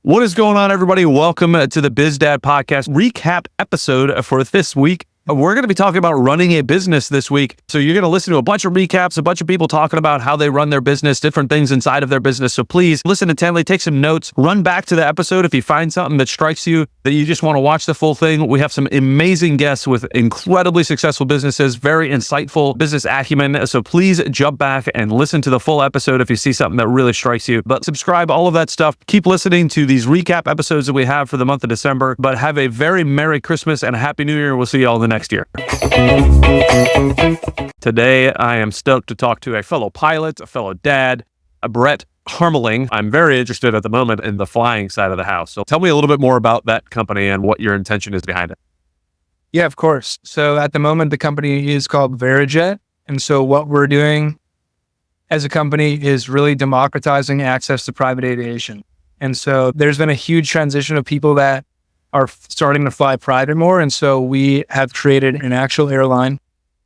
What is going on, everybody? Welcome to the BizDad podcast recap episode for this week. We're going to be talking about running a business this week. So you're going to listen to a bunch of recaps, a bunch of people talking about how they run their business, different things inside of their business. So please listen intently, take some notes, run back to the episode if you find something that strikes you that you just want to watch the full thing. We have some amazing guests with incredibly successful businesses, very insightful business acumen. So please jump back and listen to the full episode if you see something that really strikes you. But subscribe, all of that stuff. Keep listening to these recap episodes that we have for the month of December. But have a very Merry Christmas and a Happy New Year. We'll see you all in the next year. Today, I am stoked to talk to a fellow pilot, a fellow dad, Brett Harmeling. I'm very interested at the moment in the flying side of the house. So tell me a little bit more about that company and what your intention is behind it. Yeah, of course. So at the moment, the company is called BizDad. And so what we're doing as a company is really democratizing access to private aviation. And so there's been a huge transition of people that are starting to fly private more. And so we have created an actual airline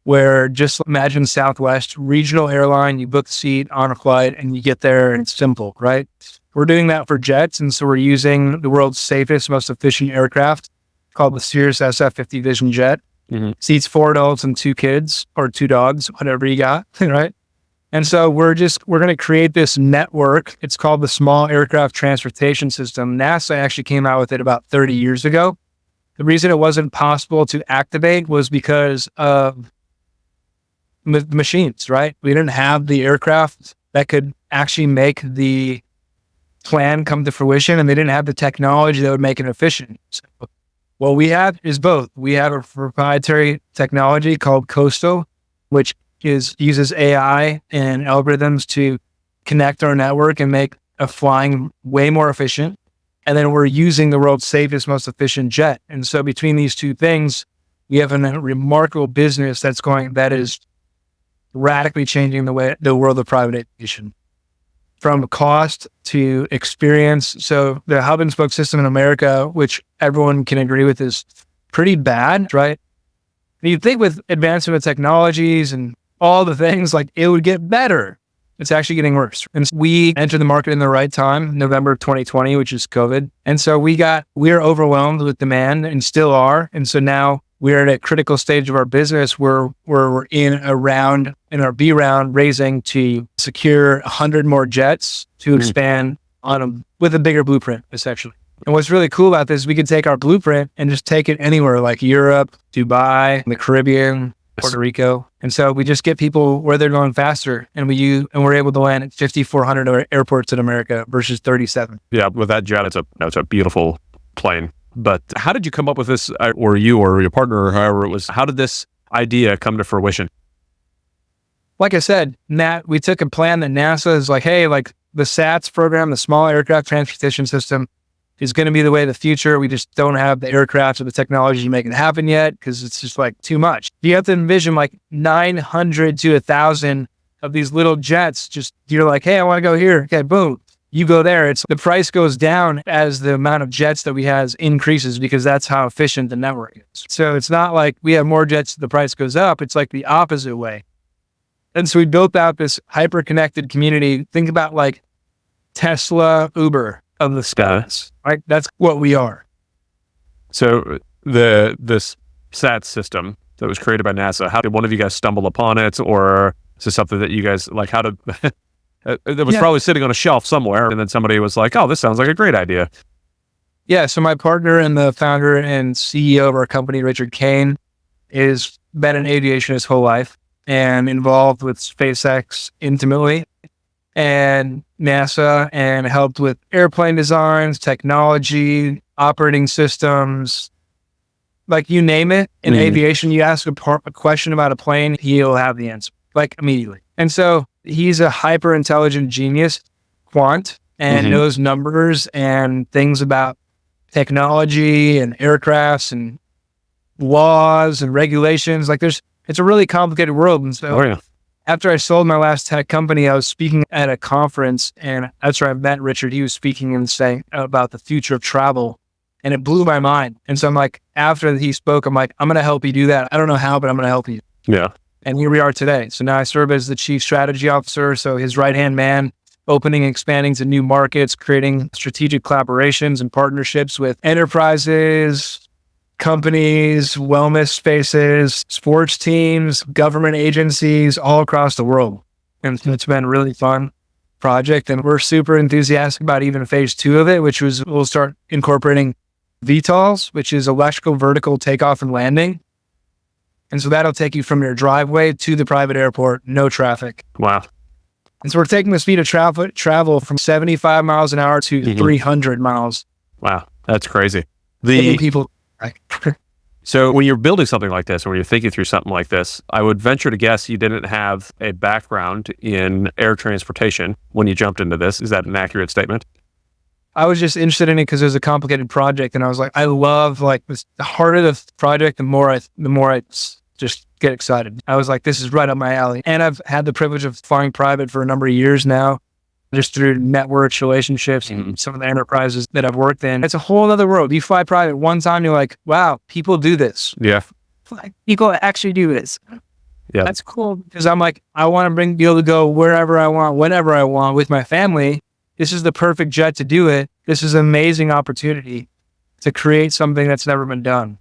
where, just imagine Southwest, regional airline, you book a seat on a flight and you get there and it's simple, right? We're doing that for jets. And so we're using the world's safest, most efficient aircraft called the Cirrus SF-50 Vision Jet. Seats 4 adults and 2 kids or 2 dogs, whatever you got, right? And so we're going to create this network. It's called the Small Aircraft Transportation System. NASA actually came out with it about 30 years ago. The reason it wasn't possible to activate was because of machines, right? We didn't have the aircraft that could actually make the plan come to fruition, and they didn't have the technology that would make it efficient. So what we have is both. We have a proprietary technology called Coastal, which uses AI and algorithms to connect our network and make a flying way more efficient. And then we're using the world's safest, most efficient jet. And so between these two things, we have a remarkable business that is radically changing the world of private aviation, from cost to experience. So the hub and spoke system in America, which everyone can agree with, is pretty bad, right? You'd think with advancement of technologies and all the things, like, it would get better. It's actually getting worse. And so we entered the market in the right time, November of 2020, which is COVID. And so we're overwhelmed with demand and still are. And so now we're at a critical stage of our business where we're in our B round, raising to secure 100 more jets to expand on them with a bigger blueprint, essentially. And what's really cool about this is we can take our blueprint and just take it anywhere, like Europe, Dubai, the Caribbean, Puerto Rico. And so we just get people where they're going faster, and we're able to land at 5,400 airports in America versus 37. Yeah, with that jet, it's a beautiful plane. But how did you come up with this, or you or your partner, or however it was, how did this idea come to fruition? Like I said, we took a plan that NASA is like, hey, like the SATS program, the Small Aircraft Transportation System, is going to be the way of the future. We just don't have the aircraft or the technology to make it happen yet, because it's just like too much. You have to envision like 900 to 1,000 of these little jets. You're like, hey, I want to go here. Okay, boom. You go there. The price goes down as the amount of jets that we have increases, because that's how efficient the network is. So it's not like we have more jets, the price goes up. It's like the opposite way. And so we built out this hyper-connected community. Think about like Tesla, Uber of the skies, right? That's what we are. So this SAT system that was created by NASA, how did one of you guys stumble upon it? Or is this something that you guys, like, how did... It was probably sitting on a shelf somewhere, and then somebody was like, oh, this sounds like a great idea. Yeah, so my partner and the founder and CEO of our company, Richard Kane, has been in aviation his whole life and involved with SpaceX intimately and NASA, and helped with airplane designs, technology, operating systems, like you name it. In aviation, you ask a question about a plane, he'll have the answer, like, immediately. And so he's a hyper intelligent genius, quant, and knows numbers and things about technology and aircrafts and laws and regulations. Like, it's a really complicated world. And so after I sold my last tech company, I was speaking at a conference, and that's where I met Richard. He was speaking and saying about the future of travel, and it blew my mind. And so I'm like, after he spoke, I'm like, I'm going to help you do that. I don't know how, but I'm going to help you. Yeah. And here we are today. So now I serve as the chief strategy officer. So his right-hand man opening and expanding to new markets, creating strategic collaborations and partnerships with enterprises, companies, wellness spaces, sports teams, government agencies all across the world. And it's been a really fun project. And we're super enthusiastic about even phase 2 of it, which was we'll start incorporating VTOLs, which is electrical vertical takeoff and landing. And so that'll take you from your driveway to the private airport, no traffic. Wow. And so we're taking the speed of travel from 75 miles an hour to 300 miles. Wow. That's crazy. People. So when you're building something like this, or when you're thinking through something like this, I would venture to guess you didn't have a background in air transportation when you jumped into this. Is that an accurate statement? I was just interested in it because it was a complicated project. And I was like, I love like this, the harder the project, the more I just get excited. I was like, this is right up my alley. And I've had the privilege of flying private for a number of years now, just through networks, relationships, and some of the enterprises that I've worked in. It's a whole other world. You fly private one time, you're like, wow, people do this. Yeah. Like, people actually do this. Yeah. That's cool. Because I'm like, I want to be able to go wherever I want, whenever I want with my family. This is the perfect jet to do it. This is an amazing opportunity to create something that's never been done.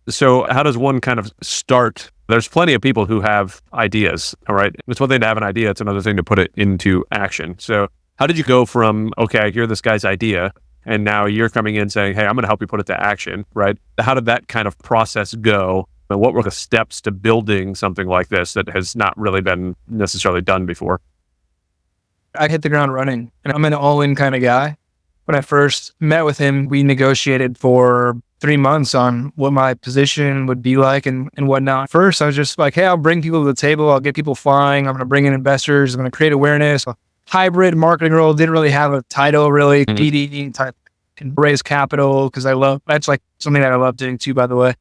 So how does one kind of start? There's plenty of people who have ideas, all right? It's one thing to have an idea. It's another thing to put it into action. So how did you go from, okay, I hear this guy's idea, and now you're coming in saying, hey, I'm going to help you put it to action, right? How did that kind of process go? And what were the steps to building something like this that has not really been necessarily done before? I hit the ground running, and I'm an all-in kind of guy. When I first met with him, we negotiated for 3 months on what my position would be like and whatnot. First, I was just like, hey, I'll bring people to the table. I'll get people flying. I'm going to bring in investors. I'm going to create awareness. A hybrid marketing role, didn't really have a title, really. BD type, and raise capital because that's like something that I love doing too, by the way.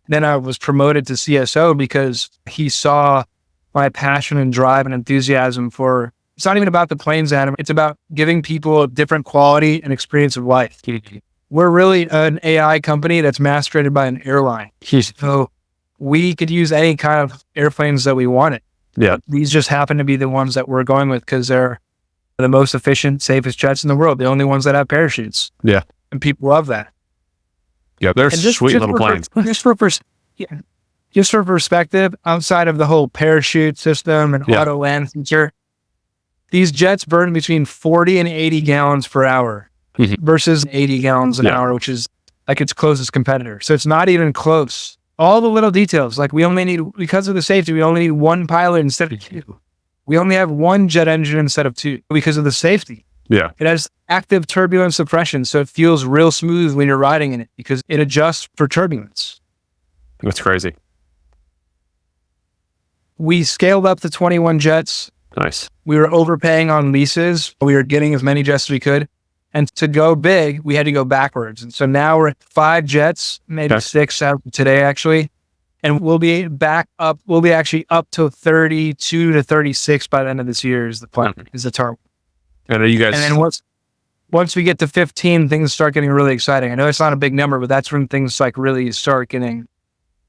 Then I was promoted to CSO because he saw my passion and drive and enthusiasm for, it's not even about the planes, Adam. It's about giving people a different quality and experience of life. We're really an AI company that's mastered by an airline. So we could use any kind of airplanes that we wanted. Yeah. These just happen to be the ones that we're going with because they're the most efficient, safest jets in the world. The only ones that have parachutes. Yeah. And people love that. Yeah. They're sweet little planes. Just for perspective, outside of the whole parachute system and auto land feature, these jets burn between 40 and 80 gallons per hour. Versus 80 gallons an hour, which is like its closest competitor. So it's not even close. All the little details, like we only need, because of the safety, we only need one pilot instead of 2. We only have one jet engine instead of 2 because of the safety. Yeah. It has active turbulence suppression, so it feels real smooth when you're riding in it because it adjusts for turbulence. That's crazy. We scaled up to 21 jets. Nice. We were overpaying on leases. We were getting as many jets as we could. And to go big, we had to go backwards. And so now we're at 5 jets, maybe 6 out today, actually. And we'll be back up. We'll be actually up to 32 to 36 by the end of this year is the plan, is the target. And are you guys... And then once we get to 15, things start getting really exciting. I know it's not a big number, but that's when things like really start getting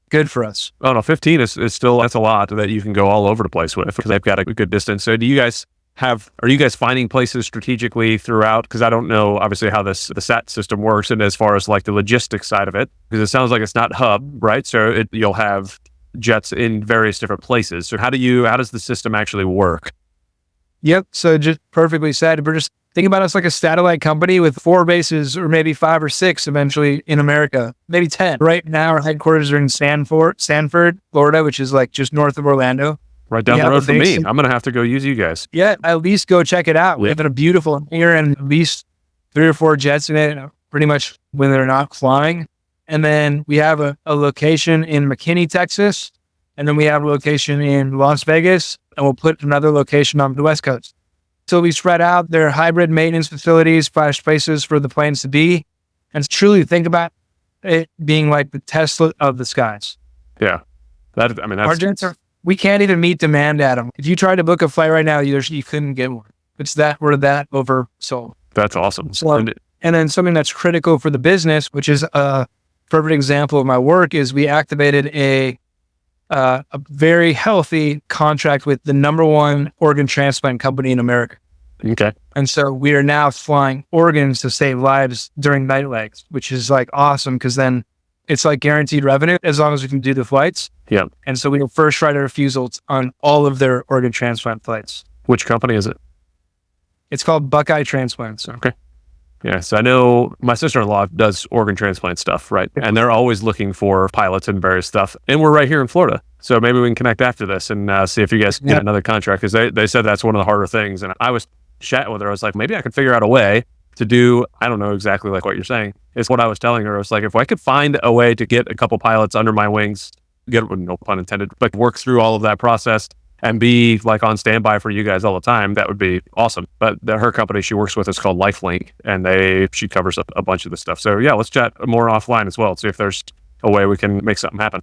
good for us. Oh no, 15 is still, that's a lot that you can go all over the place with because they've got a good distance. So do you guys... are you guys finding places strategically throughout? Because I don't know, obviously, how the SAT system works and as far as like the logistics side of it, because it sounds like it's not hub, right? So you'll have jets in various different places. So how does the system actually work? Yep. So just perfectly said, we're just thinking about us like a satellite company with 4 bases or maybe 5 or 6 eventually in America, maybe 10. Right now, our headquarters are in Sanford, Florida, which is like just north of Orlando. Right down the road from me. I'm going to have to go use you guys. Yeah, at least go check it out. We have a beautiful hangar and at least 3 or 4 jets in it, pretty much when they're not flying. And then we have a location in McKinney, Texas. And then we have a location in Las Vegas. And we'll put another location on the West Coast. So we spread out. They're hybrid maintenance facilities, places for the planes to be. And truly think about it being like the Tesla of the skies. Yeah. That's... Our jets are... We can't even meet demand, Adam. If you tried to book a flight right now, you couldn't get one. We're that oversold. That's awesome. And then something that's critical for the business, which is a perfect example of my work, is we activated a very healthy contract with the #1 organ transplant company in America. Okay. And so we are now flying organs to save lives during night legs, which is like awesome because then it's like guaranteed revenue as long as we can do the flights. Yeah. And so we were first right of refusal on all of their organ transplant flights. Which company is it? It's called Buckeye Transplants. Okay. Yeah. So I know my sister-in-law does organ transplant stuff, right? And they're always looking for pilots and various stuff. And we're right here in Florida. So maybe we can connect after this and see if you guys can get another contract, because they said that's one of the harder things. And I was chatting with her. I was like, maybe I could figure out a way to do, I don't know exactly like what you're saying. It's what I was telling her. I was like, if I could find a way to get a couple pilots under my wings, no pun intended, but work through all of that process and be like on standby for you guys all the time, that would be awesome. But her company she works with is called LifeLink, and she covers a bunch of this stuff. So yeah, let's chat more offline as well. See if there's a way we can make something happen.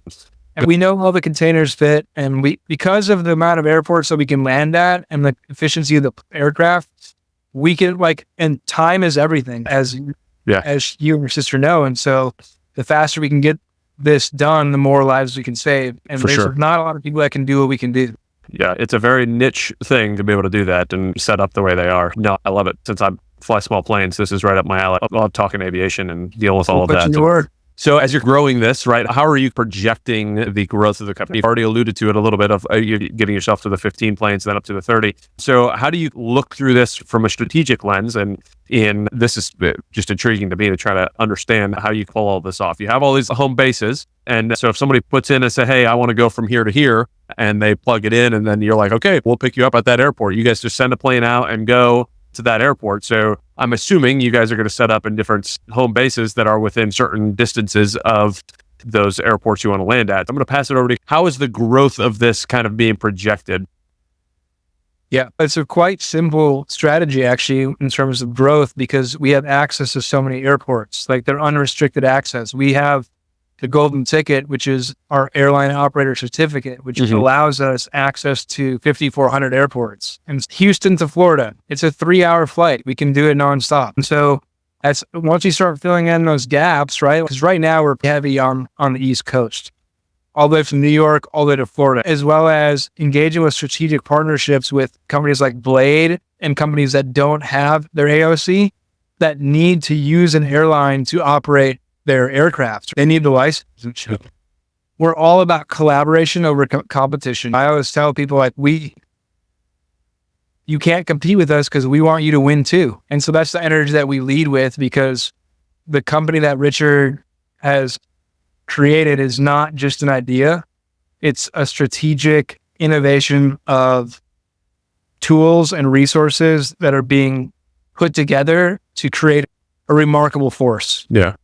And we know how the containers fit, and because of the amount of airports that we can land at and the efficiency of the aircraft, we can and time is everything, as you and your sister know. And so the faster we can get this done, the more lives we can save. And there's not a lot of people that can do what we can do. Yeah, it's a very niche thing to be able to do that and set up the way they are. No, I love it. Since I fly small planes, this is right up my alley. I love talking aviation and dealing with all of that. So as you're growing this, right, how are you projecting the growth of the company? You've already alluded to it a little bit of you getting yourself to the 15 planes, then up to the 30. So how do you look through this from a strategic lens? And this is just intriguing to me to try to understand how you pull all this off. You have all these home bases. And so if somebody puts in and say, hey, I want to go from here to here, and they plug it in, and then you're like, okay, we'll pick you up at that airport. You guys just send a plane out and go to that airport. So I'm assuming you guys are going to set up in different home bases that are within certain distances of those airports you want to land at. I'm going to pass it over to you. How is the growth of this kind of being projected? Yeah, it's a quite simple strategy actually in terms of growth, because we have access to so many airports. Like, they're unrestricted access. We have the golden ticket, which is our airline operator certificate, which allows us access to 5,400 airports. And Houston to Florida, it's a 3-hour flight. We can do it nonstop. And so that's once you start filling in those gaps, right? Because right now we're heavy on the East Coast, all the way from New York, all the way to Florida, as well as engaging with strategic partnerships with companies like Blade and companies that don't have their AOC that need to use an airline to operate their aircraft. They need the license. We're all about collaboration over competition. I always tell people you can't compete with us because we want you to win too. And so that's the energy that we lead with, because the company that Richard has created is not just an idea. It's a strategic innovation of tools and resources that are being put together to create a remarkable force. Yeah.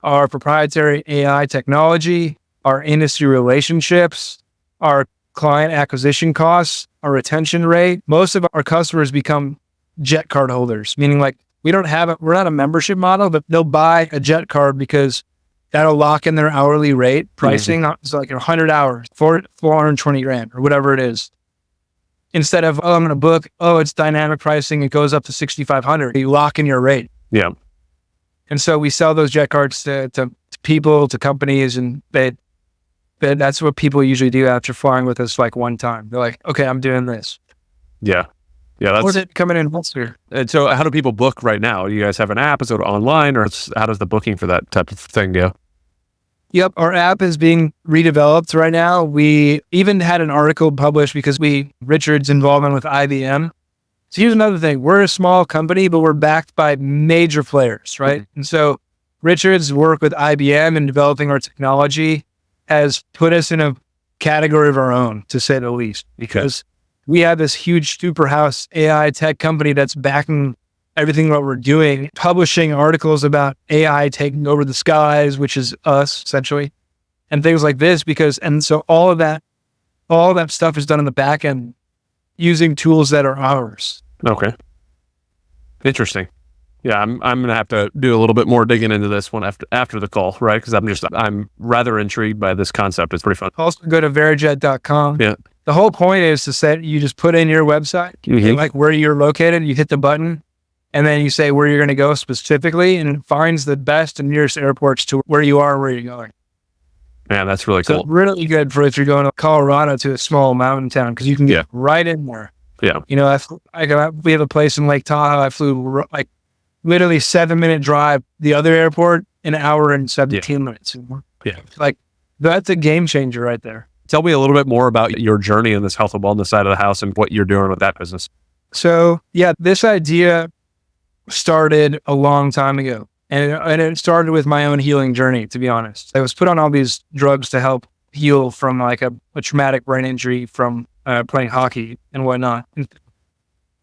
Our proprietary AI technology, our industry relationships, our client acquisition costs, our retention rate. Most of our customers become jet card holders, meaning we're not a membership model, but they'll buy a jet card because that'll lock in their hourly rate pricing. It's like 100 hours, 420 grand or whatever it is. Instead of, I'm going to book, it's dynamic pricing. It goes up to 6,500. You lock in your rate. Yeah. And so we sell those jet cards to people, to companies, and that's what people usually do after flying with us one time. They're like, okay, I'm doing this. Yeah. Yeah. Or it coming in once here. And so how do people book right now? Do you guys have an app? Is it online, or how does the booking for that type of thing go? Yep. Our app is being redeveloped right now. We even had an article published because Richard's involvement with IBM. So here's another thing. We're a small company, but we're backed by major players, right? And so Richard's work with IBM in developing our technology has put us in a category of our own, to say the least, because we have this huge superhouse AI tech company that's backing everything that we're doing, publishing articles about AI taking over the skies, which is us essentially, and things like this. And so all of that stuff is done in the back end using tools that are ours. Okay. Interesting. Yeah, I'm going to have to do a little bit more digging into this one after the call, right? Because I'm rather intrigued by this concept. It's pretty fun. Also go to BizDad&x. Yeah. The whole point is to say, you just put in your website, where you're located, you hit the button, and then you say where you're going to go specifically, and it finds the best and nearest airports to where you are and where you're going. Man, that's really cool. So really good for if you're going to Colorado to a small mountain town, because you can get right in there. Yeah. You know, we have a place in Lake Tahoe. I flew like literally 7-minute drive. The other airport, an hour and 17 minutes. Yeah. Like that's a game changer right there. Tell me a little bit more about your journey in this health and wellness side of the house and what you're doing with that business. So yeah, this idea started a long time ago. And it started with my own healing journey, to be honest. I was put on all these drugs to help heal from like a traumatic brain injury from playing hockey and whatnot. And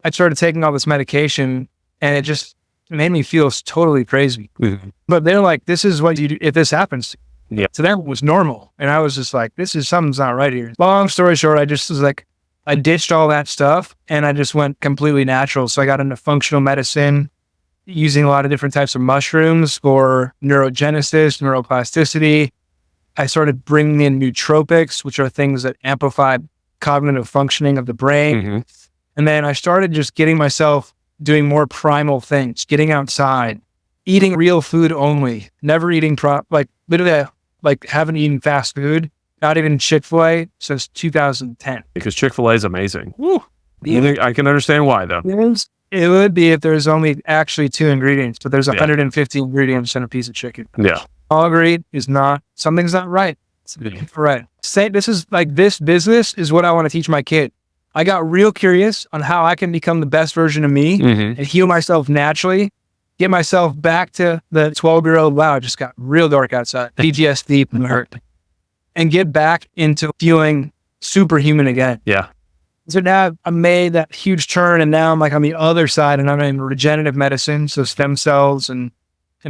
I started taking all this medication and it just made me feel totally crazy. Mm-hmm. But they're like, this is what you do if this happens. Yeah. To them it was normal. And I was just like, something's not right here. Long story short, I just was like, I ditched all that stuff and I just went completely natural. So I got into functional medicine, using a lot of different types of mushrooms for neurogenesis, neuroplasticity. I started bringing in nootropics, which are things that amplify cognitive functioning of the brain. Mm-hmm. And then I started just getting myself doing more primal things, getting outside, eating real food only, never eating literally haven't eaten fast food, not even Chick-fil-A since 2010. Because Chick-fil-A is amazing. Woo. I can understand why though. It would be if there's only actually 2 ingredients, but there's 150 ingredients in a piece of chicken. Yeah. All agreed something's not right. Right. This business is what I want to teach my kid. I got real curious on how I can become the best version of me and heal myself naturally, get myself back to the 12-year-old, wow, it just got real dark outside, PTSD and hurt, and get back into feeling superhuman again. Yeah. So now I made that huge turn and now I'm like on the other side and I'm in regenerative medicine, so stem cells and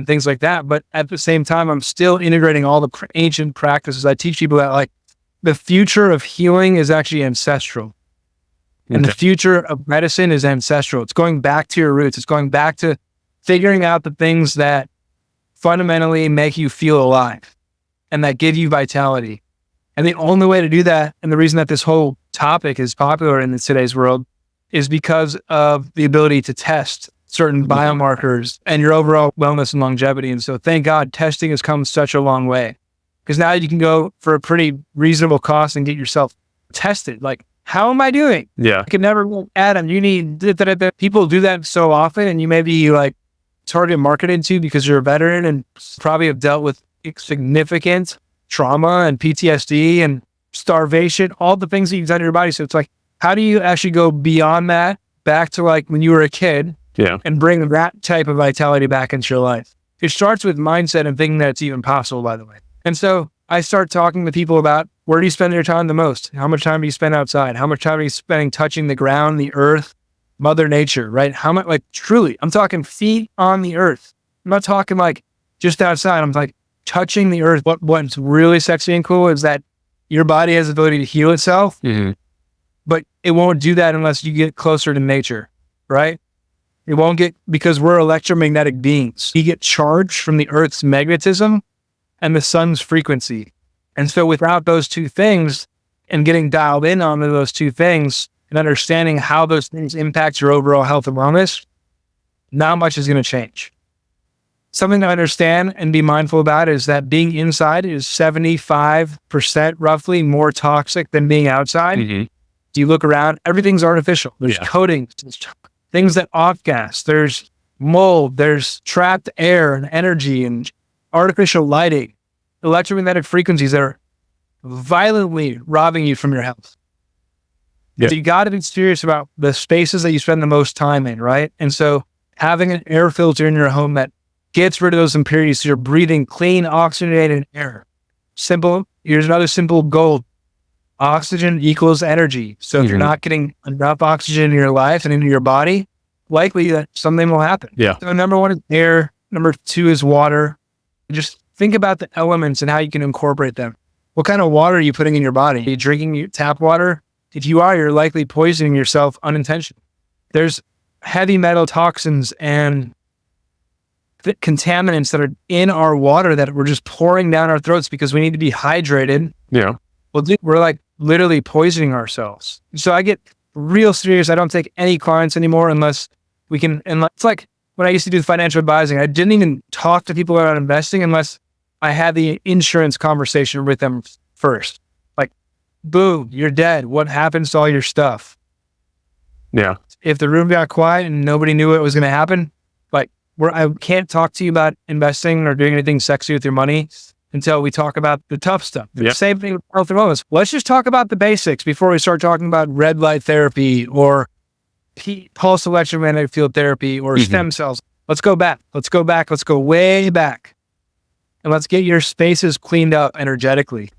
things like that. But at the same time, I'm still integrating all the ancient practices. I teach people that like the future of healing is actually ancestral. And the future of medicine is ancestral. It's going back to your roots. It's going back to figuring out the things that fundamentally make you feel alive and that give you vitality. And the only way to do that, and the reason that this whole topic is popular in today's world, is because of the ability to test certain biomarkers and your overall wellness and longevity. And so thank God testing has come such a long way, because now you can go for a pretty reasonable cost and get yourself tested. Like, how am I doing? Yeah. I could never, Adam, you need, people do that so often, and you may be like, it's hard to market into because you're a veteran and probably have dealt with significant trauma and PTSD and starvation, all the things that you've done to your body. So it's like, how do you actually go beyond that, back to like when you were a kid, and bring that type of vitality back into your life? It starts with mindset and thinking that it's even possible, by the way. And so I start talking to people about, where do you spend your time the most? How much time do you spend outside? How much time are you spending touching the ground, the earth, Mother Nature, right? How much, like truly, I'm talking feet on the earth. I'm not talking like just outside. I'm like touching the earth. What's really sexy and cool is that your body has the ability to heal itself, but it won't do that unless you get closer to nature, right? It won't get, because we're electromagnetic beings. We get charged from the earth's magnetism and the sun's frequency. And so without those two things and getting dialed in onto those two things and understanding how those things impact your overall health and wellness, not much is going to change. Something to understand and be mindful about is that being inside is 75% roughly more toxic than being outside. Do you look around? Everything's artificial. There's coatings, things that off-gas. There's mold. There's trapped air and energy and artificial lighting, electromagnetic frequencies that are violently robbing you from your health. So you got to be serious about the spaces that you spend the most time in, right? And so having an air filter in your home that gets rid of those impurities, so you're breathing clean, oxygenated air. Simple. Here's another simple goal. Oxygen equals energy. So if you're not getting enough oxygen in your life and into your body, likely that something will happen. So number 1 is air. Number 2 is water. Just think about the elements and how you can incorporate them. What kind of water are you putting in your body? Are you drinking your tap water? If you are, you're likely poisoning yourself unintentionally. There's heavy metal toxins and contaminants that are in our water that we're just pouring down our throats because we need to be hydrated. Well, we're like literally poisoning ourselves. So I get real serious. I don't take any clients anymore unless we can. And it's like when I used to do financial advising, I didn't even talk to people about investing unless I had the insurance conversation with them first. Like, boom, you're dead. What happens to all your stuff? Yeah. If the room got quiet and nobody knew what was going to happen, like I can't talk to you about investing or doing anything sexy with your money until we talk about the tough stuff. Yep. Same thing with health and wellness. Let's just talk about the basics before we start talking about red light therapy or pulse electromagnetic field therapy or stem cells. Let's go back. Let's go way back. And let's get your spaces cleaned up energetically.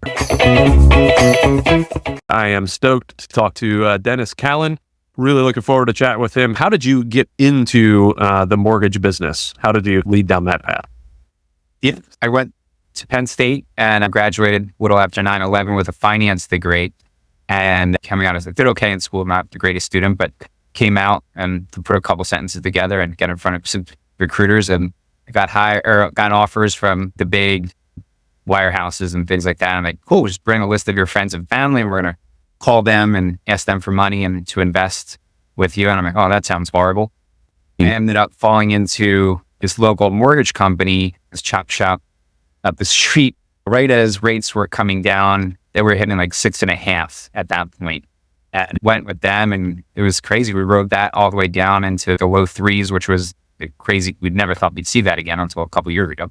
I am stoked to talk to Dennis Callan. Really looking forward to chatting with him. How did you get into the mortgage business? How did you lead down that path? Yeah, I went to Penn State and I graduated a little after 9/11 with a finance degree. And coming out, I did okay in school. I'm not the greatest student, but came out and put a couple sentences together and got in front of some recruiters and got offers from the big wirehouses and things like that. I'm like, cool, just bring a list of your friends and family and we're going to call them and ask them for money and to invest with you. And I'm like, oh, that sounds horrible. I ended up falling into this local mortgage company, this chop shop up the street. Right as rates were coming down, they were hitting like 6.5 at that point. And went with them and it was crazy. We rode that all the way down into the low 3s, which was crazy. We'd never thought we'd see that again until a couple years ago.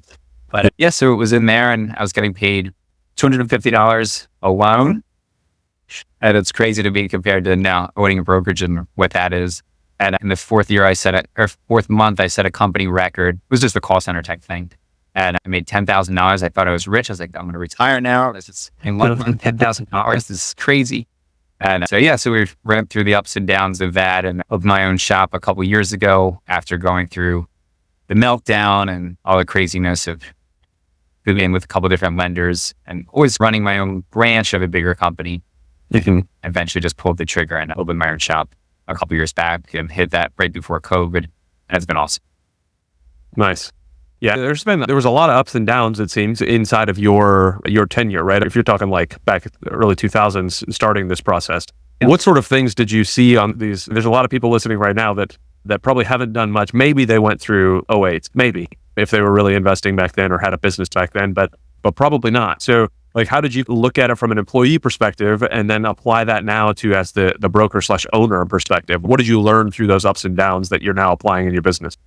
But yeah, so it was in there and I was getting paid $250 a loan. And it's crazy to be compared to now owning a brokerage and what that is. And in the fourth month, I set a company record. It was just a call center type thing. And I made $10,000. I thought I was rich. I was like, I'm going to retire now. This is in 1 month, $10,000. This is crazy. And so we went through the ups and downs of that and of my own shop a couple years ago after going through the meltdown and all the craziness of being with a couple different lenders and always running my own branch of a bigger company. You can eventually just pull the trigger and open my own shop a couple years back and hit that right before COVID. And it's been awesome. Nice. Yeah, there was a lot of ups and downs, it seems, inside of your tenure, right? If you're talking like back early 2000s, starting this process, what sort of things did you see on these? There's a lot of people listening right now that probably haven't done much. Maybe they went through 08, maybe if they were really investing back then or had a business back then, but probably not. So like, how did you look at it from an employee perspective and then apply that now to as the broker/owner perspective? What did you learn through those ups and downs that you're now applying in your business?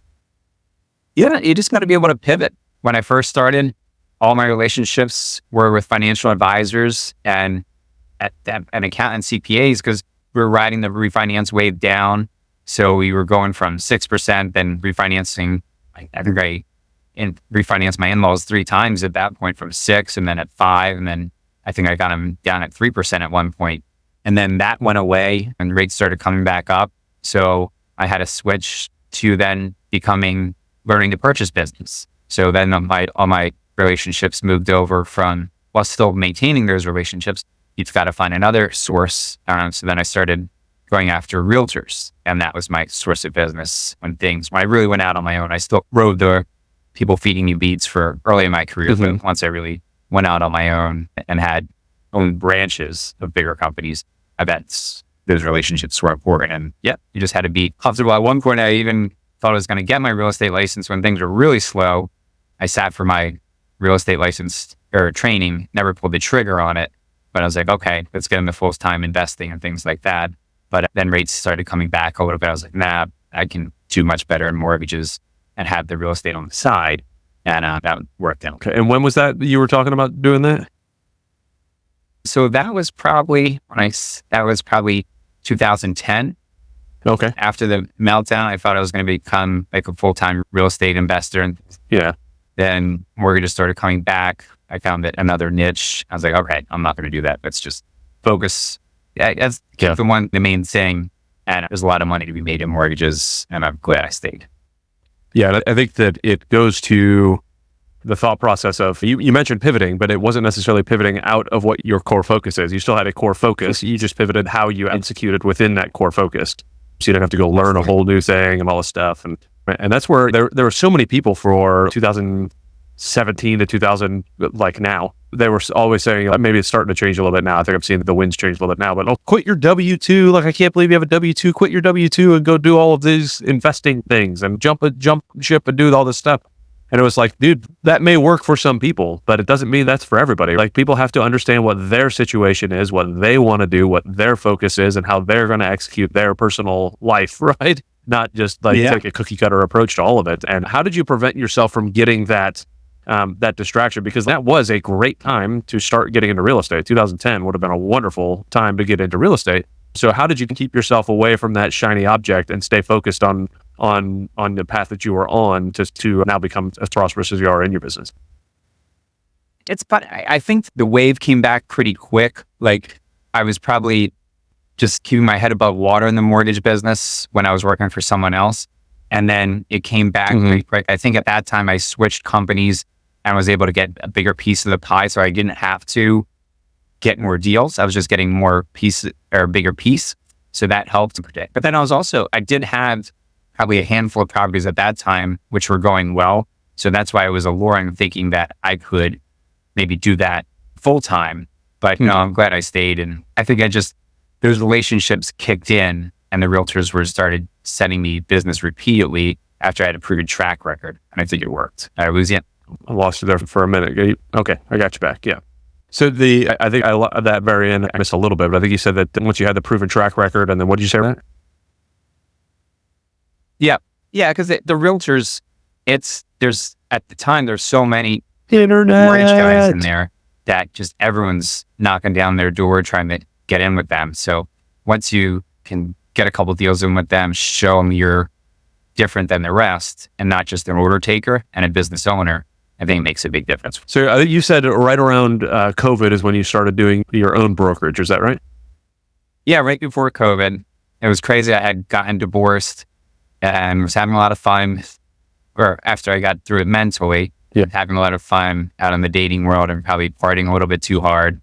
Yeah, you just got to be able to pivot. When I first started, all my relationships were with financial advisors and accountant CPAs because we were riding the refinance wave down. So we were going from 6%, then refinancing. I think I refinanced my in-laws 3 times at that point from 6 and then at 5. And then I think I got them down at 3% at one point. And then that went away and rates started coming back up. So I had to switch to then learning to purchase business. So then all my relationships moved over from, while still maintaining those relationships, you've got to find another source. So then I started going after realtors, and that was my source of business when I really went out on my own. I still rode the people feeding me beats for early in my career. But once I really went out on my own and had own branches of bigger companies, I bet those relationships were important. And yeah, you just had to be comfortable. At one point, I even thought I was going to get my real estate license when things were really slow. I sat for my real estate license or training, never pulled the trigger on it. But I was like, okay, let's get into full-time investing and things like that. But then rates started coming back a little bit. I was like, nah, I can do much better in mortgages and have the real estate on the side. And that worked out. Okay. And when was that you were talking about doing that? So that was probably 2010. Okay. After the meltdown, I thought I was going to become like a full-time real estate investor. And yeah, then mortgages started coming back. I found another niche. I was like, okay, I'm not going to do that. Let's just focus. Yeah, that's the main thing. And there's a lot of money to be made in mortgages, and I'm glad I stayed. Yeah, I think that it goes to the thought process of, you mentioned pivoting, but it wasn't necessarily pivoting out of what your core focus is. You still had a core focus. You just pivoted how you executed within that core focus. So you don't have to go learn a whole new thing and all this stuff. And that's where there were so many people for 2017 to 2000, like now, they were always saying, maybe it's starting to change a little bit now. I think I'm seeing the winds change a little bit now, but quit your W-2. Like, I can't believe you have a W-2. Quit your W-2 and go do all of these investing things and jump ship and do all this stuff. And it was like, dude, that may work for some people, but it doesn't mean that's for everybody. Like, people have to understand what their situation is, what they want to do, what their focus is, and how they're going to execute their personal life, right? Not just like take a cookie cutter approach to all of it. And how did you prevent yourself from getting that distraction? Because that was a great time to start getting into real estate. 2010 would have been a wonderful time to get into real estate. So how did you keep yourself away from that shiny object and stay focused on the path that you were on to now become as prosperous as you are in your business? But I think the wave came back pretty quick. Like, I was probably just keeping my head above water in the mortgage business when I was working for someone else. And then it came back pretty quick. I think at that time I switched companies and was able to get a bigger piece of the pie. So I didn't have to get more deals. I was just getting more piece or a bigger piece. So that helped to predict. But then I did have probably a handful of properties at that time, which were going well. So that's why it was alluring, thinking that I could maybe do that full time. But no, I'm glad I stayed. And I think those relationships kicked in, and the realtors started sending me business repeatedly after I had a proven track record. And I think it worked. I lost you there for a minute. Okay, I got you back. Yeah. So I think that very end, I missed a little bit, but I think you said that once you had the proven track record, and then what did you say about that? Yeah, because the realtors, at the time, there's so many internet mortgage guys in there that just everyone's knocking down their door trying to get in with them. So once you can get a couple deals in with them, show them you're different than the rest and not just an order taker and a business owner, I think it makes a big difference. So I think you said right around COVID is when you started doing your own brokerage. Is that right? Yeah, right before COVID. It was crazy. I had gotten divorced and was having a lot of fun, or after I got through it mentally, having a lot of fun out in the dating world and probably partying a little bit too hard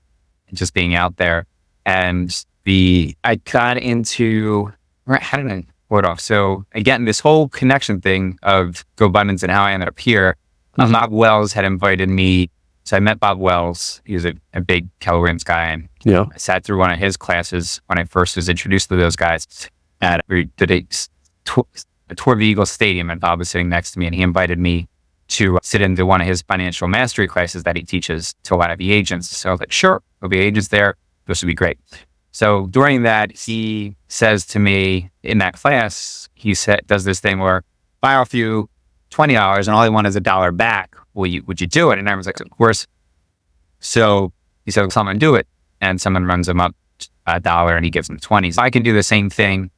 and just being out there. And I got into, how did I put off? So again, this whole connection thing of GoBundance and how I ended up here, Bob Wells had invited me. So I met Bob Wells. He was a big Keller Williams guy. And I sat through one of his classes when I first was introduced to those guys. We did a tour of the Eagle Stadium, and Bob was sitting next to me, and he invited me to sit into one of his financial mastery classes that he teaches to a lot of the agents. So I was like, sure, there'll be agents there. This would be great. So during that, he says to me in that class, does this thing where if I offer you $20 and all I want is $1 back, would you do it? And I was like, of course. So he said, well, someone do it. And someone runs him up $1 and he gives him 20. So I can do the same thing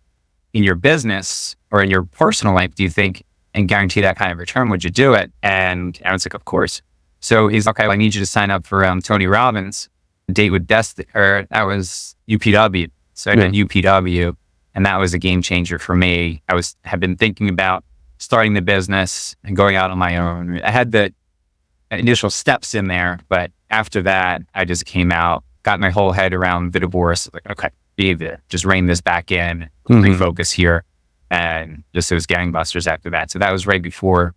in your business or in your personal life, do you think, and guarantee that kind of return, would you do it? And I was like, of course. So he's like, okay, well, I need you to sign up for Tony Robbins' Date with Destiny, or that was UPW. So I did UPW, and that was a game changer for me. Have been thinking about starting the business and going out on my own. I had the initial steps in there, but after that, I just came out, got my whole head around the divorce. Like, okay, just rein this back in, refocus here, and just it was gangbusters after that. So that was that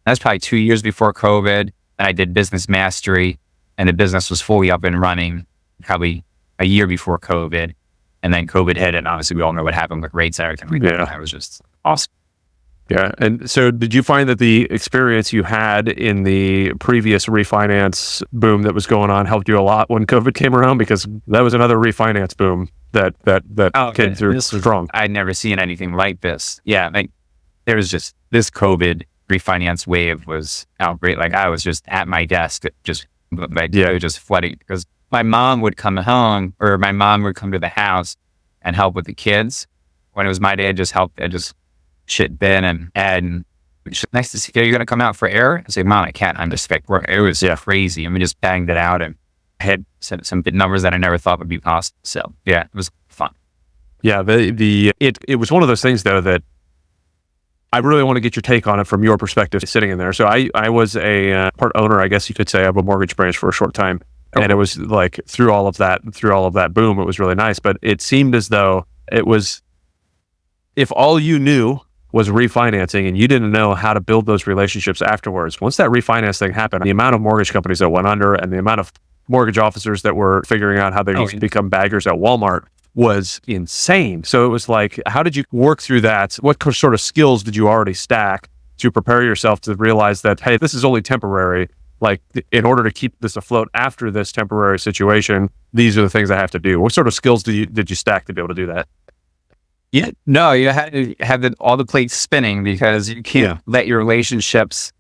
was probably 2 years before COVID. And I did business mastery, and the business was fully up and running probably a year before COVID. And then COVID hit, and obviously we all know what happened with rates and everything. That was just awesome. Yeah. And so did you find that the experience you had in the previous refinance boom that was going on helped you a lot when COVID came around? Because that was another refinance boom that came through strong. I'd never seen anything like this. Yeah. Like, there was just this COVID refinance wave was outrageous. Like, I was just at my desk, just flooding, because my mom would come home, or my mom would come to the house and help with the kids. When it was my day, I'd just help. Shit bin and it's nice to see. Are you going to come out for air? I say, Mom, I can't. I'm just work. It was crazy. I mean, just banged it out and had some big numbers that I never thought would be possible. So yeah, it was fun. Yeah, it was one of those things though that I really want to get your take on it from your perspective sitting in there. So I was a part owner, I guess you could say, of a mortgage branch for a short time, and it was like through all of that boom, it was really nice. But it seemed as though it was, if all you knew was refinancing and you didn't know how to build those relationships afterwards. Once that refinance thing happened, the amount of mortgage companies that went under and the amount of mortgage officers that were figuring out how they could become baggers at Walmart was insane. So it was like, how did you work through that? What sort of skills did you already stack to prepare yourself to realize that, hey, this is only temporary. Like, in order to keep this afloat after this temporary situation, these are the things I have to do. What sort of skills did you stack to be able to do that? Yeah, no, you had to have all the plates spinning, because you can't let your relationships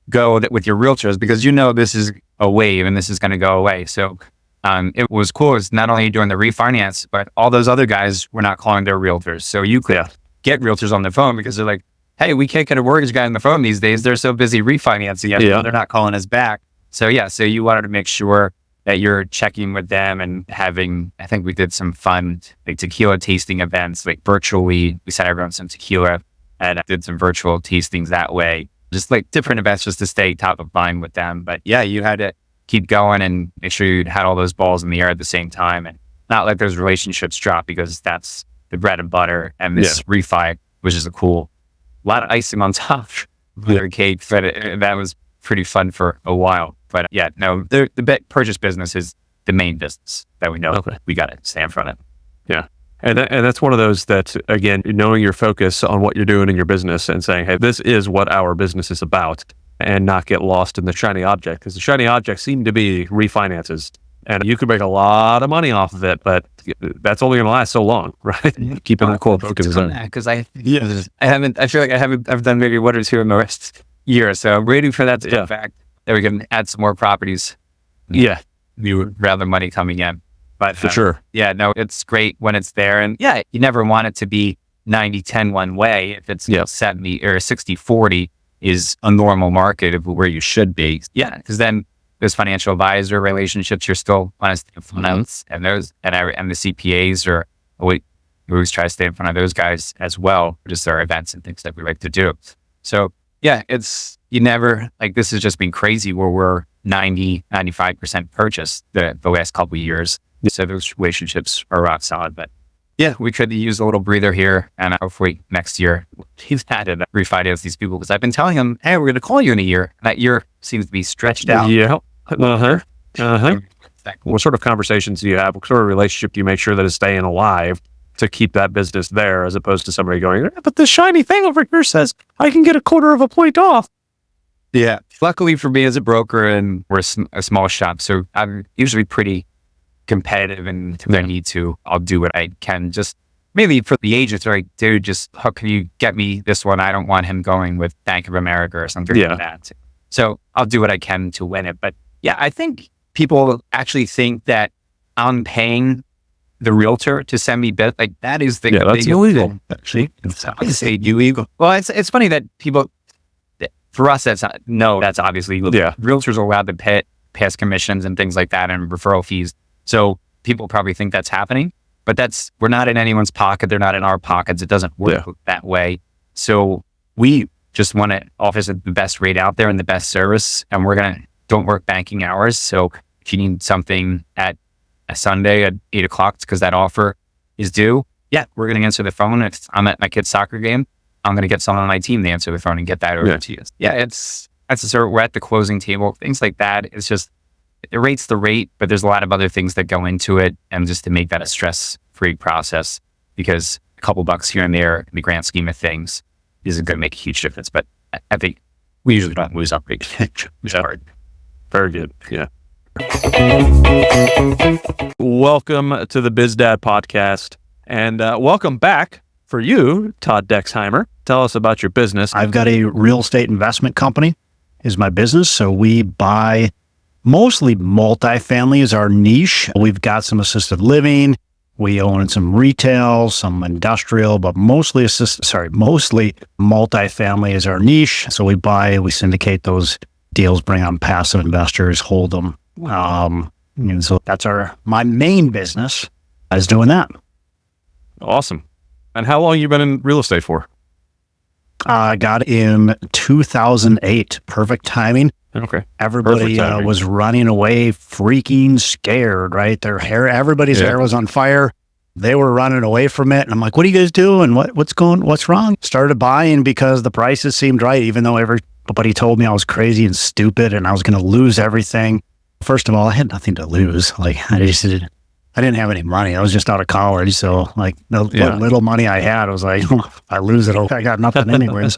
go with your realtors, because this is a wave and this is going to go away. So it was cool. It's not only doing the refinance, but all those other guys were not calling their realtors. So you could get realtors on the phone, because they're like, hey, we can't get a mortgage guy on the phone these days. They're so busy refinancing. They're not calling us back. So so you wanted to make sure that you're checking with them and having, I think we did some fun like tequila tasting events, like virtually. We sent everyone some tequila and did some virtual tastings that way. Just like different events just to stay top of mind with them. But you had to keep going and make sure you had all those balls in the air at the same time, and not let those relationships drop, because that's the bread and butter. And this refi, which is a lot of icing on top of their cake, but that was pretty fun for a while. But the purchase business is the main business that we know. Okay. We got to stay in front of. Yeah. And that's one of those that, again, knowing your focus on what you're doing in your business and saying, hey, this is what our business is about, and not get lost in the shiny object, because the shiny objects seem to be refinances, and you could make a lot of money off of it, but that's only going to last so long, right? Keeping that core focus on that, because I feel like I've done maybe one or two in the rest year, so I'm waiting for that to come back, that we can add some more properties. You would rather money coming in. But for sure. It's great when it's there. And you never want it to be 90-10 one way. If it's 70 or 60-40 is a normal market of where you should be. Because then those financial advisor relationships, you're still on a finance, and those and the CPAs we always try to stay in front of those guys as well, just our events and things that we like to do. So it's this has just been crazy where we're 90-95% purchased the last couple of years. So those relationships are rock solid. But we could use a little breather here, and hopefully next year he's had to refinance these people, because I've been telling him, hey, we're going to call you in a year. And that year seems to be stretched out. What sort of conversations do you have? What sort of relationship do you make sure that is staying alive to keep that business there, as opposed to somebody going, but this shiny thing over here says I can get 1/4 point off? Luckily for me as a broker, and we're a small shop, so I'm usually pretty competitive, and if I need to, I'll do what I can. Just maybe for the agents, like, dude, just how can you get me this one? I don't want him going with Bank of America or something like that. So I'll do what I can to win it. But I think people actually think that I'm paying the realtor to send me bids. Like, that is that's illegal. Actually, I say illegal. Well, it's funny that people. For us, that's obviously illegal. Realtors are allowed to pay us commissions and things like that, and referral fees. So people probably think that's happening, but we're not in anyone's pocket. They're not in our pockets. It doesn't work that way. So we just want to offer the best rate out there and the best service, and don't work banking hours. So if you need something at a Sunday at 8 o'clock, it's because that offer is due. We're going to answer the phone. If I'm at my kid's soccer game, I'm going to get someone on my team to answer the phone and get that over to you. We're at the closing table, things like that. It's just, the rate's the rate, but there's a lot of other things that go into it, and just to make that a stress-free process, because a couple bucks here and there in the grand scheme of things isn't going to make a huge difference. But I think we usually don't lose our rate. It's hard. Very good. Welcome to the BizDad podcast, and welcome back for you, Todd Dexheimer. Tell us about your business. I've got a real estate investment company is my business. So we buy mostly multifamily is our niche. We've got some assisted living. We own some retail, some industrial, but mostly multifamily is our niche. So we syndicate those deals, bring on passive investors, hold them. And so that's my main business is doing that. Awesome. And how long have you been in real estate for? I got in 2008. Perfect timing. Okay. Everybody was running away, freaking scared, right? Everybody's hair was on fire. They were running away from it. And I'm like, what are you guys doing? What's wrong? Started buying because the prices seemed right, even though everybody told me I was crazy and stupid and I was going to lose everything. First of all, I had nothing to lose. Like, I didn't have any money. I was just out of college. So like what little money I had, I was like, if I lose it, I got nothing anyways.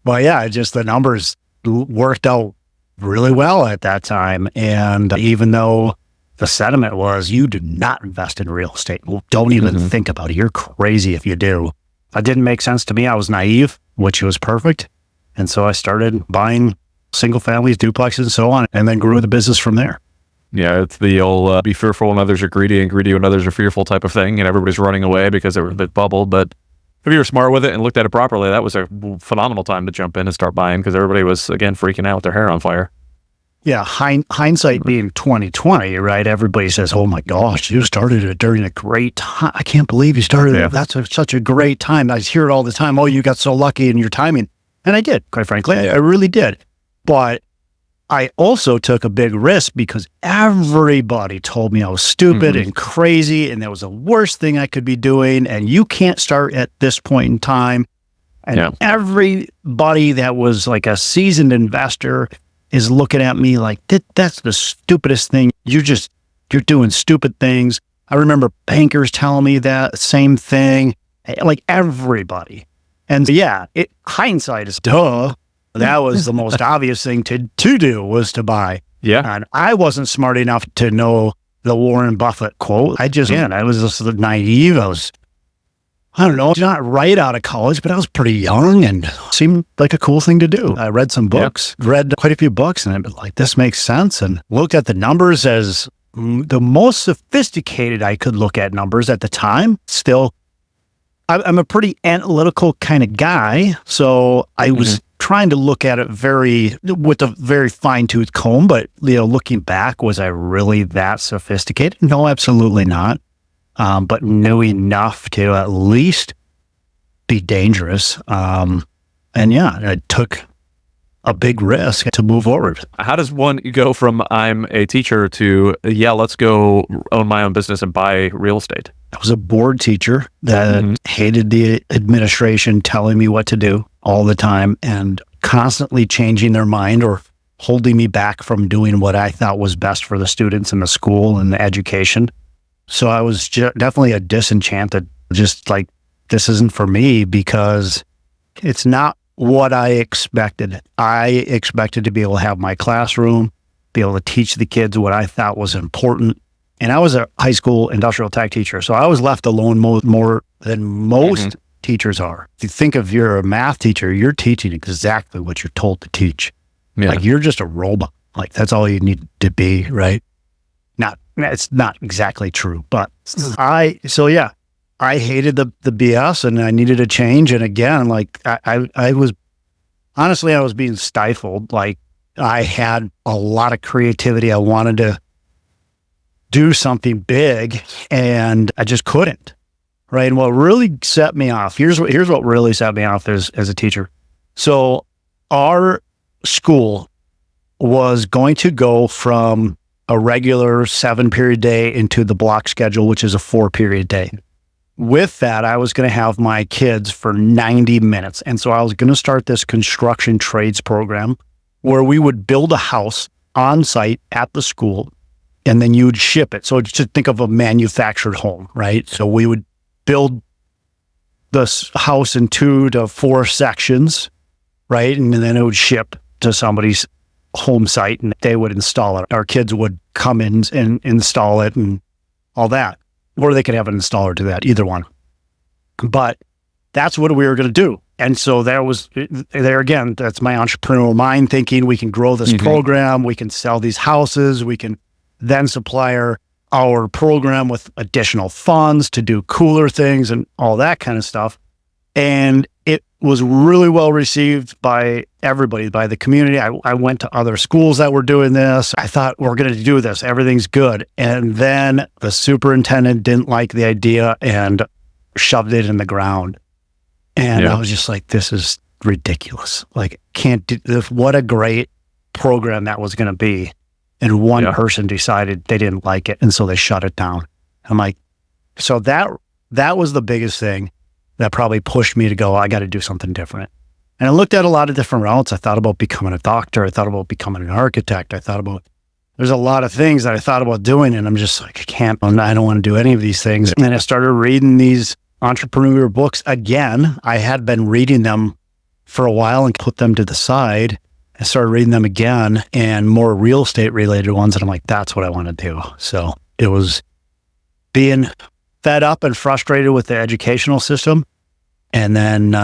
But yeah, just the numbers worked out really well at that time. And even though the sentiment was, you do not invest in real estate. Don't even think about it. You're crazy if you do. That didn't make sense to me. I was naive, which was perfect. And so I started buying single families, duplexes, and so on, and then grew the business from there. Yeah, it's the old be fearful when others are greedy and greedy when others are fearful type of thing. And everybody's running away because they were a bit bubbled. But if you were smart with it and looked at it properly, that was a phenomenal time to jump in and start buying because everybody was, again, freaking out with their hair on fire. Yeah, hindsight being 2020, right? Everybody says, "Oh my gosh, you started it during a great time. I can't believe you started it. That's such a great time." I hear it all the time. "Oh, you got so lucky in your timing," and I did. Quite frankly, I really did. But I also took a big risk because everybody told me I was stupid and crazy, and that was the worst thing I could be doing. And you can't start at this point in time. And everybody that was like a seasoned investor is looking at me like, that's the stupidest thing. You're doing stupid things. I remember bankers telling me that same thing, like everybody. And yeah, hindsight is duh. That was the most obvious thing to do was to buy. Yeah. And I wasn't smart enough to know the Warren Buffett quote. I was just naive. I don't know, not right out of college, but I was pretty young and seemed like a cool thing to do. I read some books, read quite a few books, and I'd be like, this makes sense. And looked at the numbers as the most sophisticated I could look at numbers at the time. Still, I'm a pretty analytical kind of guy, so I was trying to look at it with a very fine-tooth comb, but looking back, was I really that sophisticated? No, absolutely not. But knew enough to at least be dangerous. And yeah, I took a big risk to move forward. How does one go from I'm a teacher to, let's go own my own business and buy real estate? I was a board teacher that hated the administration telling me what to do all the time and constantly changing their mind or holding me back from doing what I thought was best for the students in the school and the education. So I was definitely a disenchanted, just like, this isn't for me because it's not what I expected. I expected to be able to have my classroom, be able to teach the kids what I thought was important. And I was a high school industrial tech teacher, so I was left alone more than most teachers are. If you think of you're a math teacher, you're teaching exactly what you're told to teach. Yeah. Like you're just a robot. Like that's all you need to be, right? It's not exactly true, but I hated the BS and I needed a change. And again, like I was being stifled. Like I had a lot of creativity. I wanted to do something big and I just couldn't. Right. And what really set me off, here's what really set me off as a teacher. So our school was going to go from a regular 7-period day into the block schedule, which is a 4-period day. With that, I was going to have my kids for 90 minutes. And so I was going to start this construction trades program where we would build a house on site at the school and then you would ship it. So just think of a manufactured home, right? So we would build this house in 2 to 4 sections, right? And then it would ship to somebody's home site and they would install it. Our kids would come in and install it and all that. Or they could have an installer do that, either one. But that's what we were going to do. And so there again, that's my entrepreneurial mind thinking, we can grow this program, we can sell these houses, we can then supply our program with additional funds to do cooler things and all that kind of stuff. And it was really well received by everybody, by the community. I went to other schools that were doing this. I thought, we're going to do this. Everything's good. And then the superintendent didn't like the idea and shoved it in the ground. And I was just like, this is ridiculous. Like, can't do this. What a great program that was going to be. And one person decided they didn't like it. And so they shut it down. I'm like, so that was the biggest thing that probably pushed me to go, I got to do something different. And I looked at a lot of different routes. I thought about becoming a doctor. I thought about becoming an architect. There's a lot of things that I thought about doing. And I'm just like, I don't want to do any of these things. And then I started reading these entrepreneur books again. I had been reading them for a while and put them to the side. I started reading them again, and more real estate related ones. And I'm like, that's what I want to do. So it was being fed up and frustrated with the educational system, and then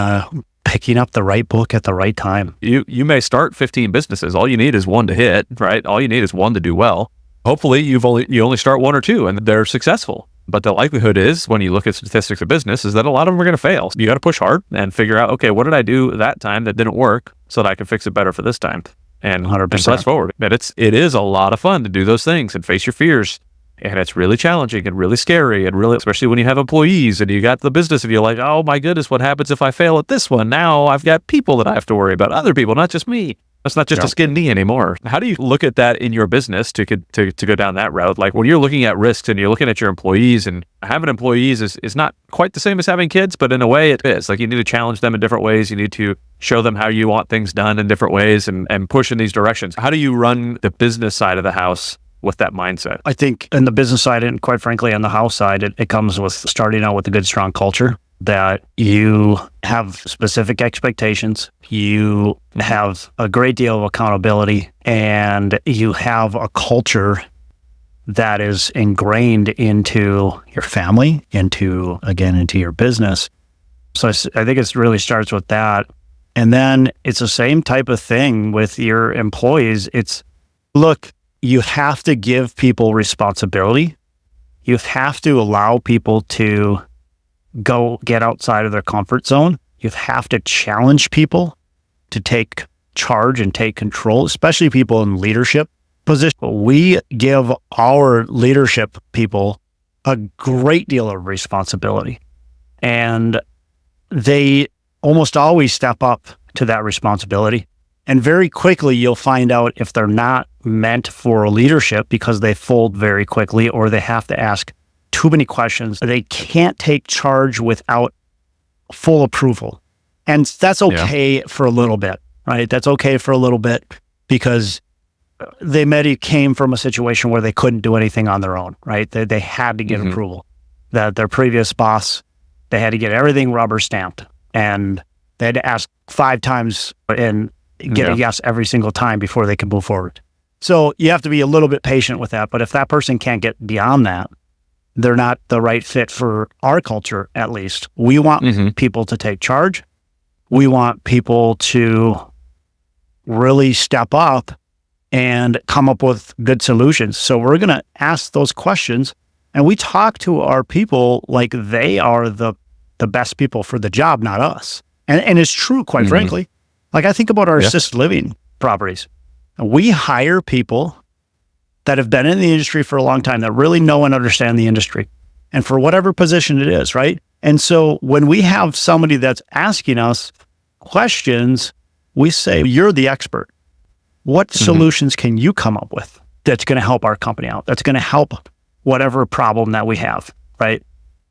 picking up the right book at the right time. You may start 15 businesses. All you need is one to hit, right? All you need is one to do well. Hopefully you only start one or two and they're successful. But the likelihood is, when you look at statistics of business, is that a lot of them are going to fail. You got to push hard and figure out, okay, what did I do that time that didn't work so that I can fix it better for this time? And 100%. press forward. But it is a lot of fun to do those things and face your fears. And it's really challenging and really scary, and really, especially when you have employees and you got the business and you're like, oh my goodness, what happens if I fail at this one? Now I've got people that I have to worry about, other people, not just me. That's not just a skin knee anymore. How do you look at that in your business to go down that route? Like when you're looking at risks and you're looking at your employees, and having employees is not quite the same as having kids, but in a way it is. Like you need to challenge them in different ways. You need to show them how you want things done in different ways and push in these directions. How do you run the business side of the house with that mindset? I think in the business side, and quite frankly on the house side, it comes with starting out with a good, strong culture, that you have specific expectations, you have a great deal of accountability, and you have a culture that is ingrained into your family, into your business. So I think it really starts with that. And then it's the same type of thing with your employees. Look, you have to give people responsibility. You have to allow people to go get outside of their comfort zone. You have to challenge people to take charge and take control, especially people in leadership positions. We give our leadership people a great deal of responsibility, and they almost always step up to that responsibility. And very quickly, you'll find out if they're not meant for leadership because they fold very quickly, or they have to ask too many questions. They can't take charge without full approval. And that's okay for a little bit, right? That's okay for a little bit because they maybe came from a situation where they couldn't do anything on their own, right? They had to get approval. That their previous boss, they had to get everything rubber stamped, and they had to ask 5 times and get a yes every single time before they can move forward. So you have to be a little bit patient with that. But if that person can't get beyond that, they're not the right fit for our culture, at least. We want people to take charge. We want people to really step up and come up with good solutions. So we're going to ask those questions, and we talk to our people like they are the best people for the job, not us. And it's true, quite frankly. Like I think about our assisted living properties. We hire people that have been in the industry for a long time, that really know and understand the industry, and for whatever position it is, right? And so when we have somebody that's asking us questions, we say, you're the expert. What solutions can you come up with that's going to help our company out? That's going to help whatever problem that we have, right?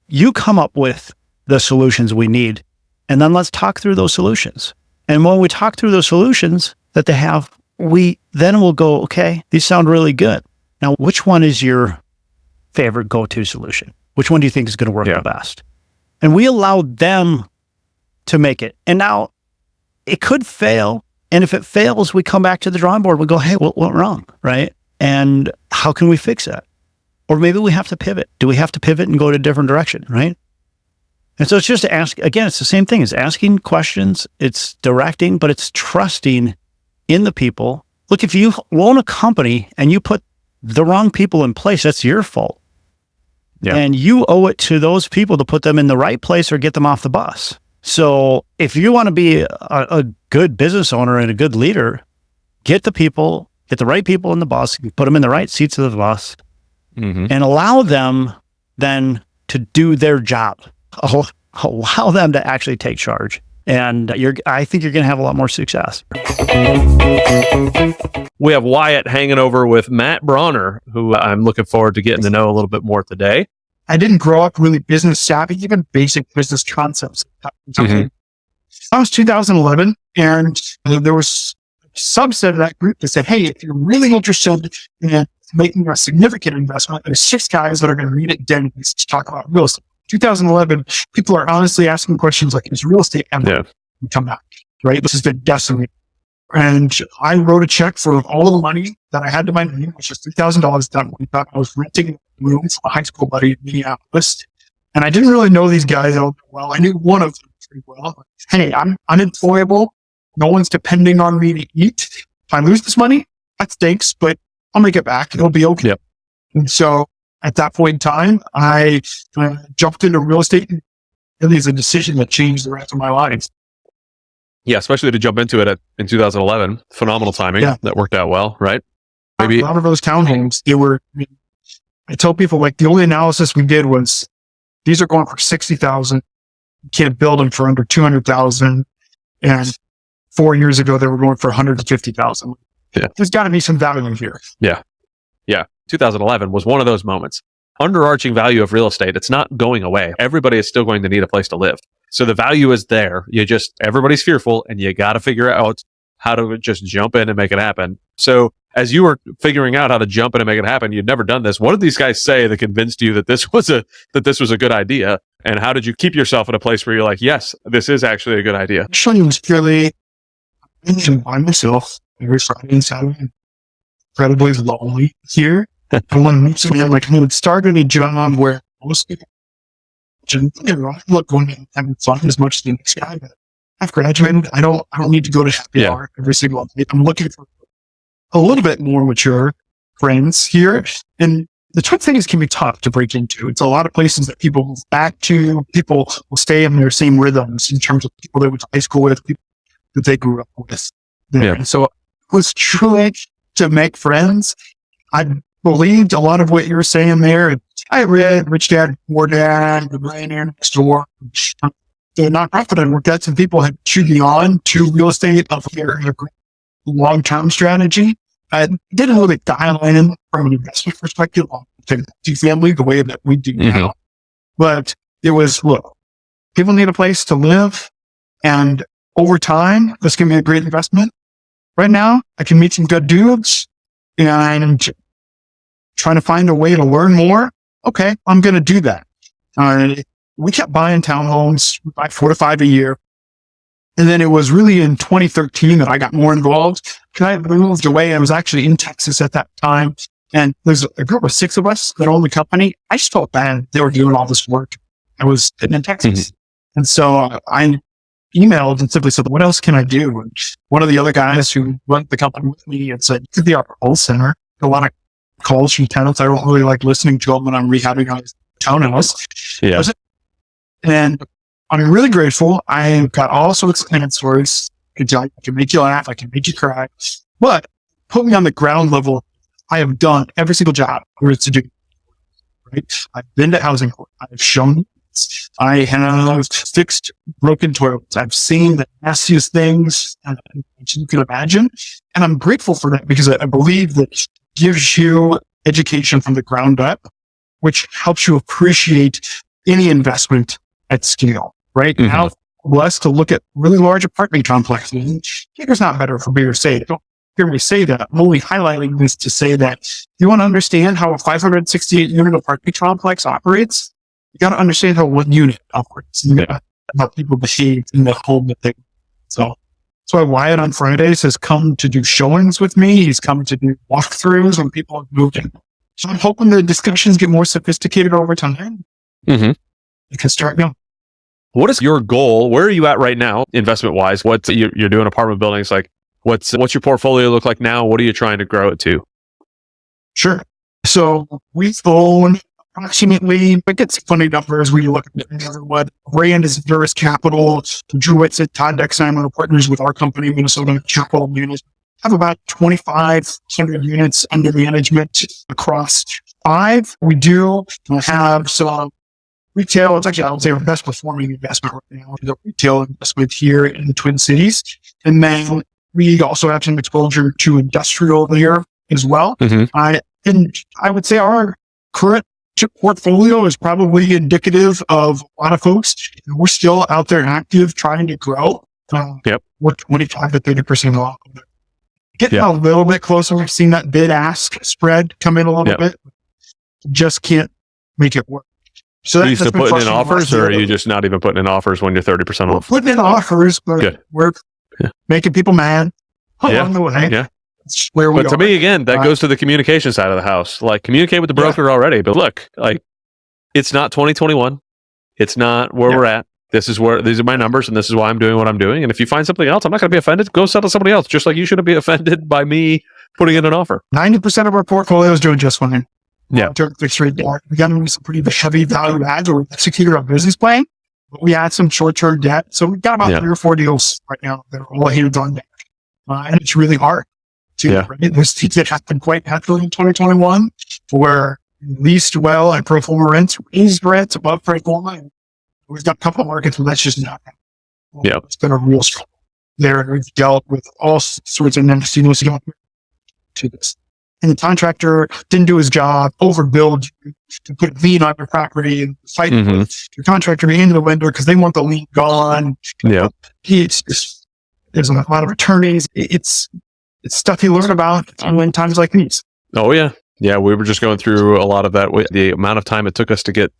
You come up with the solutions we need, and then let's talk through those solutions. And when we talk through those solutions that they have, we then will go, okay, these sound really good. Now, which one is your favorite go-to solution? Which one do you think is going to work the best? And we allow them to make it. And now it could fail. And if it fails, we come back to the drawing board. We go, hey, what went wrong, right? And how can we fix that? Or maybe we have to pivot. Do we have to pivot and go to a different direction, right? And so it's just to ask, again, it's the same thing. It's asking questions, it's directing, but it's trusting in the people. Look, if you own a company and you put the wrong people in place, that's your fault. Yeah. And you owe it to those people to put them in the right place or get them off the bus. So if you want to be a good business owner and a good leader, get the right people in the bus, put them in the right seats of the bus, and allow them then to do their job. Allow them to actually take charge. And I think you're going to have a lot more success. We have Wyatt hanging over with Matt Brawner, who I'm looking forward to getting to know a little bit more today. I didn't grow up really business savvy, even basic business concepts. That was 2011, and there was a subset of that group that said, hey, if you're really interested in making a significant investment, there's 6 guys that are going to meet at Denny's to talk about real estate. 2011, people are honestly asking questions like, is real estate ever come back? right? This has been decimated. And I wrote a check for all of the money that I had to my name, which was $3,000 at that point. I was renting a room from a high school buddy in Minneapolis. And I didn't really know these guys all that well. I knew one of them pretty well. Hey, I'm unemployable. No one's depending on me to eat. If I lose this money, that stinks, but I'll make it back. It'll be okay. Yep. And so at that point in time, I jumped into real estate. And it was a decision that changed the rest of my life. Yeah, especially to jump into it in 2011. Phenomenal timing. Yeah. That worked out well, right? Maybe A lot of those townhomes, I tell people, like, the only analysis we did was these are going for 60,000. You can't build them for under 200,000. And 4 years ago, they were going for 150,000. Yeah. There's got to be some value here. Yeah. 2011 was one of those moments. Underarching value of real estate, it's not going away. Everybody is still going to need a place to live. So the value is there. Everybody's fearful, and you got to figure out how to just jump in and make it happen. So as you were figuring out how to jump in and make it happen, you'd never done this. What did these guys say that convinced you that this was a good idea? And how did you keep yourself in a place where you're like, yes, this is actually a good idea? Actually, it was purely by myself every Friday and Saturday. Incredibly lonely here. And when I would start any job where most people, look, going and having fun as much as the next guy, but I've graduated. I don't need to go to happy hour every single day. I'm looking for a little bit more mature friends here. And the Twin Cities can be tough to break into. It's a lot of places that people move back to. People will stay in their same rhythms in terms of people they went to high school with, people that they grew up with. Yeah. And so it was truly to make friends. I believed a lot of what you were saying there. I read Rich Dad, Poor Dad, The Millionaire Next Door. The nonprofit I worked at, some people had chewed me on to real estate of their long-term strategy. I didn't really dial in from an investment perspective on family the way that we do now. But it was, look, people need a place to live. And over time, this can be a great investment. Right now, I can meet some good dudes and trying to find a way to learn more. Okay, I'm going to do that. We kept buying townhomes, we buy 4 to 5 a year. And then it was really in 2013 that I got more involved. I moved away. I was actually in Texas at that time. And there's a group of 6 of us that owned the company. I just felt bad they were doing all this work. I was sitting in Texas. And so I emailed and simply said, what else can I do? And one of the other guys who run the company with me had said, you could be our call center. A lot of calls from tenants. I don't really like listening to them when I'm rehabbing on his townhouse. Yeah. And I'm really grateful. I got all sorts of answers. I can make you laugh. I can make you cry. But put me on the ground level. I have done every single job there is to do. Right? I've been to housing court. I've shown. I have fixed broken toilets. I've seen the nastiest things you can imagine. And I'm grateful for that because I believe that gives you education from the ground up, which helps you appreciate any investment at scale, right? Now, blessed to look at really large apartment complexes. It's not better for B or C. Don't hear me say that. I'm only highlighting this to say that you want to understand how a 568 unit apartment complex operates. You got to understand how one unit operates. You got to how people behave in the home that they. So that's why Wyatt on Fridays has come to do showings with me. He's come to do walkthroughs when people have moved in. So I'm hoping the discussions get more sophisticated over time. You can start going. What is your goal? Where are you at right now, investment wise? What you're doing apartment buildings? Like, what's your portfolio look like now? What are you trying to grow it to? Sure. So we've owned approximately, but it's funny numbers. We look at what brand is Verus Capital. Drew Whitsitt, Todd Dexheimer, partners with our company, Minnesota Capital Units, have about 2,500 units under management across 5. We do have some retail. It's actually, I would say, our best performing investment right now is a retail investment here in the Twin Cities. And then we also have some exposure to industrial there as well. And I would say our current portfolio is probably indicative of a lot of folks. We're still out there active trying to grow. We're 25 to 30% off. Getting a little bit closer. We've seen that bid-ask spread come in a little bit. Just can't make it work. So are you still putting in offers, or are you just not even putting in offers when you're 30% off? Putting in offers, but we're making people mad along the way. Yeah. That's where we But to are. me, again, that goes to the communication side of the house. Like, communicate with the broker already. But look, like, it's not 2021. It's not where we're at. These are my numbers, and this is why I'm doing what I'm doing. And if you find something else, I'm not going to be offended. Go sell to somebody else, just like you shouldn't be offended by me putting in an offer. 90% of our portfolio is doing just fine. Yeah. Fixed rate debt. We got into some pretty heavy value adds where we executed our business plan, but we had some short-term debt. So we've got about 3 or 4 deals right now that are all hands on deck. And it's really hard to, right? There's things that happened quite naturally in 2021 where leased well and pro forma rents, raised rents above pro forma. We've got a couple of markets where that's just not happening. Yeah. It's been a real struggle there. And we've dealt with all sorts of negative to this. And the contractor didn't do his job, overbilled to put a lien on your property and fight with your contractor and the vendor because they want the lien gone. Yeah. It's just, there's a lot of attorneys. It's stuff you learn about in times like these. Oh, yeah. Yeah, we were just going through a lot of that. The amount of time it took us to get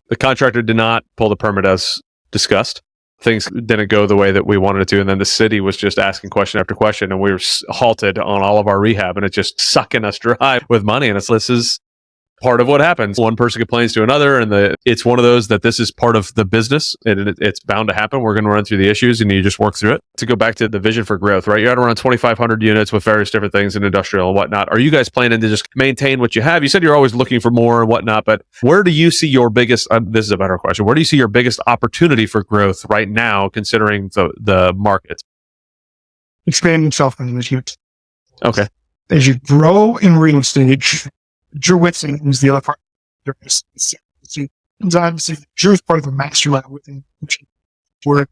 the contractor did not pull the permit as discussed. Things didn't go the way that we wanted it to. And then the city was just asking question after question, and we were halted on all of our rehab, and it's just sucking us dry with money. And this is part of what happens. One person complains to another, and it's one of those that this is part of the business, and it's bound to happen. We're going to run through the issues, and you just work through it. To go back to the vision for growth, right? You're at around 2,500 units with various different things in industrial and whatnot. Are you guys planning to just maintain what you have? You said you're always looking for more and whatnot, but where do you see your biggest, this is a better question, where do you see your biggest opportunity for growth right now, considering the market? Expanding self-management. Okay. As you grow in real estate, Jurwitzing is the other part. Obviously, Jur's part of the mastermind within where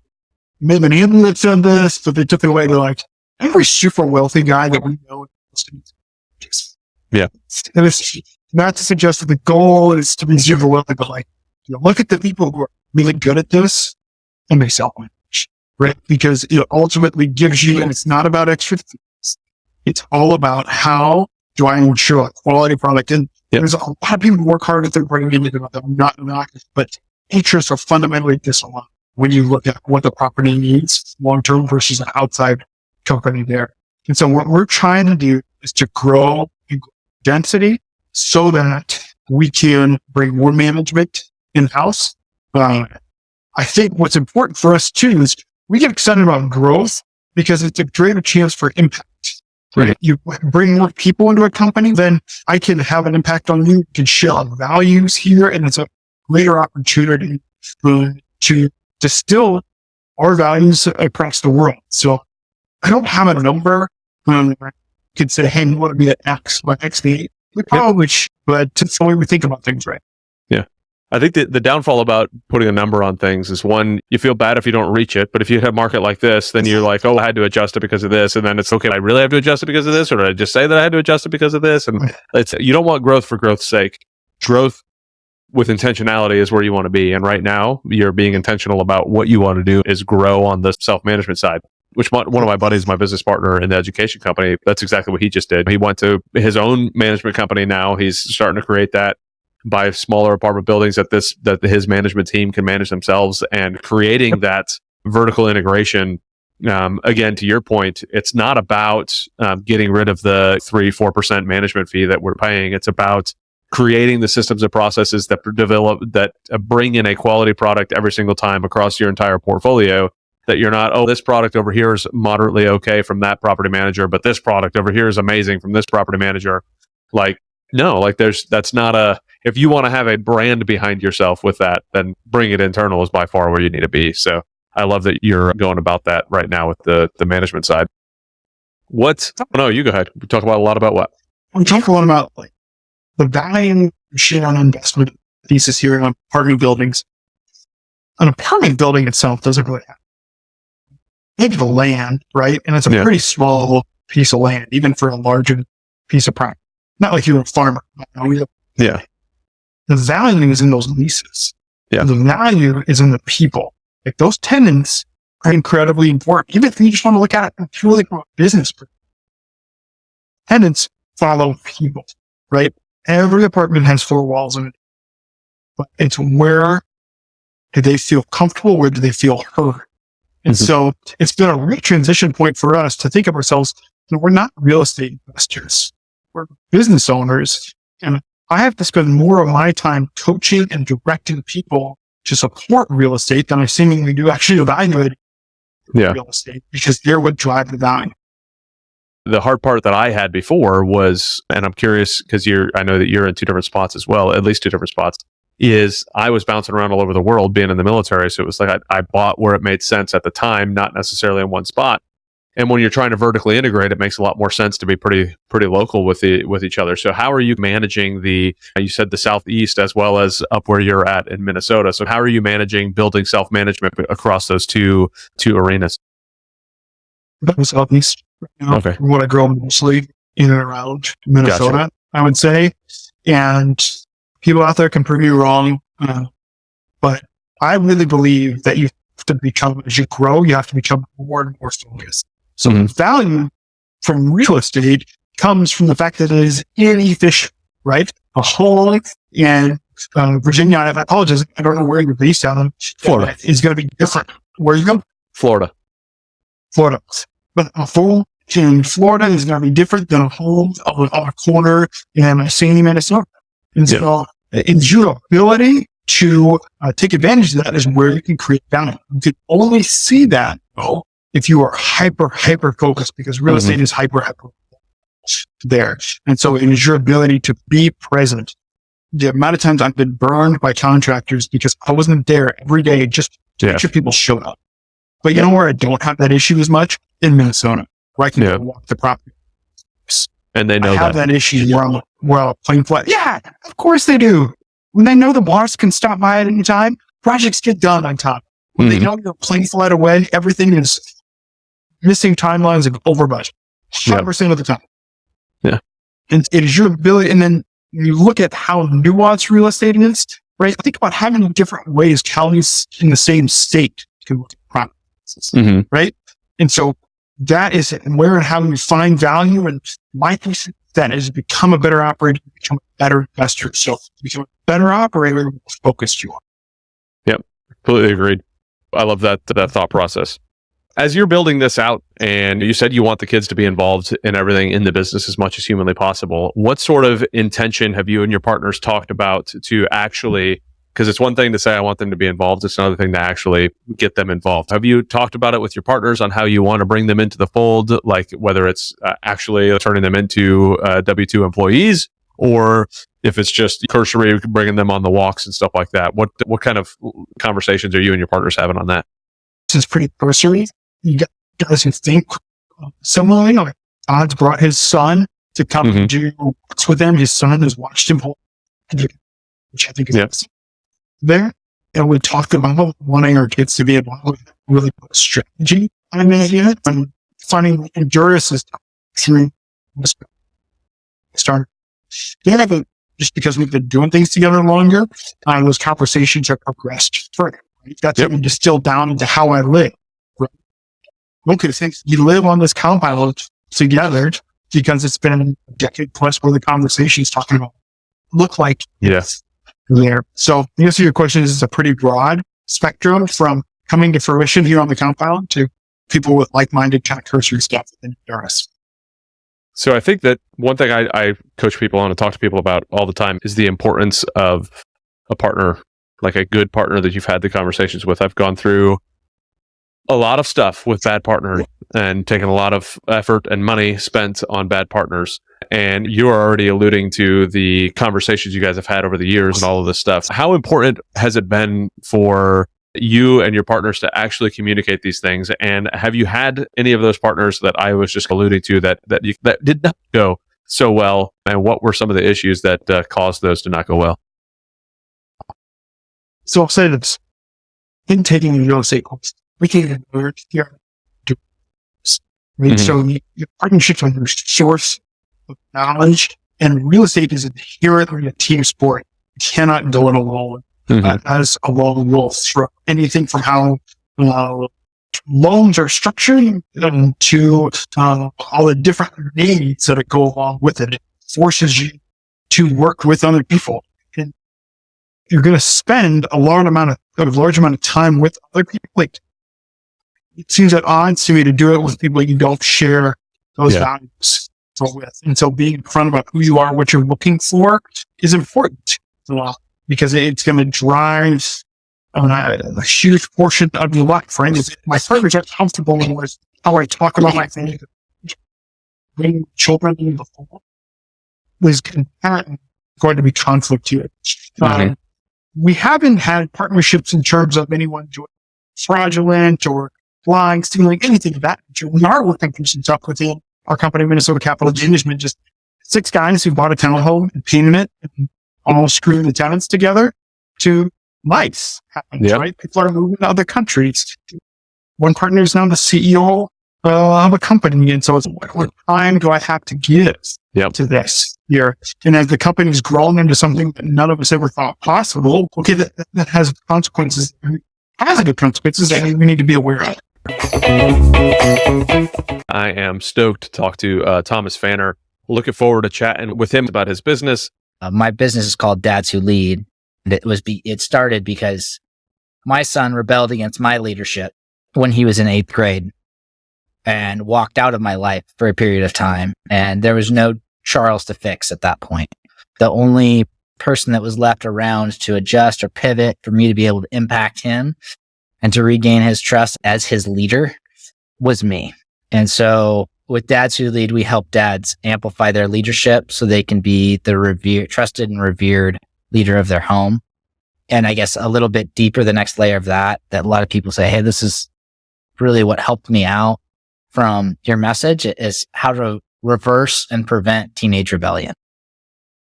maybe an analyst said this, but they took it away. They're like, every super wealthy guy that we know. Yeah. And it's not to suggest that the goal is to be super wealthy, but like, look at the people who are really good at this and they self-manage, right? Because it ultimately gives you, and it's not about extra things. It's all about how do I ensure a quality product? And there's a lot of people who work hard at their bringing into them. I'm not, but interests are fundamentally disaligned when you look at what the property needs long-term versus an outside company there. And so what we're trying to do is to grow in density so that we can bring more management in-house. I think what's important for us too is we get excited about growth because it's a greater chance for impact. Right. You bring more people into a company, then I can have an impact on you, can share our values here, and it's a greater opportunity to distill our values across the world. So I don't have a number. I could say, hey, we want to be at X by X date. We probably should, but it's the way we think about things, right? Yeah. I think the downfall about putting a number on things is, one, you feel bad if you don't reach it. But if you hit a market like this, then you're like, oh, I had to adjust it because of this. And then it's okay, I really have to adjust it because of this? Or did I just say that I had to adjust it because of this? And you don't want growth for growth's sake. Growth with intentionality is where you want to be. And right now, you're being intentional about what you want to do is grow on the self-management side. Which one of my buddies, my business partner in the education company, that's exactly what he just did. He went to his own management company now. He's starting to create that, buy smaller apartment buildings that his management team can manage themselves, and creating that vertical integration. Again, to your point, it's not about getting rid of the 3-4% management fee that we're paying. It's about creating the systems and processes that bring in a quality product every single time across your entire portfolio. That you're not, oh, this product over here is moderately okay from that property manager, but this product over here is amazing from this property manager. Like, no, like that's not if you want to have a brand behind yourself with that, then bring it internal is by far where you need to be. So I love that you're going about that right now with the management side. No, you go ahead. We talk about a lot about what? We talk a lot about like the value share on investment thesis here on apartment buildings. An apartment building itself doesn't really have maybe the land, right? And it's a pretty small piece of land, even for a larger piece of property. Not like you're a farmer. Yeah. The value is in those leases. Yeah. The value is in the people. Like those tenants are incredibly important. Even if you just want to look at it purely from a business perspective. Tenants follow people, right? Every apartment has 4 walls in it. But it's where do they feel comfortable? Where do they feel heard? And so it's been a real transition point for us to think of ourselves, we're not real estate investors. We're business owners. And I have to spend more of my time coaching and directing people to support real estate than I seemingly do actually evaluating real estate, because they're what drive the value. The hard part that I had before was, and I'm curious because I know that you're in two different spots as well, at least two different spots, is I was bouncing around all over the world being in the military. So it was like I bought where it made sense at the time, not necessarily in one spot. And when you're trying to vertically integrate, it makes a lot more sense to be pretty local with each other. So how are you managing you said the Southeast as well as up where you're at in Minnesota. So how are you managing building self-management across those two arenas? Southeast. Okay. What I grow mostly in and around Minnesota, gotcha. I would say. And people out there can prove you wrong. But I really believe that you have to become, as you grow, you have to become more and more focused. So the value from real estate comes from the fact that it is inefficient, right? A home in Virginia, I apologize, I don't know where you're based out of. Florida. Is going to be different. Where you go? Florida. But a home in Florida is going to be different than a home on a corner in Sandy, Minnesota. And so it's your ability to take advantage of that is where you can create value. You can only see that if you are hyper focused, because real estate is hyper there. And so it is your ability to be present. The amount of times I've been burned by contractors because I wasn't there every day just to make sure people showed up. But you know where I don't have that issue as much? In Minnesota, where I can walk the property. And they know I have that issue where I'm a plane flight. Yeah, of course they do. When they know the boss can stop by at any time, projects get done on time. When they know you're a plane flight away, everything is missing timelines and over budget. 100% of the time. Yeah. And it is your ability. And then you look at how nuanced real estate is, right? Think about how many different ways counties in the same state can look at properties, right? And so that is where and how you find value. And my thesis then is become a better operator, become a better investor. So become a better operator, the more focused you are. Yep. Completely agreed. I love that thought process. As you're building this out, and you said you want the kids to be involved in everything in the business as much as humanly possible, what sort of intention have you and your partners talked about to actually, because it's one thing to say I want them to be involved, it's another thing to actually get them involved. Have you talked about it with your partners on how you want to bring them into the fold, like whether it's actually turning them into W-2 employees, or if it's just cursory bringing them on the walks and stuff like that? What kind of conversations are you and your partners having on that? This is pretty cursory. You guys who think similarly. Like Todd's brought his son to come and do works with him. His son has watched him hold, which I think is there. And we talked about wanting our kids to be involved, really put a strategy on it. And finding endurance is started. Yeah, but just because we've been doing things together longer, those conversations are progressed further. Right? That's even distilled down into how I live. Right? Okay, thanks. You live on this compound together because it's been a decade plus where the conversations talking about look like there. So the answer to your question is it's a pretty broad spectrum from coming to fruition here on the compound to people with like-minded kind of cursory stuff in Doris. So I think that one thing I coach people on and talk to people about all the time is the importance of a partner, like a good partner that you've had the conversations with. I've gone through a lot of stuff with bad partners and taken a lot of effort and money spent on bad partners. And you are already alluding to the conversations you guys have had over the years and all of this stuff. How important has it been for you and your partners to actually communicate these things? And have you had any of those partners that I was just alluding to that did not go so well? And what were some of the issues that caused those to not go well? So I'll say this. In taking the real estate course, we can learn here. Right? So your partnerships on your source of knowledge, and real estate is inherently a team sport. You cannot do it alone. As a lone wolf, through anything from how loans are structured to all the different needs that go along with it. It forces you to work with other people. And you're going to spend a large amount of time with other people. Like, it seems at odds to me to do it with people you don't share those values with. And so being upfront about who you are, what you're looking for is important because it's going to drive a huge portion of your life, right? If my partners are comfortable with how I talk about my family, bring children in before, was going to be conflict here. We haven't had partnerships in terms of anyone doing fraudulent or lying, stealing, anything of that nature. We are working through some stuff within our company, Minnesota Capital Management, just 6 guys who bought a townhome and painted it and all screwing the tenants together to life happens, right? People are moving to other countries. One partner is now the CEO of a company. And so it's what time do I have to give to this here? And as the company's grown into something that none of us ever thought possible, okay, that has consequences, positive consequences that we need to be aware of. I am stoked to talk to Thomas Pfanner. Looking forward to chatting with him about his business. My business is called Dads Who Lead. And it started because my son rebelled against my leadership when he was in 8th grade and walked out of my life for a period of time. And there was no Charles to fix at that point. The only person that was left around to adjust or pivot for me to be able to impact him and to regain his trust as his leader was me. And so with Dads Who Lead, we help dads amplify their leadership so they can be the trusted and revered leader of their home. And I guess a little bit deeper, the next layer of that a lot of people say, hey, this is really what helped me out from your message is how to reverse and prevent teenage rebellion.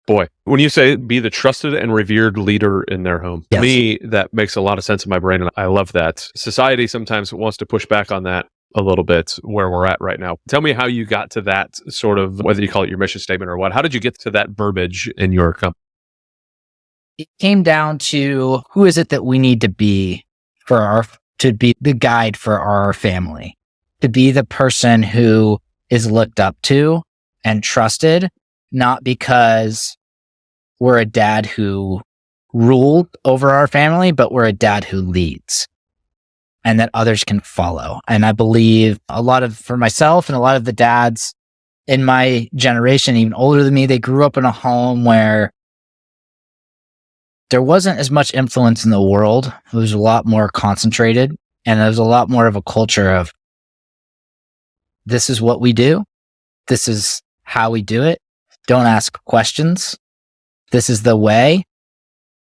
Boy, when you say be the trusted and revered leader in their home, to me, that makes a lot of sense in my brain. And I love that. Society sometimes wants to push back on that a little bit where we're at right now. Tell me how you got to that sort of, whether you call it your mission statement or what, how did you get to that verbiage in your company? It came down to who is it that we need to be to be the guide for our family, to be the person who is looked up to and trusted, not because we're a dad who ruled over our family, but we're a dad who leads and that others can follow. And I believe for myself and a lot of the dads in my generation, even older than me, they grew up in a home where there wasn't as much influence in the world. It was a lot more concentrated, and there was a lot more of a culture of this is what we do. This is how we do it. Don't ask questions. This is the way.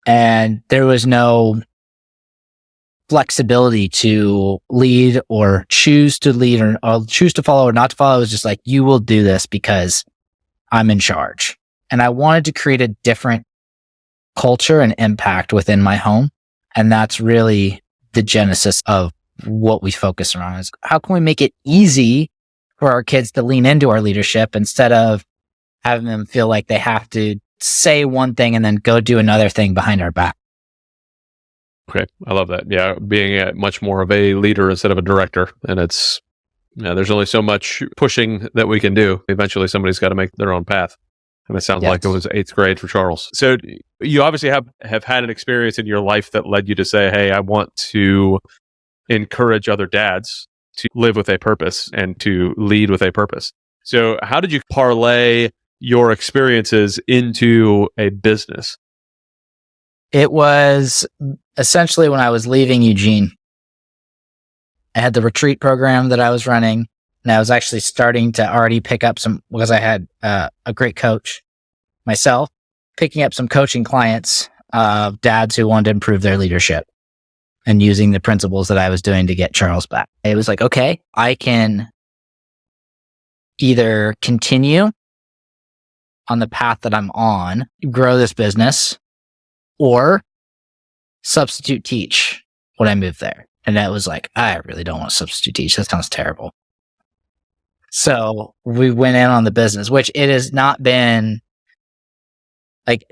And there was no flexibility to lead or choose to lead or choose to follow or not to follow. It was just like, you will do this because I'm in charge. And I wanted to create a different culture and impact within my home. And that's really the genesis of what we focus on is how can we make it easy for our kids to lean into our leadership instead of having them feel like they have to say one thing and then go do another thing behind our back. Okay. I love that. Yeah. Being much more of a leader instead of a director. And there's only so much pushing that we can do. Eventually somebody's got to make their own path. And it sounds like it was 8th grade for Charles. So you obviously have had an experience in your life that led you to say, hey, I want to encourage other dads to live with a purpose and to lead with a purpose. So how did you parlay your experiences into a business? It was essentially when I was leaving Eugene. I had the retreat program that I was running. And I was actually starting to already pick up because I had a great coach myself, picking up some coaching clients of dads who wanted to improve their leadership and using the principles that I was doing to get Charles back. It was like, okay, I can either continue on the path that I'm on, grow this business, or substitute teach when I move there. And that was like, I really don't want to substitute teach. That sounds terrible. So we went in on the business, which it has not been like,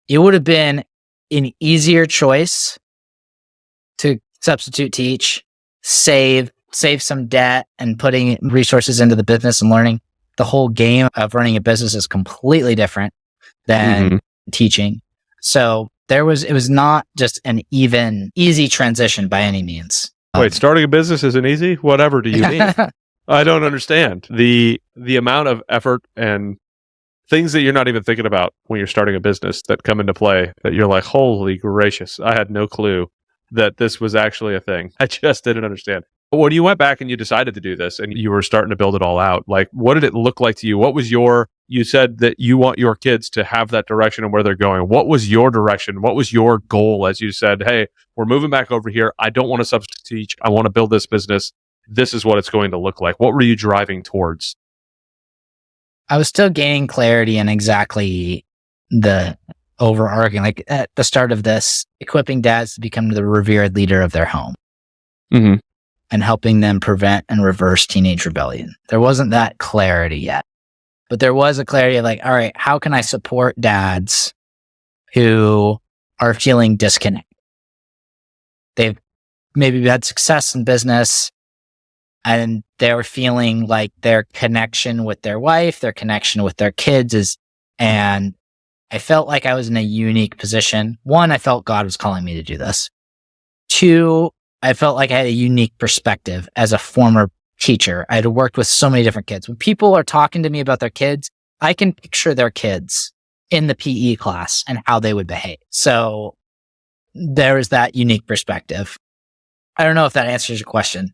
it would have been an easier choice to substitute teach, save some debt and putting resources into the business and learning. The whole game of running a business is completely different than teaching. So it was not just an easy transition by any means. Wait, starting a business isn't easy? Whatever do you mean? I don't understand the amount of effort and things that you're not even thinking about when you're starting a business that come into play that you're like, holy gracious, I had no clue that this was actually a thing. I just didn't understand. But when you went back and you decided to do this and you were starting to build it all out, like, what did it look like to you? What was you said that you want your kids to have that direction and where they're going. What was your direction? What was your goal as you said, hey, we're moving back over here. I don't want to substitute teach. I want to build this business. This is what it's going to look like. What were you driving towards? I was still gaining clarity in exactly the overarching, like at the start of this, equipping dads to become the revered leader of their home and helping them prevent and reverse teenage rebellion. There wasn't that clarity yet, but there was a clarity of like, all right, how can I support dads who are feeling disconnected? They've maybe had success in business and they're feeling like their connection with their wife, their connection with their kids and I felt like I was in a unique position. One, I felt God was calling me to do this. Two, I felt like I had a unique perspective as a former teacher. I had worked with so many different kids. When people are talking to me about their kids, I can picture their kids in the PE class and how they would behave. So there is that unique perspective. I don't know if that answers your question.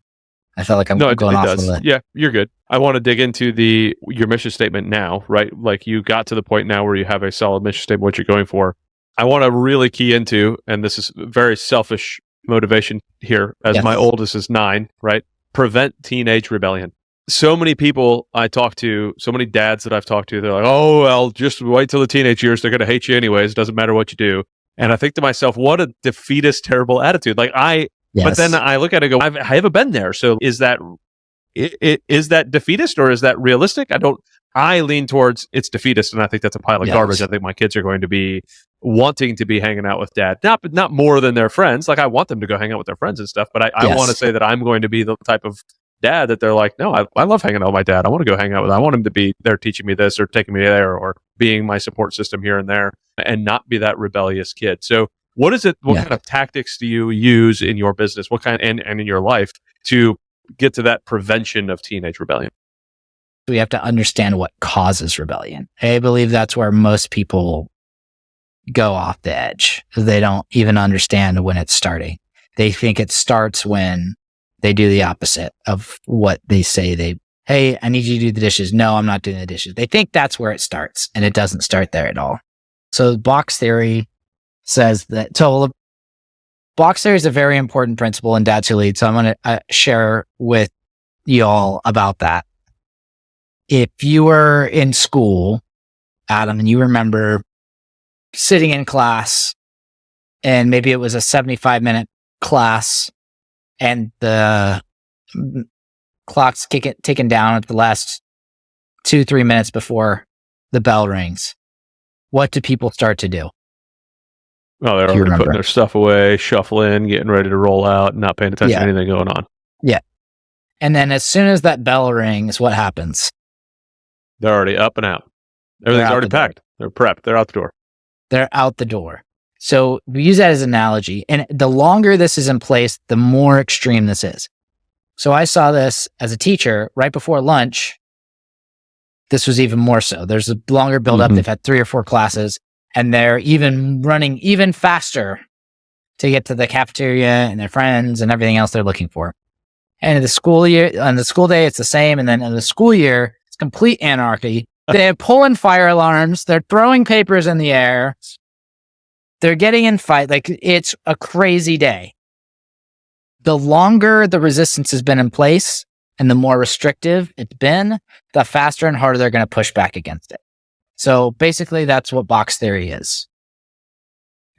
I felt like I'm going off a little bit. Yeah, you're good. I want to dig into your mission statement now, right? Like you got to the point now where you have a solid mission statement, what you're going for. I want to really key into, and this is very selfish motivation here, as my oldest is 9, right? Prevent teenage rebellion. So many people I talk to, so many dads that I've talked to, they're like, oh, well, just wait till the teenage years. They're going to hate you anyways. Doesn't matter what you do. And I think to myself, what a defeatist, terrible attitude. Like but then I look at it and go, I haven't been there. So is that defeatist or is that realistic? I lean towards it's defeatist, and I think that's a pile of garbage. I think my kids are going to be wanting to be hanging out with dad, not more than their friends. Like I want them to go hang out with their friends and stuff, but I want to say that I'm going to be the type of dad that they're like, no, I love hanging out with my dad. I want to go hang out with him. I want him to be there teaching me this or taking me there or being my support system here and there and not be that rebellious kid. So what is it? What kind of tactics do you use in your business? What kind and in your life to get to that prevention of teenage rebellion? We have to understand what causes rebellion. I believe that's where most people go off the edge. They don't even understand when it's starting. They think it starts when they do the opposite of what they say. Hey, I need you to do the dishes. No, I'm not doing the dishes. They think that's where it starts, and it doesn't start there at all. So box theory says that. So box theory is a very important principle in Dads Who Lead. So I'm going to share with y'all about that. If you were in school, Adam, and you remember sitting in class and maybe it was a 75-minute class and the clock's ticking down at the last 2-3 minutes before the bell rings, what do people start to do? Oh, they're already putting their stuff away, shuffling, getting ready to roll out, not paying attention to anything going on. Yeah. And then as soon as that bell rings, what happens? They're already up and out. Everything's already packed. They're prepped. They're out the door. They're out the door. So we use that as an analogy. And the longer this is in place, the more extreme this is. So I saw this as a teacher right before lunch. This was even more so. There's a longer build up. They've had 3 or 4 classes and they're even running even faster to get to the cafeteria and their friends and everything else they're looking for. And in the school year, on the school day, it's the same. And then in the school year, it's complete anarchy. They're pulling fire alarms. They're throwing papers in the air. They're getting in fight. Like it's a crazy day. The longer the resistance has been in place and the more restrictive it's been, the faster and harder they're going to push back against it. So basically that's what box theory is.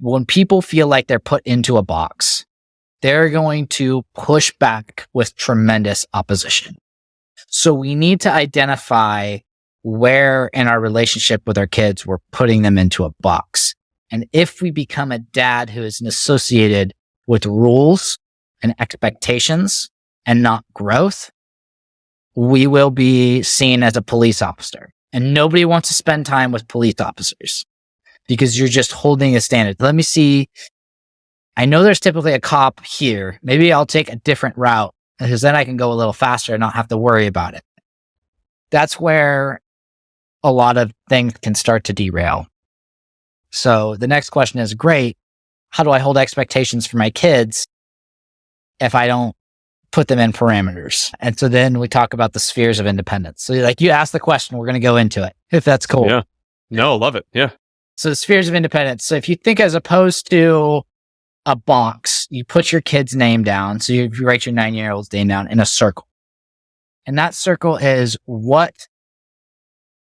When people feel like they're put into a box, they're going to push back with tremendous opposition. So we need to identify where in our relationship with our kids we're putting them into a box. And if we become a dad who is associated with rules and expectations and not growth, we will be seen as a police officer. And nobody wants to spend time with police officers because you're just holding a standard. Let me see I know there's typically a cop here. Maybe I'll take a different route because then I can go a little faster and not have to worry about it. That's where a lot of things can start to derail. So the next question is, great, how do I hold expectations for my kids if I don't put them in parameters? And so then we talk about the spheres of independence. So like you asked the question, we're going to go into it, if that's cool. Yeah. No, love it. Yeah. So the spheres of independence. So if you think as opposed to a box, you put your kid's name down. So you write your 9-year-old's name down in a circle. And that circle is what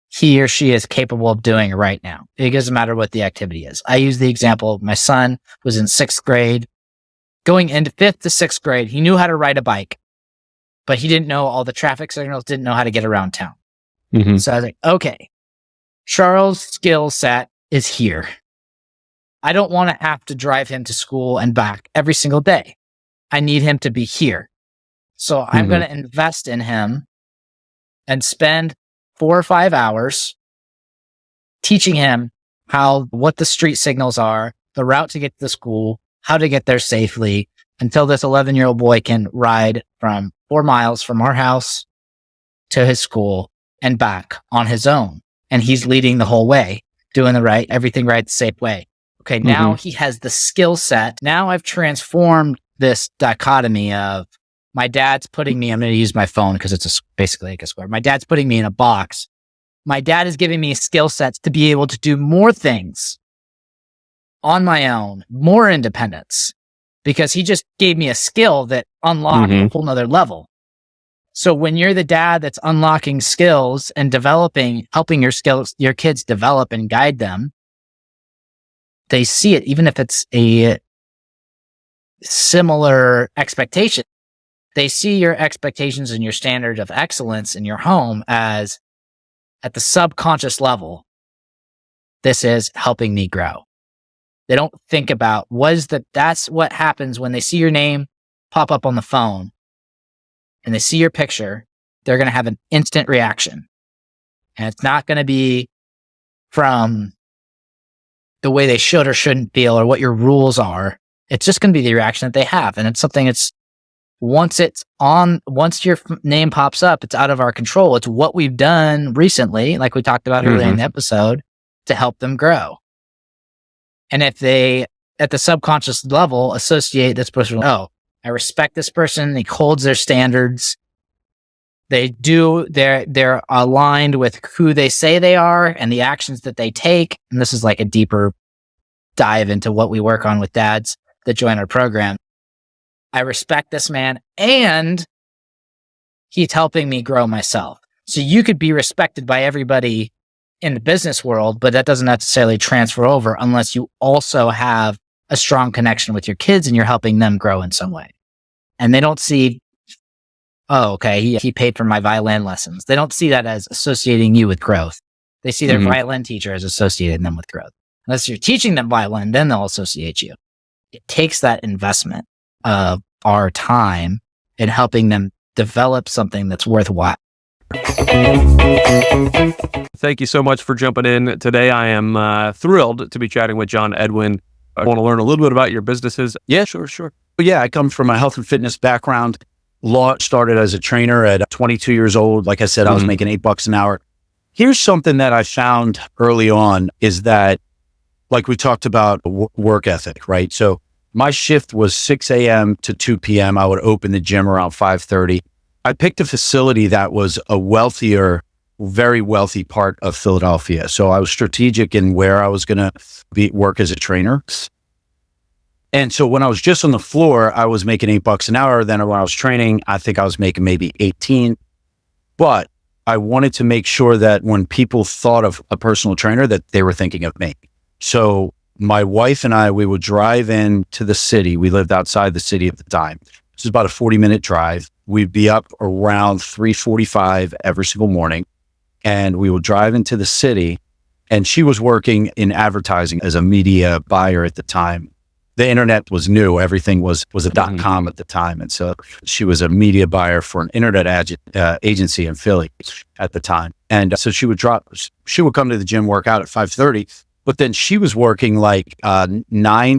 he or she is capable of doing right now. It doesn't matter what the activity is. I use the example of my son was in 6th grade. Going into 5th to 6th grade, he knew how to ride a bike, but he didn't know all the traffic signals, didn't know how to get around town. Mm-hmm. So I was like, okay, Charles' skill set is here. I don't want to have to drive him to school and back every single day. I need him to be here. So I'm going to invest in him and spend 4 or 5 hours teaching him what the street signals are, the route to get to the school, how to get there safely, until this 11-year-old boy can ride from 4 miles from our house to his school and back on his own. And he's leading the whole way, doing everything right, the safe way. Okay, now he has the skill set. Now I've transformed this dichotomy of my dad's putting me, I'm going to use my phone because it's basically like a square. My dad's putting me in a box. My dad is giving me skill sets to be able to do more things on my own, more independence, because he just gave me a skill that unlocked a whole nother level. So when you're the dad that's unlocking skills and helping your kids develop and guide them, they see it, even if it's a similar expectation. They see your expectations and your standard of excellence in your home as at the subconscious level. This is helping me grow. They don't think about that's what happens when they see your name pop up on the phone and they see your picture. They're going to have an instant reaction. And it's not going to be from the way they should or shouldn't feel or what your rules are. It's just going to be the reaction that they have. And it's something once your name pops up, it's out of our control. It's what we've done recently, like we talked about earlier in the episode, to help them grow. And if they, at the subconscious level, associate this person, I respect this person, he holds their standards, they're aligned with who they say they are and the actions that they take. And this is like a deeper dive into what we work on with dads that join our program. I respect this man and he's helping me grow myself. So you could be respected by everybody in the business world, but that doesn't necessarily transfer over unless you also have a strong connection with your kids and you're helping them grow in some way. And they don't see, he paid for my violin lessons. They don't see that as associating you with growth. They see their violin teacher as associating them with growth. Unless you're teaching them violin, then they'll associate you. It takes that investment of our time in helping them develop something that's worthwhile. Thank you so much for jumping in today. I am thrilled to be chatting with John Edwin. I want to learn a little bit about your businesses. Yeah, sure. Yeah, I come from a health and fitness background. Started as a trainer at 22 years old. Like I said, I was making $8 an hour. Here's something that I found early on is that, like we talked about work ethic, right? So my shift was 6 a.m. to 2 p.m. I would open the gym around 5:30. I picked a facility that was a very wealthy part of Philadelphia. So I was strategic in where I was going to work as a trainer. And so when I was just on the floor, I was making $8 an hour. Then when I was training, I think I was making maybe 18. But I wanted to make sure that when people thought of a personal trainer, that they were thinking of me. So my wife and I, we would drive into the city. We lived outside the city at the time. This is about a 40-minute drive. We'd be up around 3:45 every single morning, and we would drive into the city. And she was working in advertising as a media buyer at the time. The internet was new. Everything was a .com at the time. And so she was a media buyer for an internet agency in Philly at the time. And so she would come to the gym, work out at 5:30. but then she was working like 9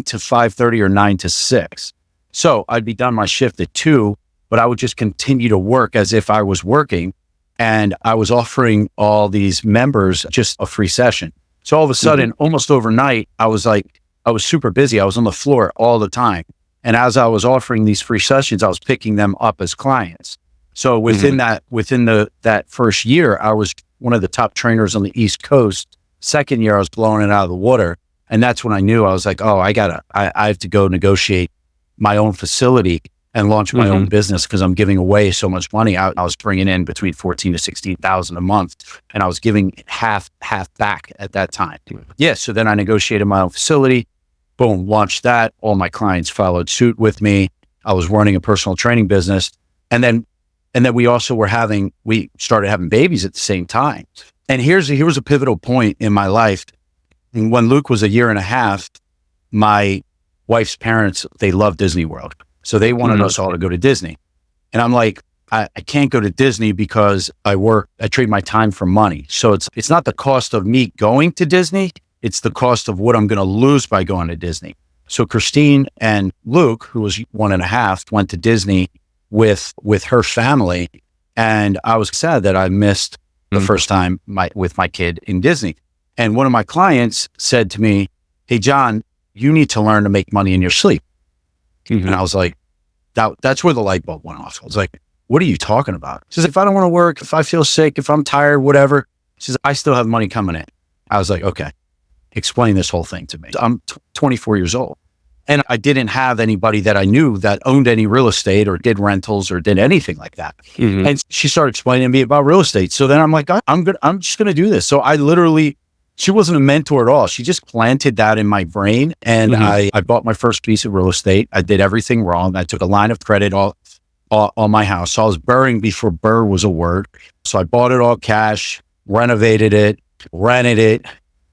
to 5:30 or 9 to 6. So I'd be done my shift at 2, but I would just continue to work as if I was working. And I was offering all these members just a free session. So all of a sudden, almost overnight, I was super busy. I was on the floor all the time. And as I was offering these free sessions, I was picking them up as clients. So within that first year, I was one of the top trainers on the East Coast. Second year, I was blowing it out of the water. And that's when I knew I was like, oh, I have to go negotiate my own facility and launch my own business because I'm giving away so much money. I was bringing in between 14 to 16,000 a month, and I was giving half back at that time. Yeah. So then I negotiated my own facility, boom, launched that. All my clients followed suit with me. I was running a personal training business. And then we started having babies at the same time. And here was a pivotal point in my life. And when Luke was a year and a half, my wife's parents, they love Disney World. So they wanted us all to go to Disney. And I'm like, I can't go to Disney because I trade my time for money. So it's not the cost of me going to Disney. It's the cost of what I'm going to lose by going to Disney. So Christine and Luke, who was 1.5, went to Disney with her family. And I was sad that I missed the first time with my kid in Disney. And one of my clients said to me, hey, John, you need to learn to make money in your sleep. And I was like, that's where the light bulb went off. I was like, what are you talking about? She says, if I don't want to work, if I feel sick, if I'm tired, whatever, she says, I still have money coming in. I was like, okay, explain this whole thing to me. I'm 24 years old. And I didn't have anybody that I knew that owned any real estate or did rentals or did anything like that. And she started explaining to me about real estate. So then I'm like, I'm just going to do this. So she wasn't a mentor at all. She just planted that in my brain. And I bought my first piece of real estate. I did everything wrong. I took a line of credit on my house. So I was burring before burr was a word. So I bought it all cash, renovated it, rented it.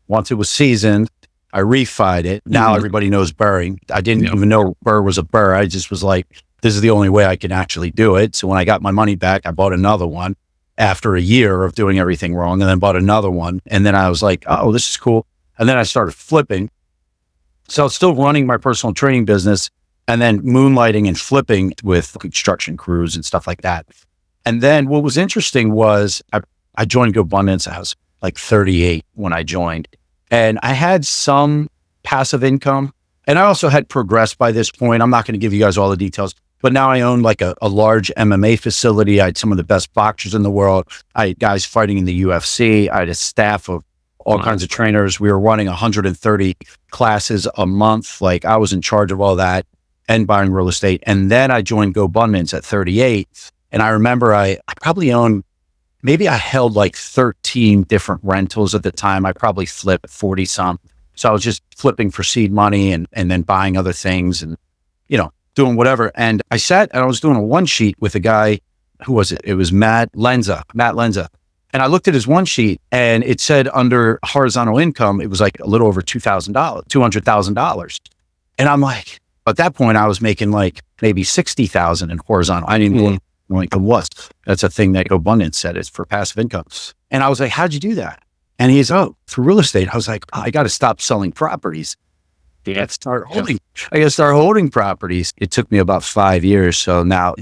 Once it was seasoned, I refied it. Now everybody knows burring. I didn't even know burr was a burr. I just was like, this is the only way I can actually do it. So when I got my money back, I bought another one after a year of doing everything wrong, and then bought another one. And then I was like, oh, this is cool. And then I started flipping. So I was still running my personal training business and then moonlighting and flipping with construction crews and stuff like that. And then what was interesting was I joined GoBundance. I was like 38 when I joined, and I had some passive income, and I also had progressed by this point. I'm not going to give you guys all the details, but now I own like a large MMA facility. I had some of the best boxers in the world. I had guys fighting in the UFC. I had a staff of all kinds of trainers. We were running 130 classes a month. Like, I was in charge of all that and buying real estate. And then I joined GoBundance at 38. And I remember I probably owned, maybe I held like 13 different rentals at the time. I probably flipped 40 some. So I was just flipping for seed money and then buying other things and, doing whatever. And I sat and I was doing a one sheet with a guy. Who was it? It was Matt Lenza. And I looked at his one sheet and it said under horizontal income, it was like a little over $200,000. And I'm like, at that point I was making like maybe 60,000 in horizontal. I didn't know what it was. That's a thing that GoBundance said, it's for passive income. And I was like, how'd you do that? And he's, through real estate. I was like, I got to stop selling properties. I got to start holding properties. It took me about 5 years. So now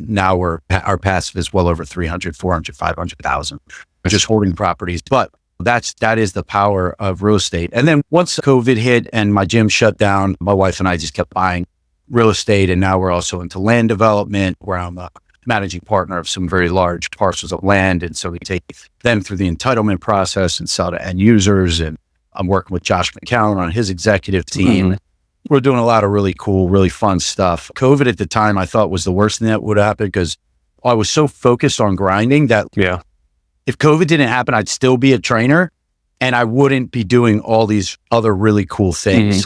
our passive is well over 300, 400, 500,000 just holding properties. But that is the power of real estate. And then once COVID hit and my gym shut down, my wife and I just kept buying real estate. And now we're also into land development, where I'm a managing partner of some very large parcels of land. And so we take them through the entitlement process and sell to end users. And I'm working with Josh McCallan on his executive team. We're doing a lot of really cool, really fun stuff. COVID at the time, I thought was the worst thing that would happen because I was so focused on grinding that if COVID didn't happen, I'd still be a trainer and I wouldn't be doing all these other really cool things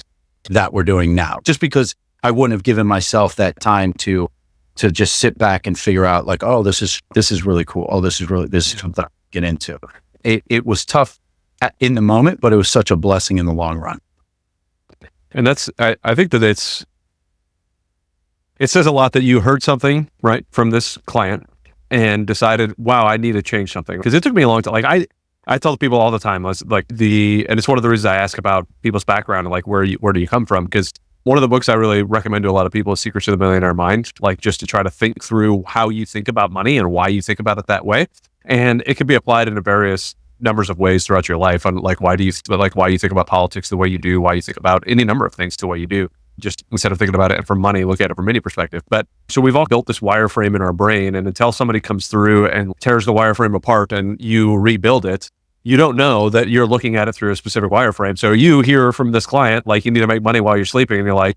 that we're doing now, just because I wouldn't have given myself that time to just sit back and figure out like, oh, this is really cool. Oh, this is something I can get into. It was tough in the moment, but it was such a blessing in the long run. And I think that it says a lot that you heard something, right, from this client and decided, wow, I need to change something. Because it took me a long time. Like I tell people all the time, and it's one of the reasons I ask about people's background and like where do you come from? Because one of the books I really recommend to a lot of people is Secrets of the Millionaire Mind, like just to try to think through how you think about money and why you think about it that way. And it can be applied in various numbers of ways throughout your life. And like, why you think about politics the way you do, why you think about any number of things the way you do. Just instead of thinking about it from money, look at it from any perspective. But so we've all built this wireframe in our brain, and until somebody comes through and tears the wireframe apart and you rebuild it, you don't know that you're looking at it through a specific wireframe. So you hear from this client, like, you need to make money while you're sleeping, and you're like,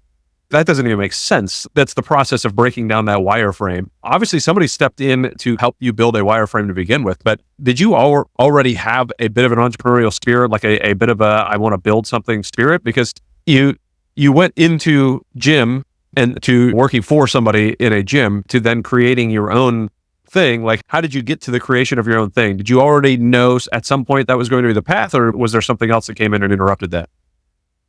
that doesn't even make sense. That's the process of breaking down that wireframe. Obviously, somebody stepped in to help you build a wireframe to begin with, but did you already have a bit of an entrepreneurial spirit, like a bit of I want to build something spirit? Because you went into gym and to working for somebody in a gym to then creating your own thing. Like, how did you get to the creation of your own thing? Did you already know at some point that was going to be the path, or was there something else that came in and interrupted that?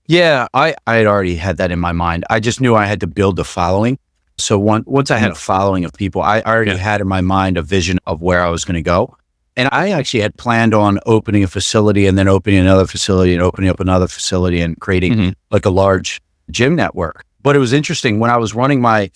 Yeah, I had already had that in my mind. I just knew I had to build a following. So once I had a following of people, I already had in my mind a vision of where I was going to go. And I actually had planned on opening a facility and then opening another facility and opening up another facility and creating like a large gym network. But it was interesting when I was running the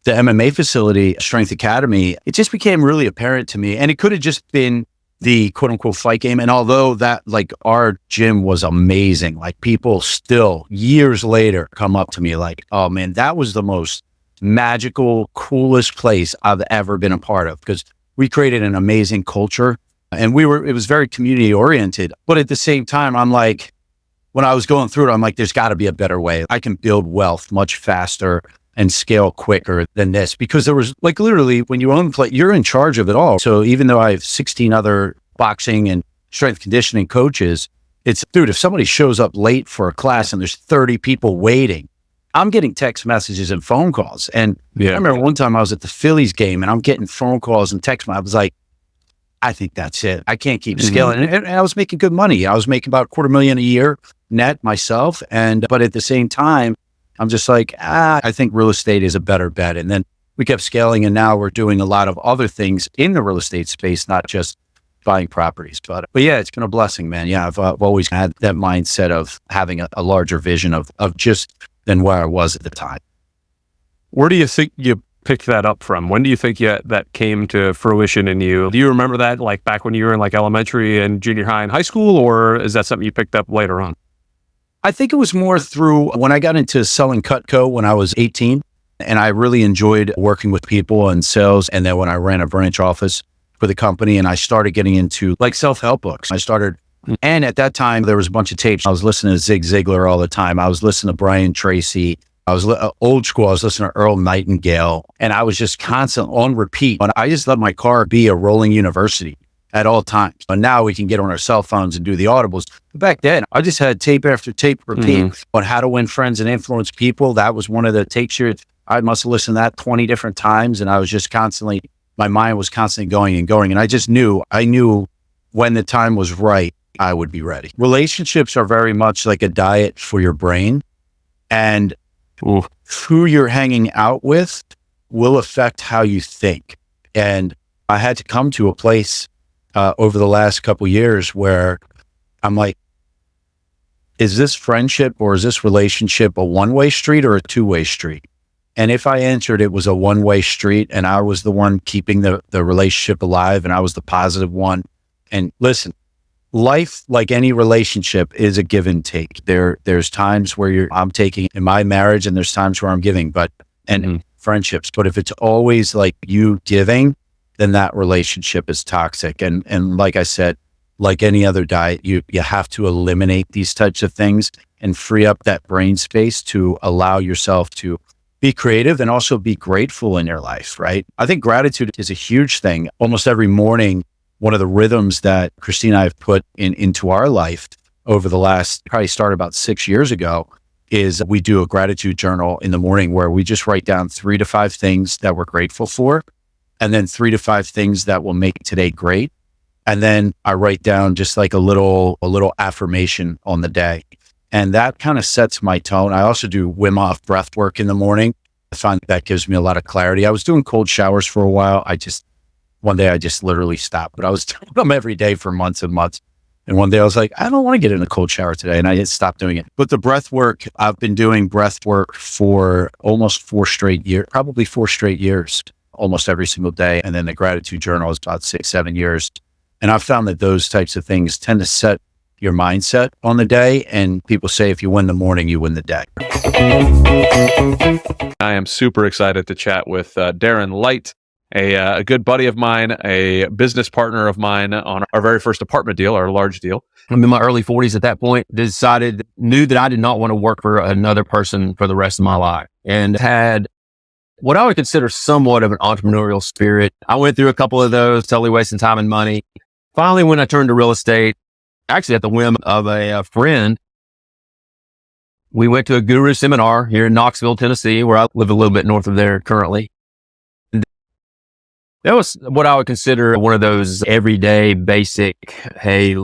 MMA facility, Strength Academy, it just became really apparent to me. And it could have just been the quote unquote fight game. And although that, like, our gym was amazing, like, people still years later come up to me like, oh man, that was the most magical, coolest place I've ever been a part of, because we created an amazing culture and it was very community oriented. But at the same time, I'm like, when I was going through it, I'm like, there's got to be a better way. I can build wealth much faster and scale quicker than this, because there was, like, literally when you own the place, you're in charge of it all. So even though I have 16 other boxing and strength conditioning coaches, it's, dude, if somebody shows up late for a class and there's 30 people waiting, I'm getting text messages and phone calls. And I remember one time I was at the Phillies game and I'm getting phone calls and text. I was like, I think that's it. I can't keep scaling. And I was making good money. I was making about $250,000 a year net myself. But at the same time, I'm just like, I think real estate is a better bet. And then we kept scaling, and now we're doing a lot of other things in the real estate space, not just buying properties. But yeah, it's been a blessing, man. Yeah, I've always had that mindset of having a larger vision of just than where I was at the time. Where do you think you picked that up from? When do you think that came to fruition in you? Do you remember that, like, back when you were in like elementary and junior high and high school, or is that something you picked up later on? I think it was more through when I got into selling Cutco when I was 18, and I really enjoyed working with people and sales. And then when I ran a branch office for the company and I started getting into like self-help books, and at that time there was a bunch of tapes. I was listening to Zig Ziglar all the time. I was listening to Brian Tracy. I was old school. I was listening to Earl Nightingale, and I was just constant on repeat. And I just let my car be a rolling university at all times. But now we can get on our cell phones and do the audibles. But back then, I just had tape after tape repeat on how to win friends and influence people. That was one of the tapes here. I must have listened to that 20 different times. And I was just constantly, my mind was constantly going and going. And I knew when the time was right, I would be ready. Relationships are very much like a diet for your brain. And who you're hanging out with will affect how you think. And I had to come to a place over the last couple of years where I'm like, is this friendship or is this relationship a one-way street or a two-way street? And if I answered it was a one-way street and I was the one keeping the relationship alive and I was the positive one. And listen, life, like any relationship, is a give and take. There's times where I'm taking in my marriage and there's times where I'm giving, and friendships. But if it's always like you giving, then that relationship is toxic. And like I said, like any other diet, you have to eliminate these types of things and free up that brain space to allow yourself to be creative and also be grateful in your life, right? I think gratitude is a huge thing. Almost every morning, one of the rhythms that Christine and I have put into our life over the last, probably started about 6 years ago, is we do a gratitude journal in the morning where we just write down 3 to 5 things that we're grateful for, and then 3 to 5 things that will make today great. And then I write down just like a little affirmation on the day. And that kind of sets my tone. I also do Wim Hof breath work in the morning. I find that gives me a lot of clarity. I was doing cold showers for a while. One day I just literally stopped, but I was doing them every day for months and months. And one day I was like, I don't want to get in a cold shower today. And I just stopped doing it. But the breath work, I've been doing breath work for almost 4 straight years, probably 4 straight years, almost every single day. And then the gratitude journal is about 6, 7 years. And I've found that those types of things tend to set your mindset on the day. And people say, if you win the morning, you win the day. I am super excited to chat with Darren Light, a good buddy of mine, a business partner of mine on our very first apartment deal, our large deal. I'm in my early 40s at that point, knew that I did not want to work for another person for the rest of my life, and had what I would consider somewhat of an entrepreneurial spirit. I went through a couple of those, totally wasting time and money. Finally, when I turned to real estate, actually at the whim of a friend, we went to a guru seminar here in Knoxville, Tennessee, where I live a little bit north of there currently. That was what I would consider one of those everyday basic, hey,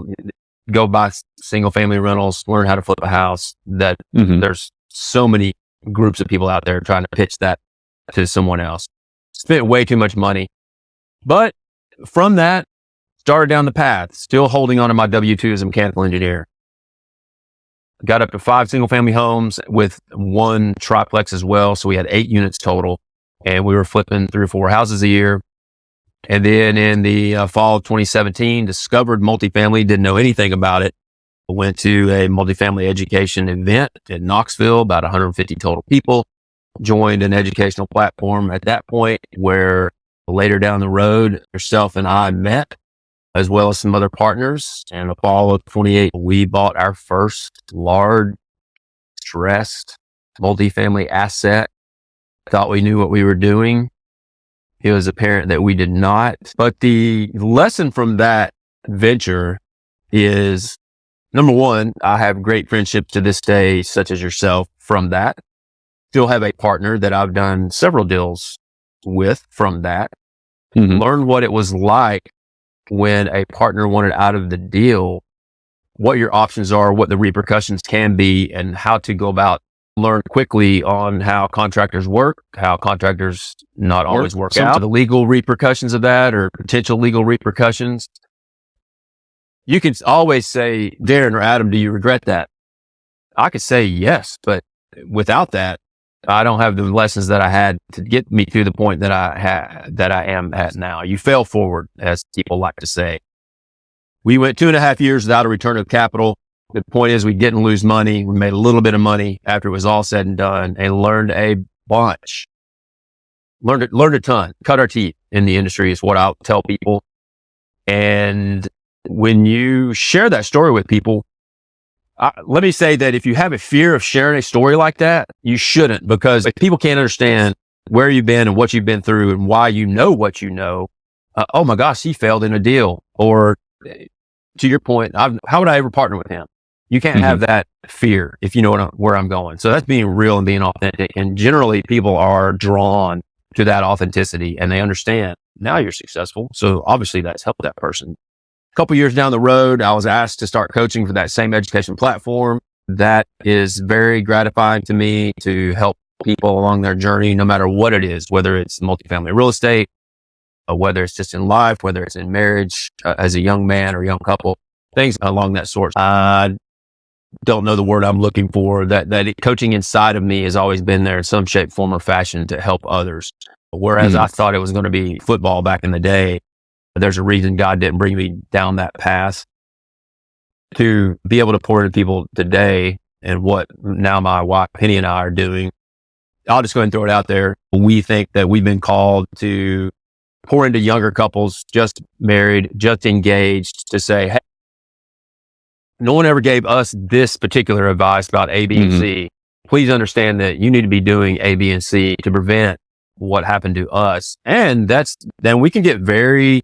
go buy single family rentals, learn how to flip a house. That there's so many groups of people out there trying to pitch that to someone else. Spent way too much money. But from that, started down the path, still holding on to my W-2 as a mechanical engineer. Got up to 5 single family homes with 1 triplex as well. So we had 8 units total, and we were flipping 3 or 4 houses a year. And then in the fall of 2017, discovered multifamily, didn't know anything about it. Went to a multifamily education event in Knoxville, about 150 total people. Joined an educational platform at that point where later down the road, yourself and I met, as well as some other partners. In the fall of 28, we bought our first large, stressed multifamily asset. Thought we knew what we were doing. It was apparent that we did not. But the lesson from that venture is, number one, I have great friendships to this day, such as yourself, from that. Still have a partner that I've done several deals with from that. Learned what it was like when a partner wanted out of the deal, what your options are, what the repercussions can be, and how to go about. Learn quickly on how contractors work, how contractors not always work out, the legal repercussions of that or potential legal repercussions. You can always say, Darren or Adam, do you regret that? I could say yes, but without that, I don't have the lessons that I had to get me to the point that I am at now. You fail forward, as people like to say. We went 2.5 years without a return of capital. The point is, we didn't lose money. We made a little bit of money after it was all said and done, and learned a bunch. Learned a ton. Cut our teeth in the industry is what I'll tell people. And when you share that story with people, let me say that if you have a fear of sharing a story like that, you shouldn't, because if people can't understand where you've been and what you've been through and why you know what you know, oh my gosh, he failed in a deal. Or to your point, how would I ever partner with him? You can't have that fear if you know where I'm going. So that's being real and being authentic. And generally people are drawn to that authenticity and they understand now you're successful. So obviously that's helped that person. A couple years down the road, I was asked to start coaching for that same education platform. That is very gratifying to me to help people along their journey, no matter what it is, whether it's multifamily real estate, whether it's just in life, whether it's in marriage, as a young man or young couple, things along that sort. Don't know the word I'm looking for. That coaching inside of me has always been there in some shape, form, or fashion to help others. Whereas I thought it was going to be football back in the day, there's a reason God didn't bring me down that path. To be able to pour into people today and what now my wife Penny and I are doing, I'll just go ahead and throw it out there. We think that we've been called to pour into younger couples, just married, just engaged, to say, hey, no one ever gave us this particular advice about A, B, and C. Please understand that you need to be doing A, B, and C to prevent what happened to us. And then we can get very,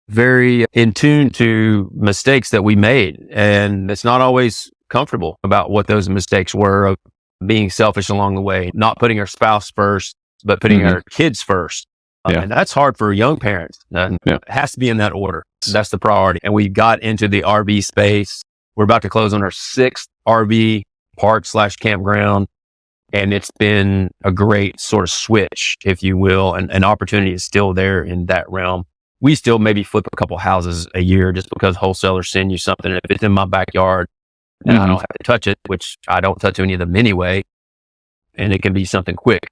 very in tune to mistakes that we made. And it's not always comfortable about what those mistakes were, of being selfish along the way, not putting our spouse first, but putting our kids first. And that's hard for young parents. It has to be in that order. That's the priority. And we got into the RV space. We're about to close on our 6th RV park/campground. And it's been a great sort of switch, if you will, and an opportunity is still there in that realm. we still maybe flip a couple houses a year just because wholesalers send you something. And if it's in my backyard and I don't have to touch it, which I don't touch any of them anyway, and it can be something quick,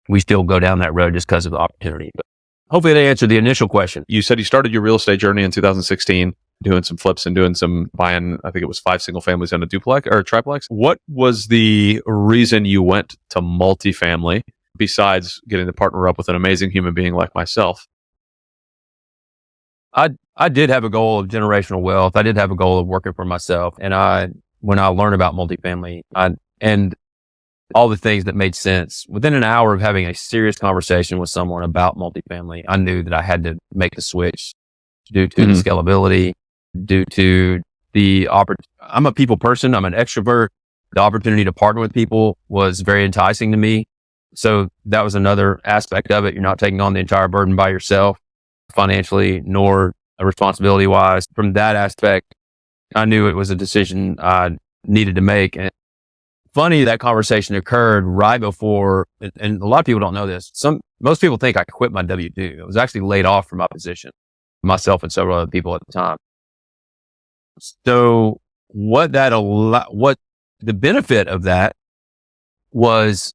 we still go down that road just because of the opportunity. But hopefully they answered the initial question. You said you started your real estate journey in 2016, doing some flips and doing some buying, I think it was 5 single families and a duplex or a triplex. What was the reason you went to multifamily besides getting to partner up with an amazing human being like myself? I did have a goal of generational wealth. I did have a goal of working for myself. And when I learned about multifamily and all the things that made sense, within an hour of having a serious conversation with someone about multifamily, I knew that I had to make the switch due to the scalability, due to I'm a people person. I'm an extrovert. The opportunity to partner with people was very enticing to me. So that was another aspect of it. You're not taking on the entire burden by yourself financially, nor responsibility wise. From that aspect, I knew it was a decision I needed to make. And funny, that conversation occurred right before, and a lot of people don't know this. Most people think I quit my W-2. I was actually laid off from my position, myself and several other people at the time. So what the benefit of that was,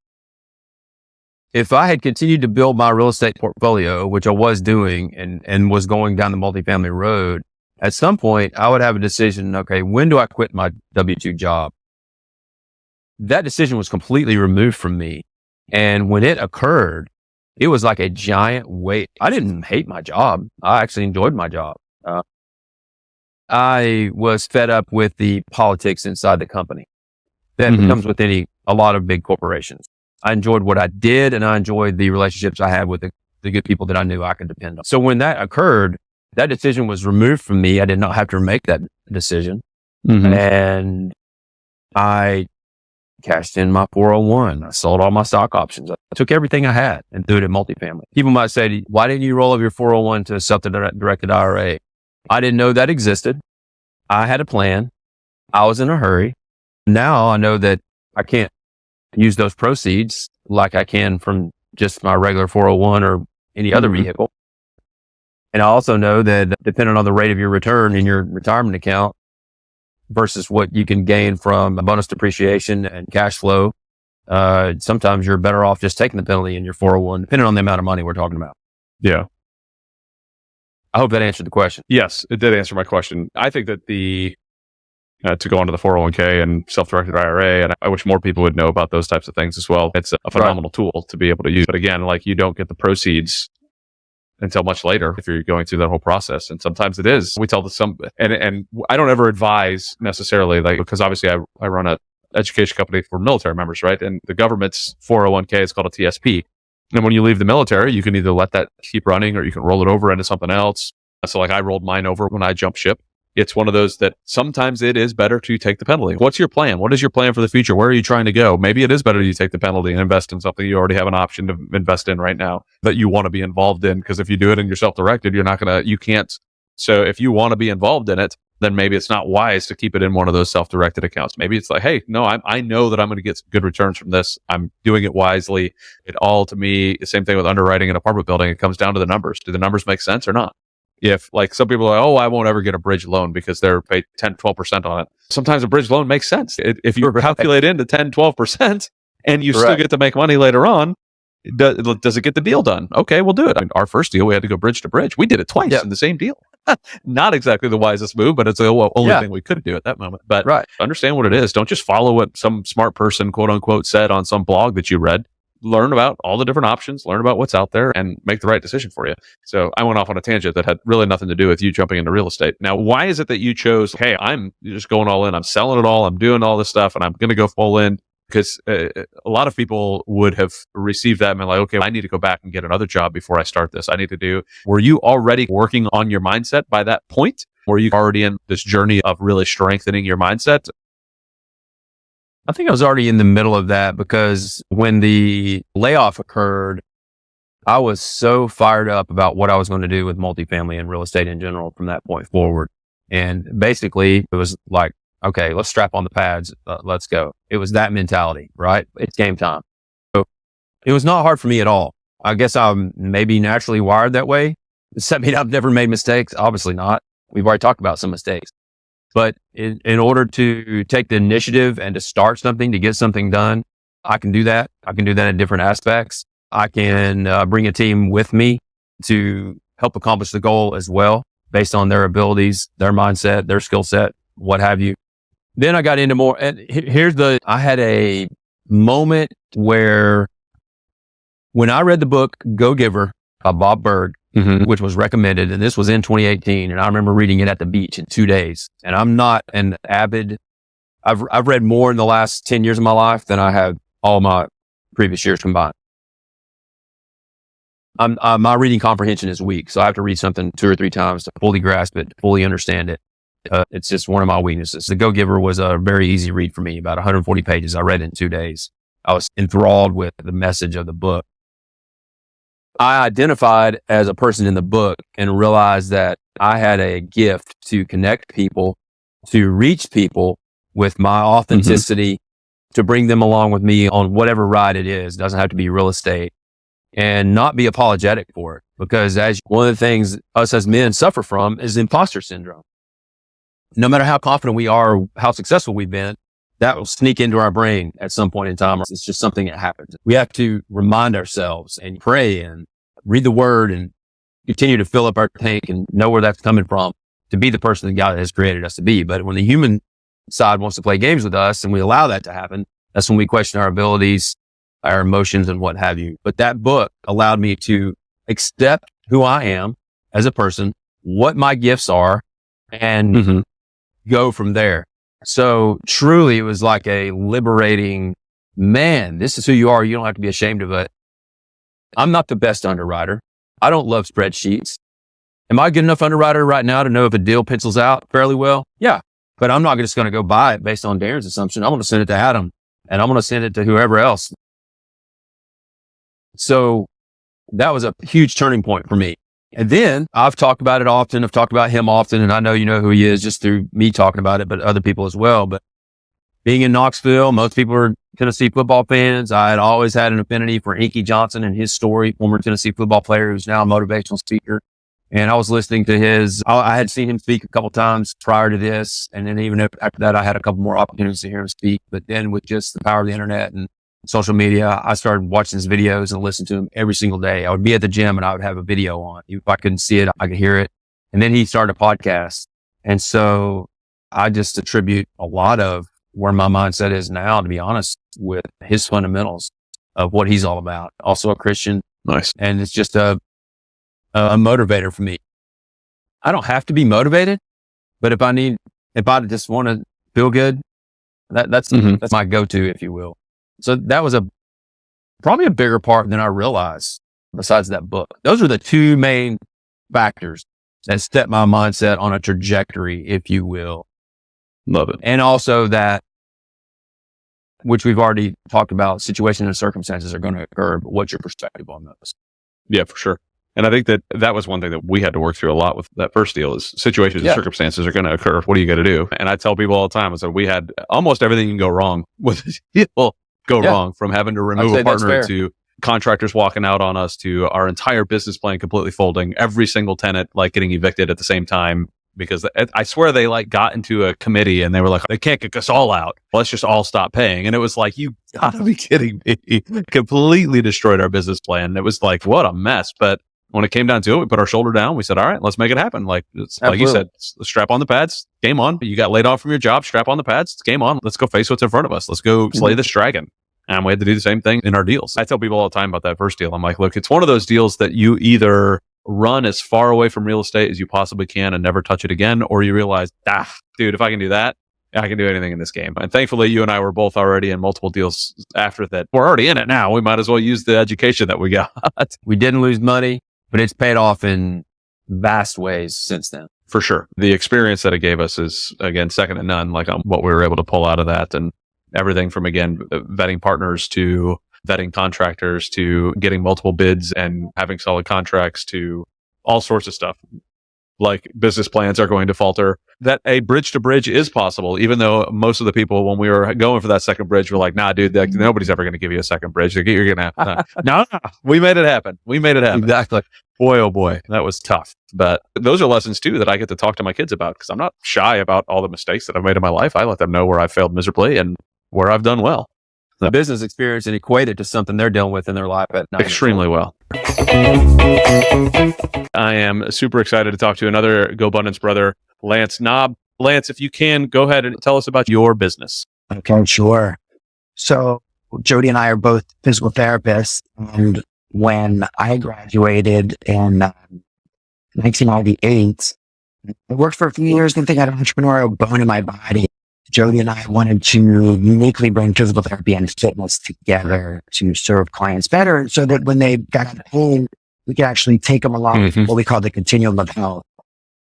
if I had continued to build my real estate portfolio, which I was doing and was going down the multifamily road, at some point I would have a decision, okay, when do I quit my W-2 job? That decision was completely removed from me. And when it occurred, it was like a giant weight. I didn't hate my job. I actually enjoyed my job. I was fed up with the politics inside the company that comes with a lot of big corporations. I enjoyed what I did, and I enjoyed the relationships I had with the good people that I knew I could depend on. So when that occurred, that decision was removed from me. I did not have to make that decision. And I cashed in my 401. I sold all my stock options. I took everything I had and threw it in multifamily. People might say, why didn't you roll over your 401 to a self-directed IRA? I didn't know that existed. I had a plan. I was in a hurry. Now I know that I can't use those proceeds like I can from just my regular 401 or any other vehicle. And I also know that depending on the rate of your return in your retirement account versus what you can gain from bonus depreciation and cash flow, sometimes you're better off just taking the penalty in your 401, depending on the amount of money we're talking about. Yeah. I hope that answered the question. Yes, it did answer my question. I think that to go onto the 401k and self-directed IRA, and I wish more people would know about those types of things as well. It's a phenomenal tool to be able to use. But again, like, you don't get the proceeds until much later if you're going through that whole process. And sometimes it is. We tell and I don't ever advise necessarily, like, because obviously I run a education company for military members, right? And the government's 401k is called a TSP. And when you leave the military, you can either let that keep running or you can roll it over into something else. So like, I rolled mine over when I jumped ship. It's one of those that sometimes it is better to take the penalty. What's your plan? What is your plan for the future? Where are you trying to go? Maybe it is better you take the penalty and invest in something you already have an option to invest in right now that you want to be involved in. Because if you do it and you're self-directed, you can't. So if you want to be involved in it, then maybe it's not wise to keep it in one of those self-directed accounts. Maybe it's like, hey, no, I know that I'm going to get good returns from this. I'm doing it wisely. It all, to me, the same thing with underwriting an apartment building. It comes down to the numbers. Do the numbers make sense or not? If, like, some people are like, oh, I won't ever get a bridge loan because they're paid 10, 12% on it. Sometimes a bridge loan makes sense. If you calculate into 10, 12% and you still get to make money later on, does it get the deal done? Okay, we'll do it. I mean, our first deal, we had to go bridge to bridge. We did it twice in the same deal. Not exactly the wisest move, but it's the only thing we could do at that moment. But understand what it is. Don't just follow what some smart person, quote unquote, said on some blog that you read. Learn about all the different options, learn about what's out there, and make the right decision for you. So I went off on a tangent that had really nothing to do with you jumping into real estate. Now, why is it that you chose, hey, I'm just going all in, I'm selling it all, I'm doing all this stuff, and I'm going to go full in? Because a lot of people would have received that and been like, okay, I need to go back and get another job before I start this. Were you already working on your mindset by that point? Were you already in this journey of really strengthening your mindset? I think I was already in the middle of that, because when the layoff occurred, I was so fired up about what I was going to do with multifamily and real estate in general from that point forward. And basically it was like, okay, let's strap on the pads. Let's go. It was that mentality, right? It's game time. So it was not hard for me at all. I guess I'm maybe naturally wired that way. Does that mean I've never made mistakes? Obviously not. We've already talked about some mistakes. But in order to take the initiative and to start something, to get something done, I can do that. I can do that in different aspects. I can bring a team with me to help accomplish the goal as well, based on their abilities, their mindset, their skill set, what have you. Then I got into more, and I had a moment where when I read the book Go Giver by Bob Berg, which was recommended, and this was in 2018, and I remember reading it at the beach in 2 days. And I'm not an avid, I've read more in the last 10 years of my life than I have all my previous years combined. My reading comprehension is weak, so I have to read something 2 or 3 times to fully grasp it, fully understand it. It's just one of my weaknesses. The Go Giver was a very easy read for me, about 140 pages. I read it in 2 days. I was enthralled with the message of the book. I identified as a person in the book and realized that I had a gift to connect people, to reach people with my authenticity, to bring them along with me on whatever ride it is. It doesn't have to be real estate, and not be apologetic for it. Because one of the things us as men suffer from is imposter syndrome. No matter how confident we are, how successful we've been, that will sneak into our brain at some point in time. It's just something that happens. We have to remind ourselves and pray and read the word and continue to fill up our tank and know where that's coming from to be the person that God has created us to be. But when the human side wants to play games with us and we allow that to happen, that's when we question our abilities, our emotions, and what have you. But that book allowed me to accept who I am as a person, what my gifts are, and go from there. So truly, it was like a liberating, man, this is who you are. You don't have to be ashamed of it. I'm not the best underwriter. I don't love spreadsheets. Am I a good enough underwriter right now to know if a deal pencils out fairly well? Yeah. But I'm not just going to go buy it based on Darren's assumption. I'm going to send it to Adam, and I'm going to send it to whoever else. So that was a huge turning point for me. And then I've talked about it often. I've talked about him often, and I know you know who he is just through me talking about it, but other people as well. But being in Knoxville, most people are Tennessee football fans. I had always had an affinity for Inky Johnson and his story, former Tennessee football player who's now a motivational speaker. And I was listening to I had seen him speak a couple times prior to this. And then even after that, I had a couple more opportunities to hear him speak. But then with just the power of the internet and social media, I started watching his videos and listening to him every single day. I would be at the gym and I would have a video on. If I couldn't see it, I could hear it. And then he started a podcast. And so I just attribute a lot of where my mindset is now, to be honest, with his fundamentals of what he's all about. Also a Christian. Nice. And it's just a motivator for me. I don't have to be motivated, but if I just want to feel good, that's my go-to, if you will. So that was probably a bigger part than I realized besides that book. Those are the 2 main factors that set my mindset on a trajectory, if you will. Love it. And also that, which we've already talked about, situations and circumstances are going to occur, but what's your perspective on those? Yeah, for sure. And I think that was one thing that we had to work through a lot with that first deal is situations and circumstances are going to occur. What are you going to do? And I tell people all the time, I said, we had almost everything can go wrong with this deal. Wrong, from having to remove a partner to contractors walking out on us to our entire business plan completely folding, every single tenant like getting evicted at the same time, because I swear they like got into a committee and they were like, they can't kick us all out. Let's just all stop paying. And it was like, you gotta be kidding me. Completely destroyed our business plan. And it was like, what a mess. But when it came down to it, we put our shoulder down. We said, all right, let's make it happen. Like you said, strap on the pads, game on. You got laid off from your job, strap on the pads, it's game on. Let's go face what's in front of us. Let's go slay this dragon. And we had to do the same thing in our deals. I tell people all the time about that first deal. I'm like, look, it's one of those deals that you either run as far away from real estate as you possibly can and never touch it again, or you realize, dude, if I can do that, I can do anything in this game. And thankfully, you and I were both already in multiple deals after that. We're already in it now. We might as well use the education that we got. We didn't lose money, but it's paid off in vast ways since then. For sure. The experience that it gave us is, again, second to none, like what we were able to pull out of that. And everything from, again, vetting partners to vetting contractors to getting multiple bids and having solid contracts to all sorts of stuff. like business plans are going to falter, that a bridge to bridge is possible, even though most of the people, when we were going for that second bridge, were like, nah, dude, nobody's ever going to give you a second bridge. You're going to have no, we made it happen. Exactly. Boy, oh boy, that was tough. But those are lessons too that I get to talk to my kids about, because I'm not shy about all the mistakes that I've made in my life. I let them know where I failed miserably and where I've done well. The business experience and equate it to something they're dealing with in their life at 9 Extremely well. I am super excited to talk to another GoBundance brother, Lance Knaub. Lance, if you can, go ahead and tell us about your business. Okay, sure. So Jody and I are both physical therapists. And when I graduated in 1998, I worked for a few years, didn't think I had an entrepreneurial bone in my body. Jody and I wanted to uniquely bring physical therapy and fitness together to serve clients better, so that when they got out of pain, we could actually take them along what we call the continuum of health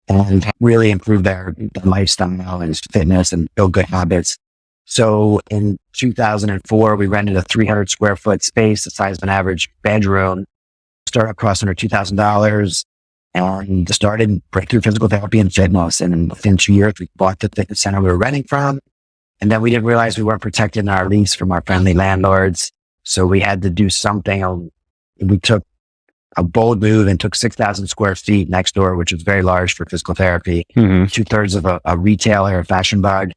and really improve their lifestyle and fitness and build good habits. So in 2004, we rented a 300 square foot space, the size of an average bedroom, startup cost under $2,000, and started breakthrough physical therapy and fitness. And within 2 years, we bought the fitness center we were renting from. And then we didn't realize we weren't protected in our lease from our friendly landlords. So we had to do something. We took a bold move and took 6,000 square feet next door, which is very large for physical therapy, 2/3 of a retailer, a fashion bug.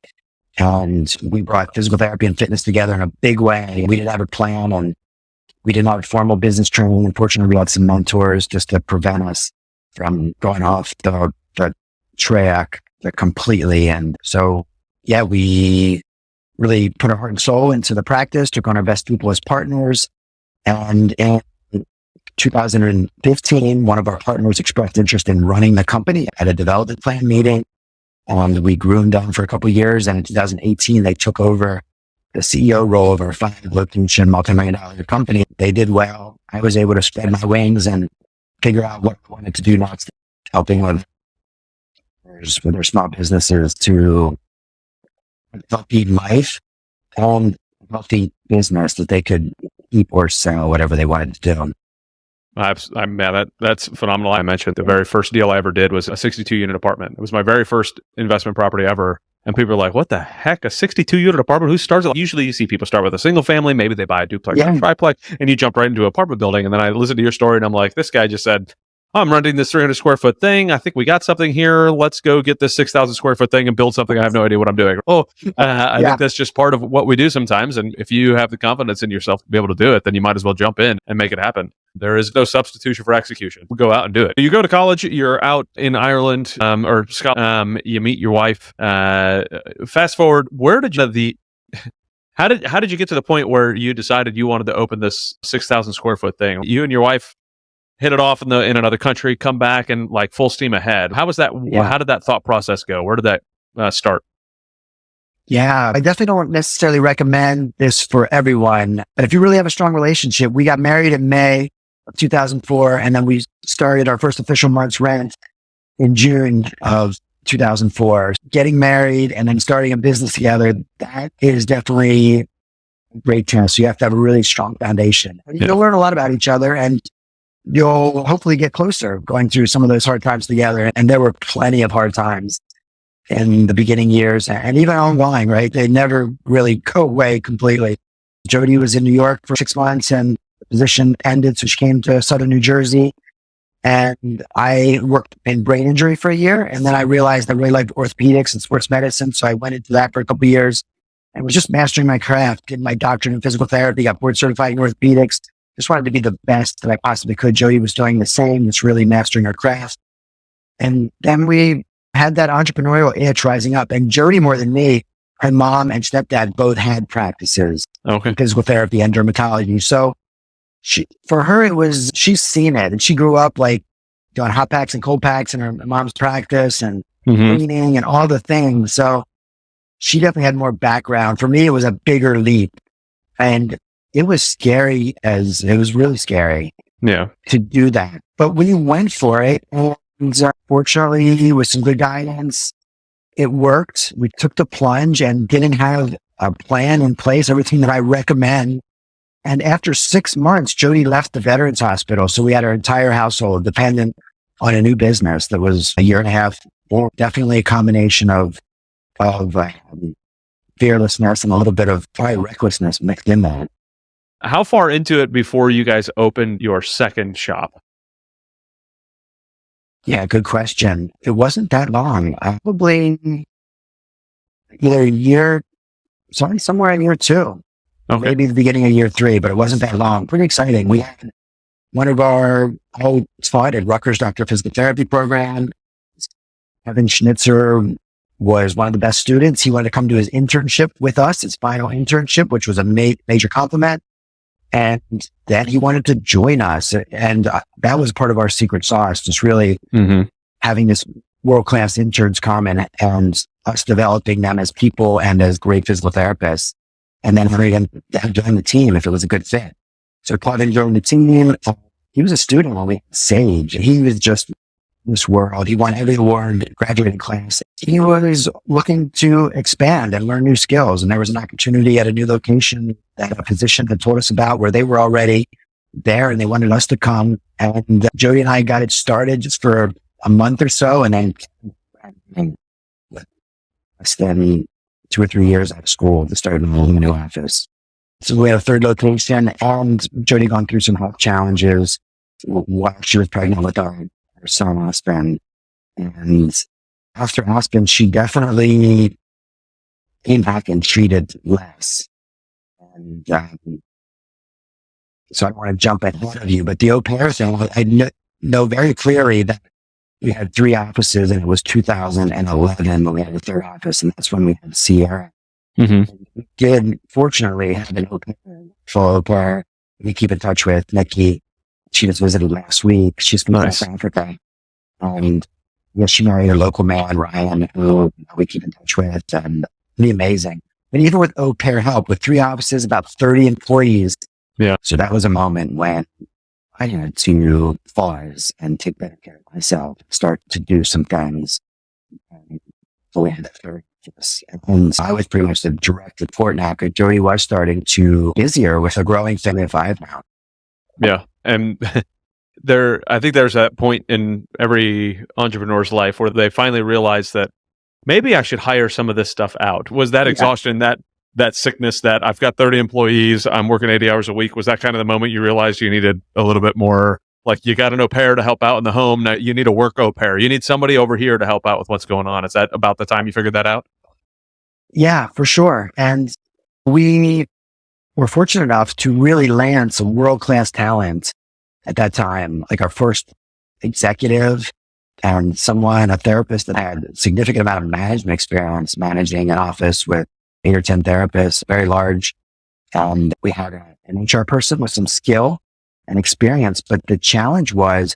And we brought physical therapy and fitness together in a big way. We didn't have a plan, and we didn't have formal business training. Unfortunately, we had some mentors just to prevent us from going off the track completely. And so, yeah, we really put our heart and soul into the practice, took on our best people as partners. And in 2015, one of our partners expressed interest in running the company at a development plan meeting. And we groomed them for a couple of years. And in 2018, they took over the CEO role of our 5-location multi-million-dollar company. They did well. I was able to spread my wings and figure out what I wanted to do next, helping with their small businesses to healthy life and healthy business that they could keep or sell, whatever they wanted to do. That's phenomenal. I mentioned the very first deal I ever did was a 62-unit apartment. It was my very first investment property ever. And people are like, what the heck? A 62-unit apartment? Who starts? Usually you see people start with a single family. Maybe they buy a duplex or a triplex, and you jump right into an apartment building. And then I listened to your story, and I'm like, this guy just said, I'm renting this 300 square foot thing. I think we got something here. Let's go get this 6,000 square foot thing and build something. I have no idea what I'm doing. I think that's just part of what we do sometimes. And if you have the confidence in yourself to be able to do it, then you might as well jump in and make it happen. There is no substitution for execution. Go out and do it. You go to college, you're out in Ireland or Scotland, you meet your wife. Fast forward, how did you get to the point where you decided you wanted to open this 6,000 square foot thing? You and your wife hit it off in another country, come back and like full steam ahead. How was that? Yeah. How did that thought process go? Where did that start? Yeah, I definitely don't necessarily recommend this for everyone. But if you really have a strong relationship, we got married in May of 2004, and then we started our first official month's rent in June of 2004. Getting married and then starting a business together, that is definitely a great chance. So you have to have a really strong foundation. You'll learn a lot about each other, and you'll hopefully get closer going through some of those hard times together. And there were plenty of hard times in the beginning years and even ongoing, right? They never really go away completely. Jody was in New York for 6 months and the position ended. So she came to Southern New Jersey, and I worked in brain injury for a year. And then I realized I really liked orthopedics and sports medicine. So I went into that for a couple of years and was just mastering my craft, did my doctorate in physical therapy, got board certified in orthopedics. Just wanted to be the best that I possibly could. Jody was doing the same, just really mastering her craft. And then we had that entrepreneurial itch rising up. And Jody, more than me, her mom and stepdad both had practices, physical therapy and dermatology. So for her, she's seen it. And she grew up like doing hot packs and cold packs in her mom's practice and cleaning and all the things. So she definitely had more background. For me, it was a bigger leap. And it was really scary to do that. But we went for it. And fortunately, with some good guidance, it worked. We took the plunge and didn't have a plan in place, everything that I recommend. And after 6 months, Jody left the Veterans Hospital. So we had our entire household dependent on a new business that was a year and a half, or definitely a combination of fearlessness and a little bit of probably recklessness mixed in there. How far into it before you guys opened your second shop? Yeah, good question. It wasn't that long. Probably either somewhere in year 2. Okay. Maybe the beginning of year 3, but it wasn't that long. Pretty exciting. We had one of our old spot at Rutgers Doctor of Physical Therapy program. Kevin Schnitzer was one of the best students. He wanted to come to his internship with us, his final internship, which was a major compliment. And then he wanted to join us. And that was part of our secret sauce, just really having this world-class interns come and us developing them as people and as great physical therapists. And then having them join the team if it was a good fit. So Todd joined the team. He was a student when we had Sage. He was just this world. He won every award, graduating class. He was looking to expand and learn new skills. And there was an opportunity at a new location that a physician had told us about where they were already there and they wanted us to come. And Jody and I got it started just for a month or so. And then less than 2 or 3 years out of school to start a new office. So we had a third location and Jody gone through some health challenges while she was pregnant with our son, Aspen. And after Aspen, she definitely came back and treated less. And so I don't want to jump ahead of you, but the au pair thing, I know very clearly that we had 3 offices and it was 2011 when we had the third office, and that's when we had Sierra. We did, fortunately, have an au pair we keep in touch with, Nikki. She just visited last week. She's from South Africa. And she married a local man, Ryan, who we keep in touch with. And pretty amazing. And even with au pair help, with 3 offices, about 30 employees. Yeah. So that was a moment when I had to pause and take better care of myself, start to do some things. So we had that third. And I was pretty much the direct report now because Jody was starting to busier with a growing family of 5 now. Yeah. And I think there's that point in every entrepreneur's life where they finally realize that maybe I should hire some of this stuff out. Was that exhaustion, that sickness, that I've got 30 employees, I'm working 80 hours a week? Was that kind of the moment you realized you needed a little bit more, like you got an au pair to help out in the home, now you need a work au pair. You need somebody over here to help out with what's going on. Is that about the time you figured that out? Yeah, for sure. And we were fortunate enough to really land some world-class talent at that time, like our first executive and a therapist that had a significant amount of management experience, managing an office with 8 or 10 therapists, very large. And we had an HR person with some skill and experience. But the challenge was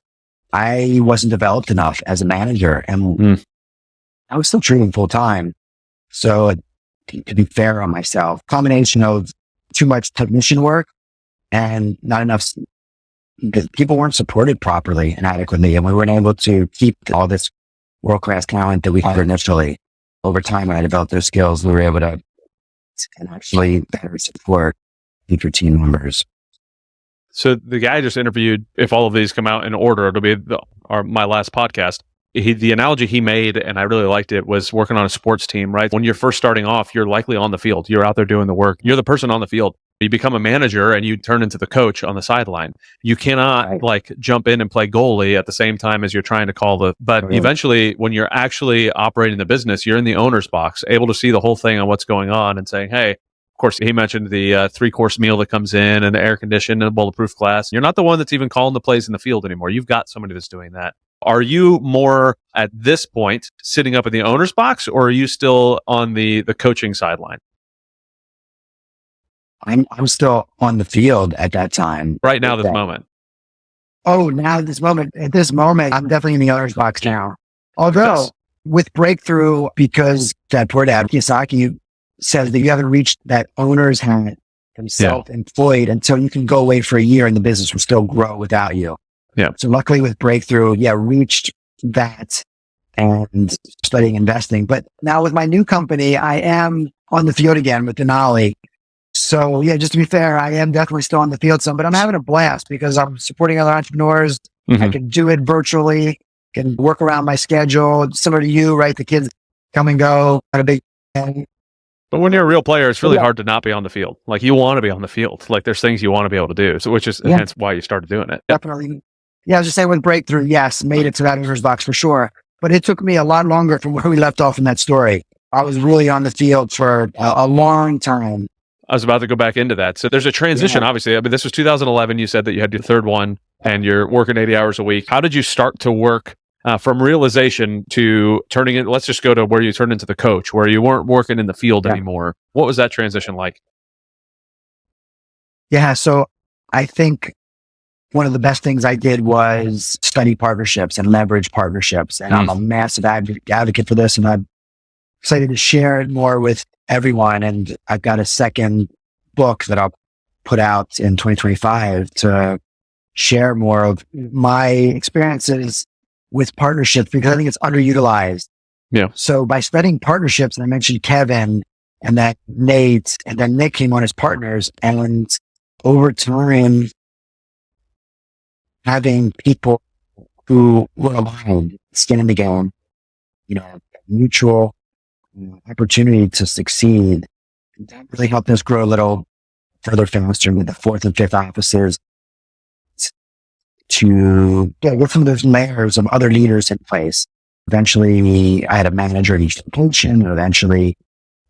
I wasn't developed enough as a manager and I was still treating full time. So to be fair on myself, combination of too much technician work and not enough, people weren't supported properly and adequately. And we weren't able to keep all this world-class talent that we had initially. Over time, when I developed those skills, we were able to actually better support future team members. So the guy I just interviewed, if all of these come out in order, it'll be my last podcast. The analogy he made, and I really liked it, was working on a sports team, right? When you're first starting off, you're likely on the field. You're out there doing the work. You're the person on the field. You become a manager and you turn into the coach on the sideline. You cannot jump in and play goalie at the same time as you're trying to call but eventually when you're actually operating the business, you're in the owner's box, able to see the whole thing on what's going on and saying, hey, of course, he mentioned the 3-course meal that comes in and the air conditioned and the bulletproof glass. You're not the one that's even calling the plays in the field anymore. You've got somebody that's doing that. Are you more at this point sitting up in the owner's box, or are you still on the coaching sideline? I'm still on the field at that time. Right now, this moment. Oh, now at this moment, I'm definitely in the owner's box now. Although with Breakthrough, because that poor dad, Kiyosaki, says that you haven't reached that owner's hat and self-employed until you can go away for a year and the business will still grow without you. Yeah. So luckily with Breakthrough, reached that and studying investing. But now with my new company, I am on the field again with Donnelly. So just to be fair, I am definitely still on the field some, but I'm having a blast because I'm supporting other entrepreneurs. I can do it virtually. and work around my schedule, similar to you, right? The kids come and go at a big thing. But when you're a real player, it's really Yeah. hard to not be on the field. Like you want to be on the field. Like there's things you want to be able to do. So which is Yeah. hence why you started doing it. Definitely. Yeah, I was just saying with Breakthrough, yes, made it to that owner's box for sure. But it took me a lot longer from where we left off in that story. I was really on the field for a long time. I was about to go back into that. So there's a transition, obviously. I mean, this was 2011. You said that you had your third one and you're working 80 hours a week. How did you start to work from realization to turning it? Let's just go to where you turned into the coach, where you weren't working in the field anymore. What was that transition like? Yeah, so I think one of the best things I did was study partnerships and leverage partnerships. And I'm a massive advocate for this. And I'm excited to share it more with everyone. And I've got a second book that I'll put out in 2025 to share more of my experiences with partnerships because I think it's underutilized. Yeah. So by studying partnerships, and I mentioned Kevin and then Nate and then Nick came on as partners, and over time, having people who were aligned, skin in the game, mutual opportunity to succeed, that really helped us grow a little further faster with the fourth and fifth offices to get some of those layers of other leaders in place. Eventually, I had a manager at each location, and eventually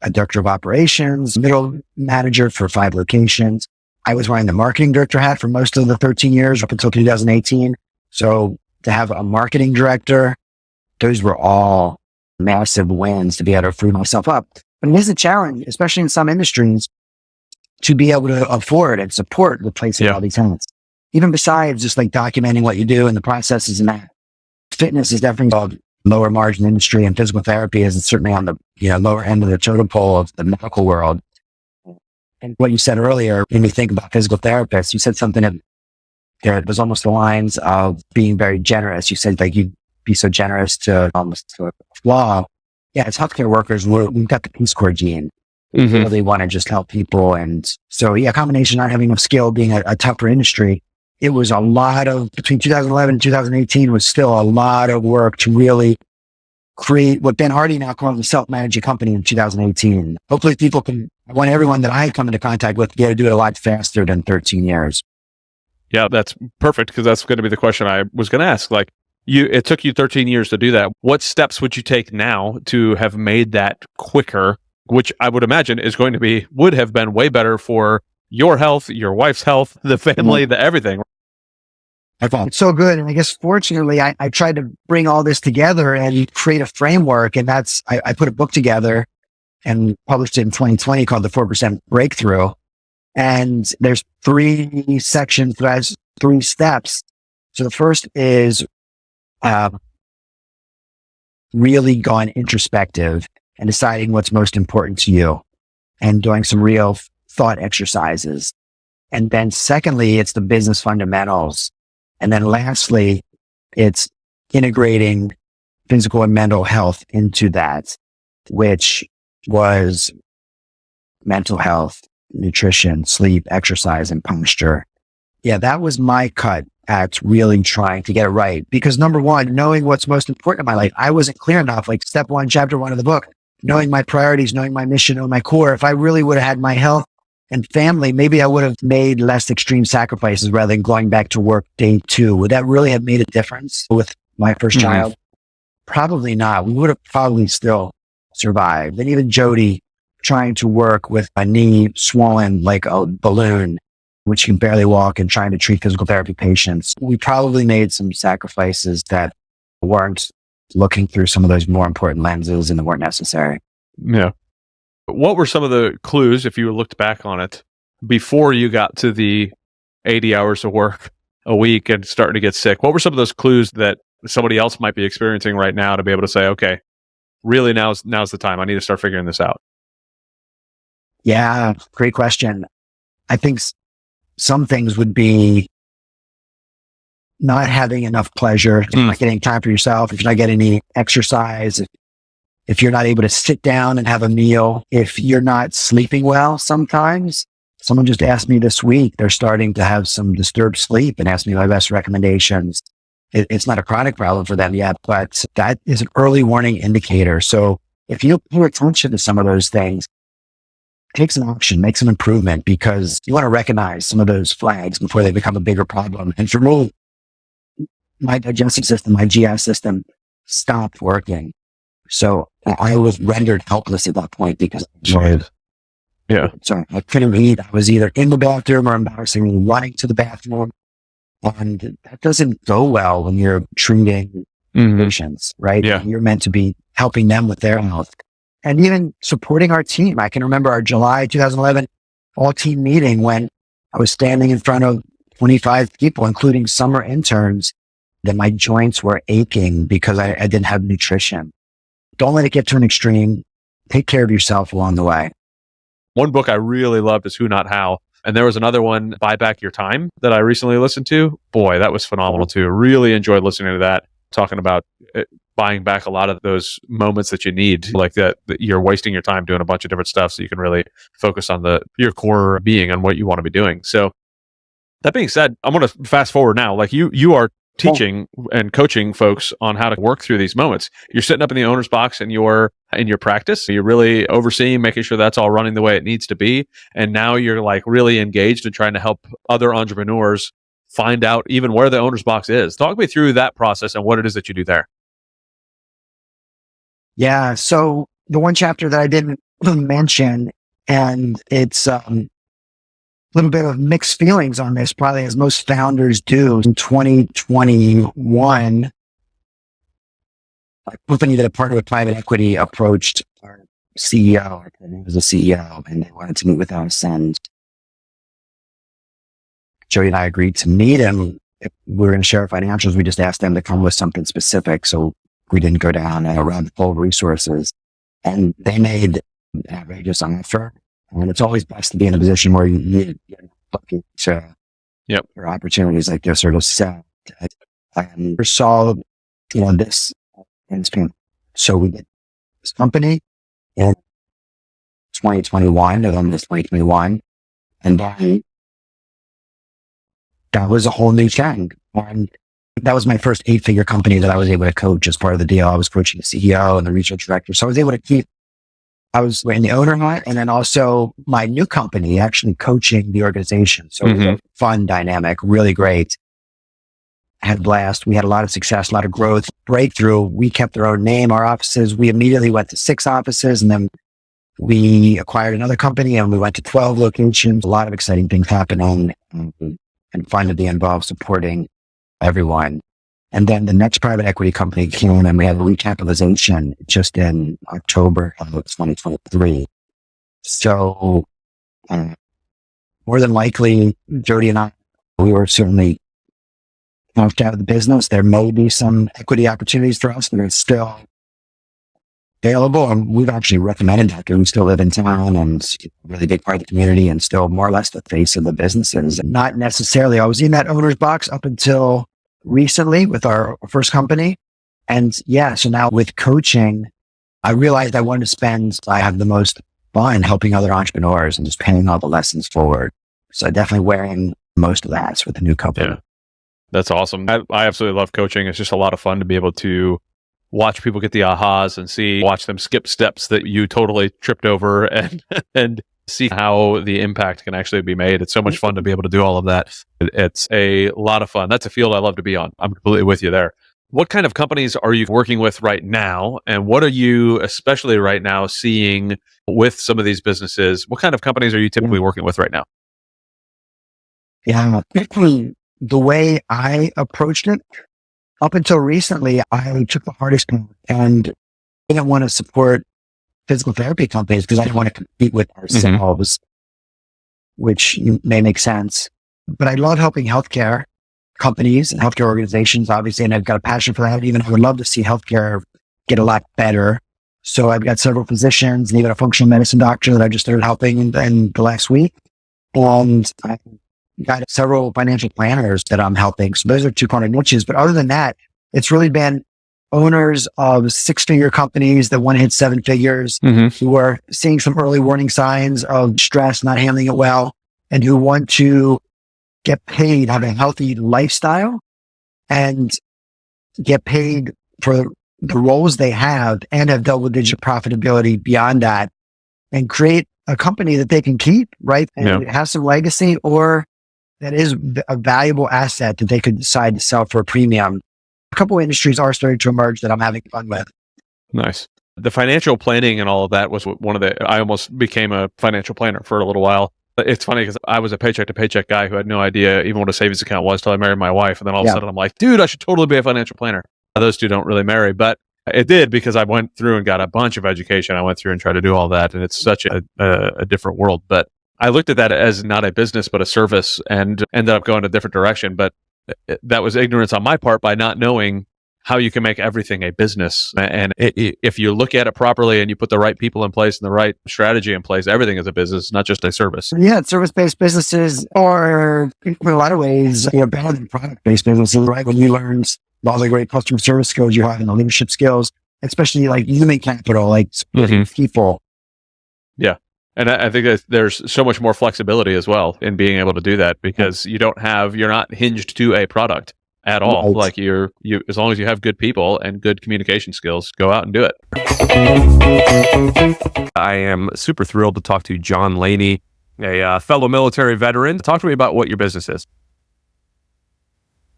a director of operations, middle manager for 5 locations. I was wearing the marketing director hat for most of the 13 years up until 2018. So to have a marketing director, those were all massive wins to be able to free myself up. But it is a challenge, especially in some industries, to be able to afford and support replacing all these talents. Even besides just like documenting what you do and the processes and that. Fitness is definitely a lower margin industry, and physical therapy is certainly on the lower end of the totem pole of the medical world. And what you said earlier, when we think about physical therapists, you said something that was almost the lines of being very generous. You said like you'd be so generous to almost to a flaw. Yeah, as healthcare workers, we've got the Peace Corps gene. We really want to just help people. And so, a combination not having enough skill, being a tougher industry, it was a lot of, between 2011 and 2018 was still a lot of work to really create what Ben Hardy now calls a self-managing company in 2018. Hopefully I want everyone that I come into contact with to be able to do it a lot faster than 13 years. Yeah, that's perfect because that's going to be the question I was going to ask. Like it took you 13 years to do that. What steps would you take now to have made that quicker, which I would imagine would have been way better for your health, your wife's health, the family, the everything. It's so good. And I guess fortunately, I tried to bring all this together and create a framework. And I put a book together and published it in 2020 called The 4% Breakthrough. And there's 3 sections, that has 3 steps. So the first is really going introspective and deciding what's most important to you and doing some real thought exercises. And then secondly, it's the business fundamentals. And then lastly, it's integrating physical and mental health into that, which was mental health, nutrition, sleep, exercise, and posture. Yeah, that was my cut at really trying to get it right. Because number one, knowing what's most important in my life, I wasn't clear enough, like step 1, chapter 1 of the book, knowing my priorities, knowing my mission, knowing my core. If I really would have had my health and family, maybe I would have made less extreme sacrifices rather than going back to work day 2. Would that really have made a difference with my first child? Probably not. We would have probably still survived. And even Jody trying to work with a knee swollen like a balloon, which can barely walk, and trying to treat physical therapy patients. We probably made some sacrifices that weren't looking through some of those more important lenses and that weren't necessary. Yeah. What were some of the clues, if you looked back on it, before you got to the 80 hours of work a week and starting to get sick? What were some of those clues that somebody else might be experiencing right now to be able to say, okay, really now's the time. I need to start figuring this out? Yeah, great question. I think some things would be not having enough pleasure, if you're not getting time for yourself, if you're not getting any exercise, if you're not able to sit down and have a meal, if you're not sleeping well sometimes. Someone just asked me this week, they're starting to have some disturbed sleep and asked me my best recommendations. It's not a chronic problem for them yet, but that is an early warning indicator. So if you pay attention to some of those things, take some action, make some improvement, because you want to recognize some of those flags before they become a bigger problem. And for me, my digestive system, my GI system stopped working. So I was rendered helpless at that point because Yeah. sorry, I couldn't eat. I was either in the bathroom or embarrassingly running to the bathroom. And that doesn't go well when you're treating patients, right? Yeah. You're meant to be helping them with their health and even supporting our team. I can remember our July 2011 all team meeting when I was standing in front of 25 people, including summer interns, that my joints were aching because I didn't have nutrition. Don't let it get to an extreme. Take care of yourself along the way. One book I really loved is Who Not How. And there was another one, Buy Back Your Time, that I recently listened to. Boy, that was phenomenal too. Really enjoyed listening to that, talking about buying back a lot of those moments that you need, like that you're wasting your time doing a bunch of different stuff so you can really focus on your core being and what you want to be doing. So that being said, I'm going to fast forward now. Like you are teaching and coaching folks on how to work through these moments. You're sitting up in the owner's box and you're in your practice. You're really overseeing, making sure that's all running the way it needs to be. And now you're like really engaged in trying to help other entrepreneurs find out even where the owner's box is. Talk me through that process and what it is that you do there. Yeah. So the one chapter that I didn't mention, and it's little bit of mixed feelings on this, probably as most founders do. In 2021, a company that I partnered with private equity approached our CEO. He was a CEO, and they wanted to meet with us. And Joey and I agreed to meet him. If we were going to share financials, we just asked them to come with something specific. So we didn't go down around full resources. And they made an outrageous offer. And it's always best to be in a position where you're looking to for opportunities like this or to sell. I saw, this in So we did this company in 2021, November 2021. And then that was a whole new thing. And that was my first 8-figure company that I was able to coach as part of the deal. I was coaching the CEO and the research director. So I was able to I was in the owner hat, and then also my new company actually coaching the organization. So it was a fun dynamic, really great. I had a blast. We had a lot of success, a lot of growth, breakthrough. We kept our own name, our offices. We immediately went to 6 offices, and then we acquired another company and we went to 12 locations. A lot of exciting things happening and fun to be involved supporting everyone. And then the next private equity company came and we had a recapitalization just in October of 2023. So more than likely, Jody and I, we were certainly knocked out of the business. There may be some equity opportunities for us that are still available. And we've actually recommended that because we still live in town and it's a really big part of the community and still more or less the face of the businesses. Not necessarily. I was in that owner's box up until recently with our first company. And so now with coaching, I realized I wanted to I have the most fun helping other entrepreneurs and just paying all the lessons forward. So definitely wearing most of that with the new company. Yeah. That's awesome. I absolutely love coaching. It's just a lot of fun to be able to watch people get the ahas and watch them skip steps that you totally tripped over and see how the impact can actually be made. It's so much fun to be able to do all of that. It's a lot of fun. That's a field I love to be on. I'm completely with you there. What kind of companies are you working with right now? And what are you, especially right now, seeing with some of these businesses? What kind of companies are you typically working with right now? Yeah, the way I approached it, up until recently, I took the hardest path and didn't want to support physical therapy companies because I didn't want to compete with ourselves, which may make sense. But I love helping healthcare companies and healthcare organizations, obviously, and I've got a passion for that. Even I would love to see healthcare get a lot better. So I've got several physicians and even a functional medicine doctor that I just started helping in the last week. And I got several financial planners that I'm helping. So those are 2 kind of niches. But other than that, it's really been owners of 6-figure companies that want to hit 7 figures who are seeing some early warning signs of stress, not handling it well, and who want to get paid, have a healthy lifestyle and get paid for the roles they have and have double-digit profitability beyond that, and create a company that they can keep, right? And have some legacy, or that is a valuable asset that they could decide to sell for a premium. A couple of industries are starting to emerge that I'm having fun with. Nice. The financial planning and all of that was one of I almost became a financial planner for a little while. It's funny because I was a paycheck to paycheck guy who had no idea even what a savings account was till I married my wife. And then all of a sudden I'm like, dude, I should totally be a financial planner. Those two don't really marry, but it did because I went through and got a bunch of education. I went through and tried to do all that. And it's such a different world. But I looked at that as not a business, but a service, and ended up going a different direction. But that was ignorance on my part by not knowing how you can make everything a business. And if you look at it properly and you put the right people in place and the right strategy in place, everything is a business, not just a service. Yeah, service-based businesses are, in a lot of ways, better than product-based businesses, right? When you learn all the great customer service skills you have and the leadership skills, especially like human capital, like people. Yeah. And I think that there's so much more flexibility as well in being able to do that, because you're not hinged to a product at all. Right. Like you as long as you have good people and good communication skills, go out and do it. I am super thrilled to talk to John Laney, a fellow military veteran. Talk to me about what your business is.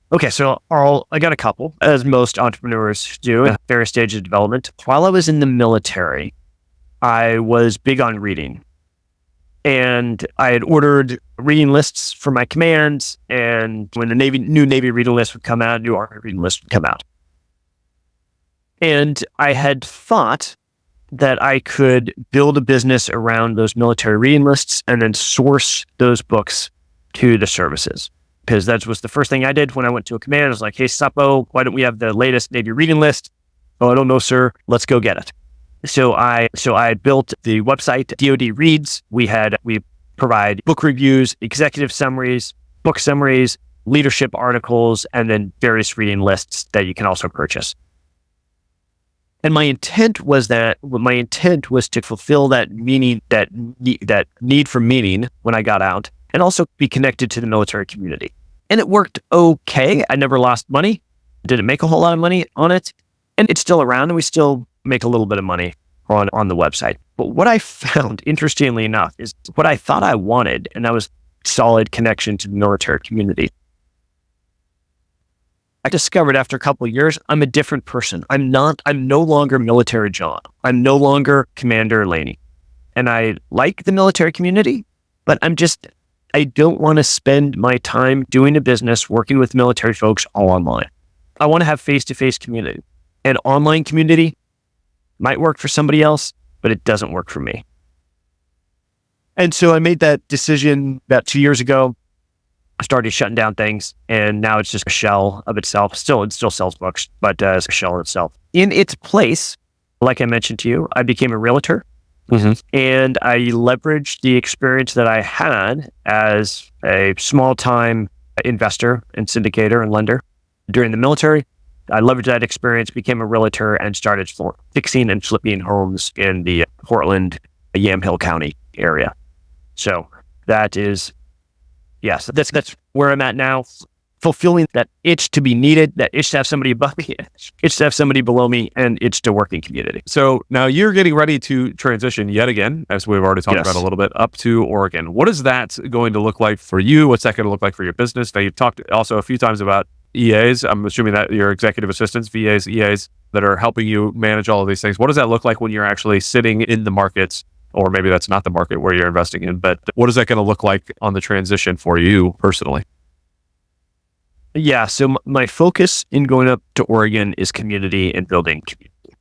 Okay, so I got a couple, as most entrepreneurs do, at various stages of development. While I was in the military, I was big on reading. And I had ordered reading lists for my commands, and when the new Navy reading list would come out, new Army reading list would come out. And I had thought that I could build a business around those military reading lists and then source those books to the services. Because that was the first thing I did when I went to a command. I was like, hey, Suppo, why don't we have the latest Navy reading list? Oh, I don't know, sir. Let's go get it. So I built the website DoD Reads. We provide book reviews, executive summaries, book summaries, leadership articles, and then various reading lists that you can also purchase. And my intent was to fulfill that meaning, that need for meaning when I got out, and also be connected to the military community. And it worked okay. I never lost money. Didn't make a whole lot of money on it. And it's still around, and we still make a little bit of money on the website. But what I found, interestingly enough, is what I thought I wanted, and that was solid connection to the military community. I discovered after a couple of years, I'm a different person. I'm no longer military John. I'm no longer Commander Laney. And I like the military community, but I don't want to spend my time doing a business, working with military folks all online. I want to have face-to-face community. And online community might work for somebody else, but it doesn't work for me. And so I made that decision about 2 years ago. I started shutting down things, and now it's just a shell of itself. It still sells books, but it's a shell of itself. In its place, like I mentioned to you, I became a realtor, and I leveraged the experience that I had as a small-time investor and syndicator and lender during the military. I leveraged that experience, became a realtor, and started fixing and flipping homes in the Portland, Yamhill County area. So that is, yes, that's where I'm at now, fulfilling that itch to be needed, that itch to have somebody above me, itch to have somebody below me, and itch to work in community. So now you're getting ready to transition yet again, as we've already talked about a little bit, up to Oregon. What is that going to look like for you? What's that going to look like for your business? Now, you've talked also a few times about EAs. I'm assuming that your executive assistants, VAs, EAs, that are helping you manage all of these things. What does that look like when you're actually sitting in the markets, or maybe that's not the market where you're investing in, but what is that going to look like on the transition for you personally? Yeah, so my focus in going up to Oregon is community and building community.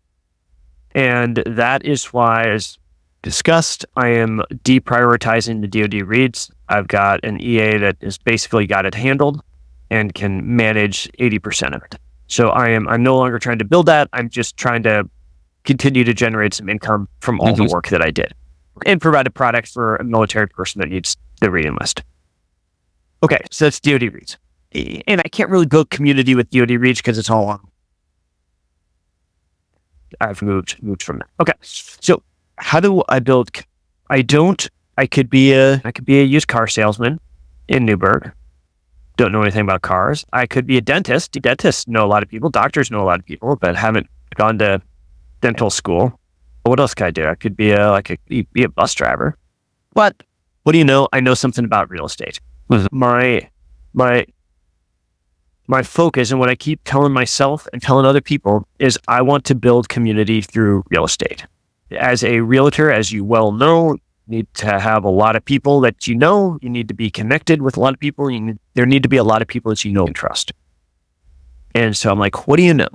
And that is why, as discussed, I am deprioritizing the DoD Reads. I've got an EA that has basically got it handled and can manage 80% of it. So I'm no longer trying to build that. I'm just trying to continue to generate some income from all the work that I did and provide a product for a military person that needs the reading list. Okay, so that's DoD Reads. And I can't really build community with DoD Reads because it's all on. I've moved from that. Okay, so how do I build? I could be a used car salesman in Newburgh. don't know anything about cars. I could be a dentist. Dentists know a lot of people. Doctors know a lot of people, but haven't gone to dental school. What else could I do? I could be be a bus driver. But what do you know? I know something about real estate. My focus and what I keep telling myself and telling other people is I want to build community through real estate. As a realtor, as you well know, you need to have a lot of people that you know. You need to be connected with a lot of people. There need to be a lot of people that you know and trust. And so I'm like, what do you know?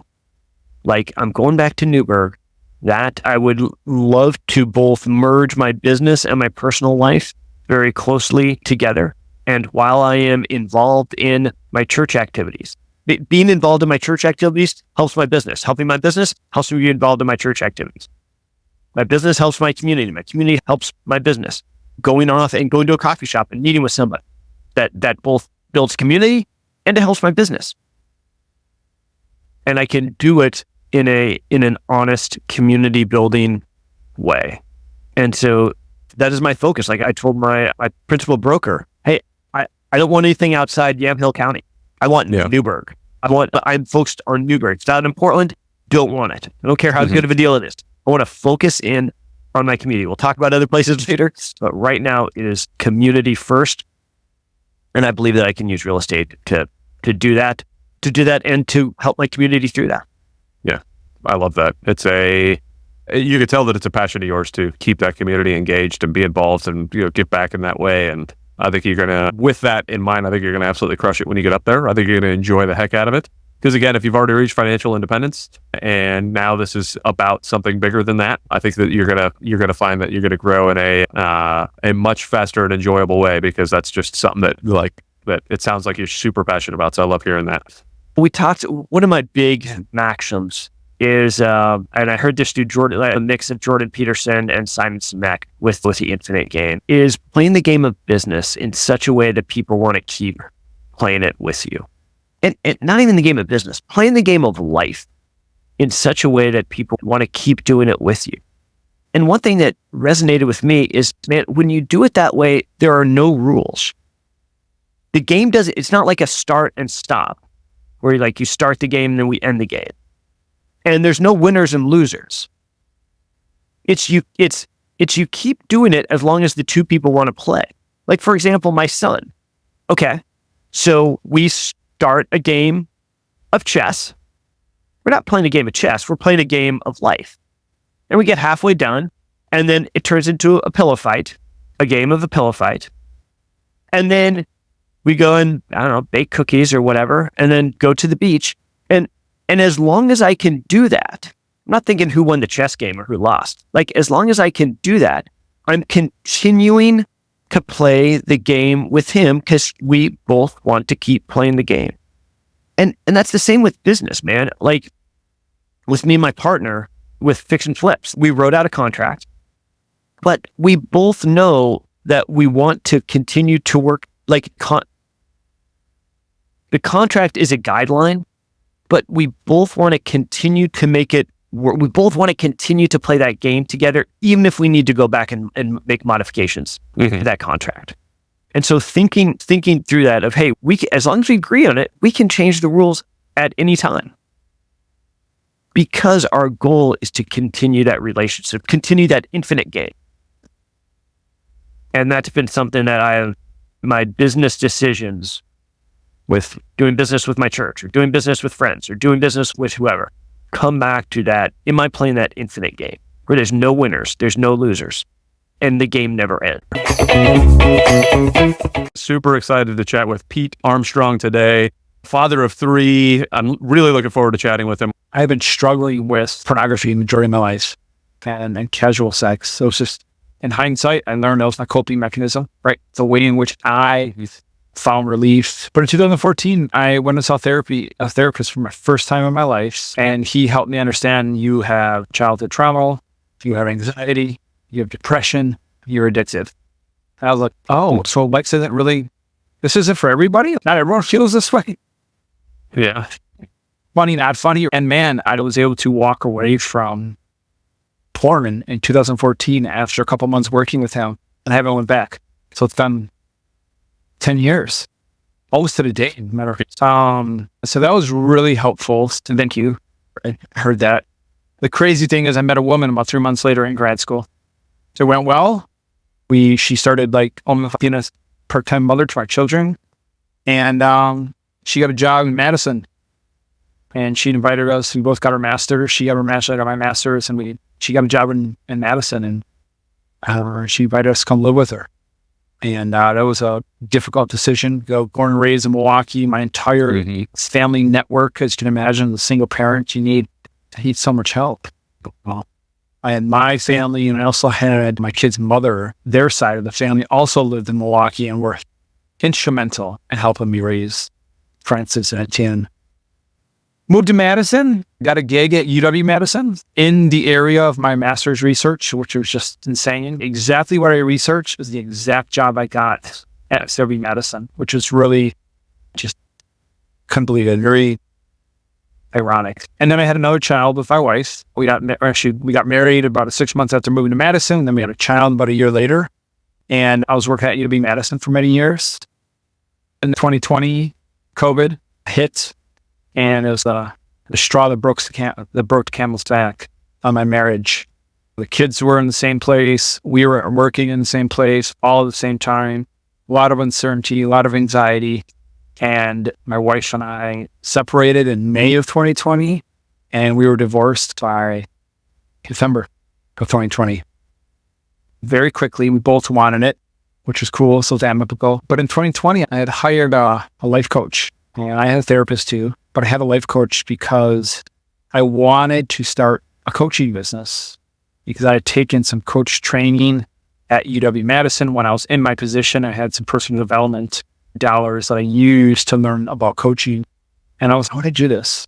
Like, I'm going back to Newburgh, that I would love to both merge my business and my personal life very closely together. And while I am involved in my church activities, being involved in my church activities helps my business. Helping my business helps me be involved in my church activities. My business helps my community. My community helps my business. Going off and going to a coffee shop and meeting with somebody that both builds community and it helps my business. And I can do it in an honest community building way. And so that is my focus. Like I told my principal broker, hey, I don't want anything outside Yamhill County. I want Newburgh. I'm focused on Newburgh. It's not in Portland. Don't want it. I don't care how good of a deal it is. I want to focus in on my community. We'll talk about other places later, but right now it is community first. And I believe that I can use real estate to do that and to help my community through that. Yeah, I love that. You could tell that it's a passion of yours to keep that community engaged and be involved and give back in that way. And I think with that in mind, I think you're gonna absolutely crush it when you get up there. I think you're gonna enjoy the heck out of it. Because again, if you've already reached financial independence and now this is about something bigger than that, I think that you're gonna find that you're gonna grow in a much faster and enjoyable way, because that's just something that it sounds like you're super passionate about. So I love hearing that. We talked. One of my big maxims is, and I heard this through a mix of Jordan Peterson and Simon Sinek with the Infinite Game, is playing the game of business in such a way that people want to keep playing it with you. And not even the game of business, playing the game of life in such a way that people want to keep doing it with you. And one thing that resonated with me is, man, when you do it that way, there are no rules. The game it's not like a start and stop where you start the game and then we end the game. And there's no winners and losers. It's you keep doing it as long as the two people want to play. Like, for example, my son. Okay, so we start a game of chess. We're not playing a game of chess. We're playing a game of life. And we get halfway done, and then it turns into a pillow fight, a game of a pillow fight. And then we go and, I don't know, bake cookies or whatever, and then go to the beach. And as long as I can do that, I'm not thinking who won the chess game or who lost. Like, as long as I can do that, I'm continuing to play the game with him because we both want to keep playing the game. And that's the same with business, man. Like, with me and my partner with Fix and Flips, we wrote out a contract, but we both know that we want to continue to work. Like, the contract is a guideline, but we both want to continue to make it work. We both want to continue to play that game together, even if we need to go back and make modifications to that contract. And so thinking through that of, hey, as long as we agree on it, we can change the rules at any time. Because our goal is to continue that relationship, continue that infinite game. And that's been something that my business decisions with doing business with my church or doing business with friends or doing business with whoever, come back to that. Am I playing that infinite game where there's no winners, there's no losers, and the game never ends? Super excited to chat with Pete Armstrong today, father of 3. I'm really looking forward to chatting with him. I've been struggling with pornography the majority of my life and casual sex. So it's just, in hindsight, I learned that was my coping mechanism, right? The way in which I found relief. But in 2014, I went and saw a therapist for my first time in my life. And he helped me understand you have childhood trauma, you have anxiety, you have depression, you're addicted. And I was like, oh, so life isn't really, this isn't for everybody? Not everyone feels this way. Yeah. Funny, not funny. And man, I was able to walk away from porn in 2014 after a couple months working with him, and I haven't went back. So it's been 10 years. almost to the day. Matter of fact. So that was really helpful. Thank you. I heard that. The crazy thing is I met a woman about 3 months later in grad school. So it went well. She started like almost being a part-time mother to our children. And she got a job in Madison. And she invited us. We both got our masters. She got her master's, I got my master's. And she got a job in Madison. And she invited us to come live with her. And that was a difficult decision. Born and raised in Milwaukee, my entire family network, as you can imagine, the single parent, you need so much help. I had my family, and I also had my kid's mother. Their side of the family also lived in Milwaukee and were instrumental in helping me raise Francis and Etienne. Moved to Madison, got a gig at UW-Madison in the area of my master's research, which was just insane. Exactly what I researched was the exact job I got at UW-Madison, which was really just couldn't believe it. Very ironic. And then I had another child with my wife. We got married about 6 months after moving to Madison. And then we had a child about a year later. And I was working at UW-Madison for many years. In 2020, COVID hit. And it was the straw that broke the camel's back on my marriage. The kids were in the same place. We were working in the same place all at the same time. A lot of uncertainty, a lot of anxiety. And my wife and I separated in May of 2020. And we were divorced by December of 2020. Very quickly, we both wanted it, which was cool. So it's amicable. But in 2020, I had hired a life coach. And I had a therapist too. But I had a life coach because I wanted to start a coaching business, because I had taken some coach training at UW-Madison. When I was in my position, I had some personal development dollars that I used to learn about coaching. And I was, how would I do this?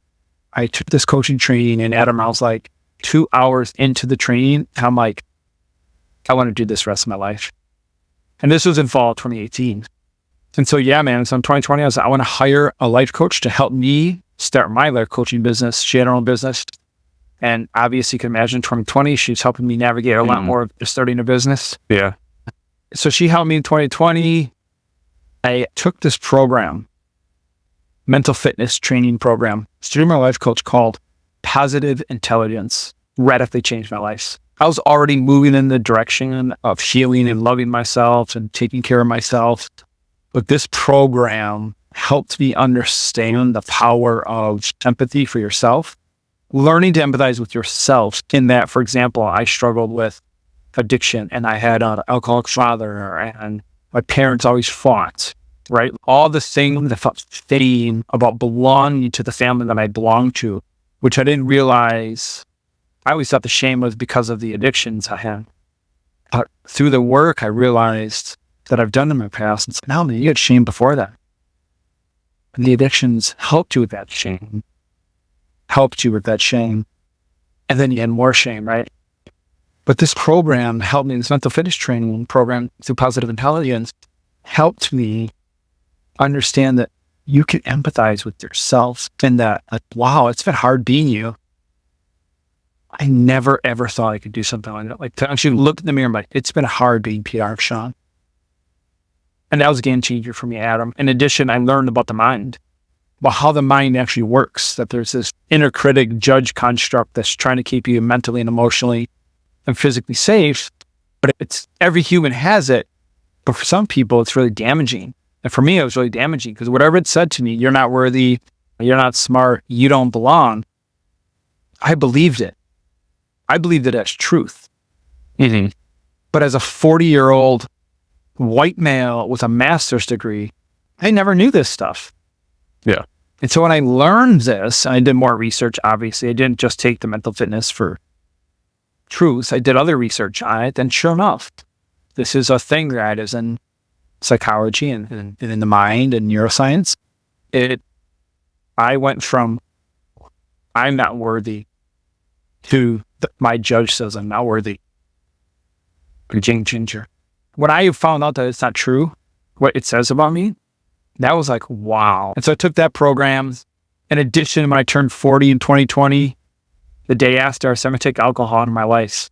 I took this coaching training, and Adam, I was like 2 hours into the training. And I'm like, I want to do this the rest of my life. And this was in fall of 2018. And so, yeah, man, so in 2020, I was like, I want to hire a life coach to help me start my life coaching business. She had her own business. And obviously, you can imagine 2020, she's helping me navigate a lot more of starting a business. Yeah. So she helped me in 2020. I took this program, mental fitness training program, through my life coach called Positive Intelligence. Radically changed my life. I was already moving in the direction of healing and loving myself and taking care of myself. But this program helped me understand the power of empathy for yourself, learning to empathize with yourself in that, for example, I struggled with addiction and I had an alcoholic father and my parents always fought, right? All the things that felt fitting about belonging to the family that I belonged to, which I didn't realize. I always thought the shame was because of the addictions I had. But through the work, I realized that I've done in my past. And so now you get shame before that. And the addictions helped you with that shame. And then you had more shame, right? But this program helped me, this mental fitness training program through Positive Intelligence, helped me understand that you can empathize with yourself and that, like, wow, it's been hard being you. I never, ever thought I could do something like that. Like, to actually look in the mirror and be like, it's been hard being Peter Armstrong. And that was a game changer for me, Adam. In addition, I learned about the mind, about how the mind actually works, that there's this inner critic judge construct that's trying to keep you mentally and emotionally and physically safe. But it's every human has it. But for some people, it's really damaging. And for me, it was really damaging because whatever it said to me, you're not worthy, you're not smart, you don't belong. I believed it. I believed it as truth. Mm-hmm. But as a 40-year-old white male with a master's degree, I never knew this stuff. Yeah. And so when I learned this, I did more research, obviously. I didn't just take the mental fitness for truth. I did other research on it. And sure enough, this is a thing that is in psychology and in the mind and neuroscience. I went from, I'm not worthy, to my judge says I'm not worthy. Game changer. When I found out that it's not true, what it says about me, that was like, wow. And so I took that program. In addition, when I turned 40 in 2020, the day after, I started to take alcohol in my life.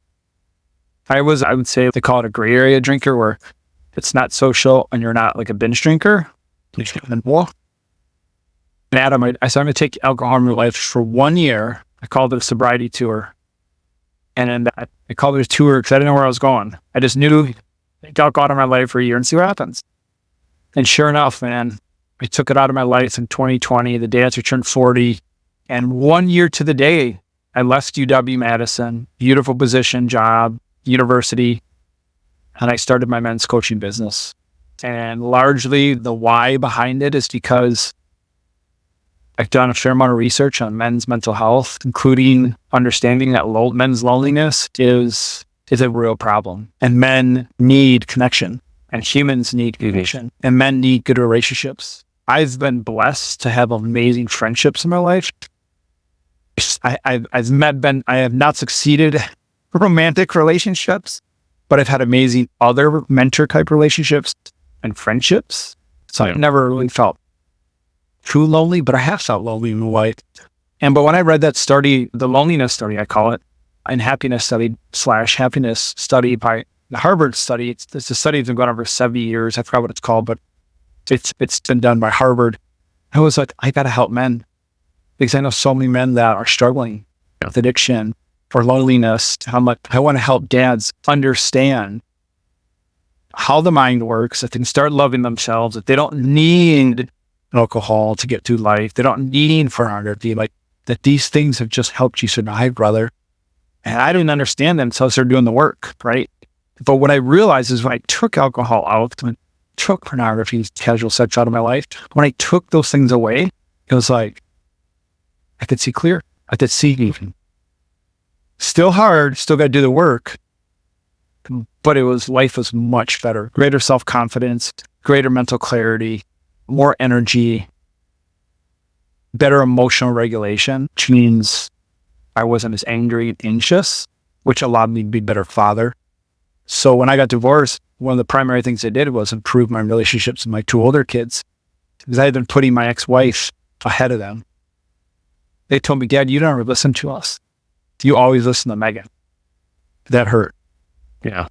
I would say they call it a gray area drinker, where it's not social and you're not like a binge drinker, And Adam, I said, I'm going to take alcohol in my life for 1 year. I called it a sobriety tour. And then I called it a tour because I didn't know where I was going. I just knew take alcohol out of my life for a year and see what happens. And sure enough, man, I took it out of my life in 2020, the day after I turned 40. And 1 year to the day, I left UW-Madison, beautiful position, job, university, and I started my men's coaching business. And largely the why behind it is because I've done a fair amount of research on men's mental health, including understanding that men's loneliness is a real problem. And men need connection, and humans need connection, and men need good relationships. I've been blessed to have amazing friendships in my life. I have not succeeded in romantic relationships, but I've had amazing other mentor type relationships and friendships. So I've never really felt too lonely, but I have felt lonely in my life. But when I read that study, the loneliness study, I call it, and happiness study / happiness study by the Harvard study, it's a study that's been going on for 70 years. I forgot what it's called, but it's been done by Harvard. I was like, I got to help men because I know so many men that are struggling with addiction or loneliness. How much I want to help dads understand how the mind works, that they can start loving themselves, that they don't need alcohol to get through life. They don't need pornography, like that these things have just helped you survive, brother. And I didn't understand them until I started doing the work, right? But what I realized is when I took alcohol out, when I took pornography, casual sex out of my life, when I took those things away, it was like, I could see clear. I could see even. Still hard, still got to do the work, but life was much better. Greater self-confidence, greater mental clarity, more energy, better emotional regulation, which means I wasn't as angry and anxious, which allowed me to be a better father. So when I got divorced, one of the primary things I did was improve my relationships with my two older kids because I had been putting my ex-wife ahead of them. They told me, Dad, you don't ever listen to us. You always listen to Megan. That hurt. Yeah.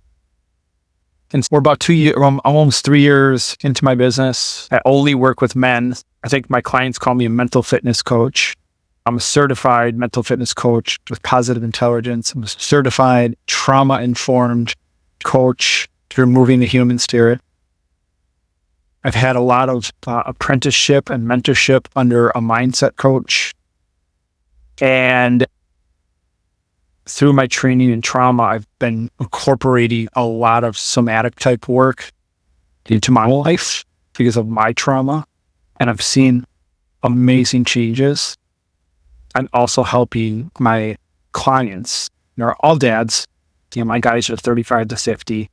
And we're about 2 years, almost 3 years into my business. I only work with men. I think my clients call me a mental fitness coach. I'm a certified mental fitness coach with positive intelligence. I'm a certified trauma-informed coach to removing the human spirit. I've had a lot of apprenticeship and mentorship under a mindset coach. And through my training in trauma, I've been incorporating a lot of somatic type work into my life because of my trauma. And I've seen amazing changes. I'm also helping my clients. They're all dads. My guys are 35 to 50.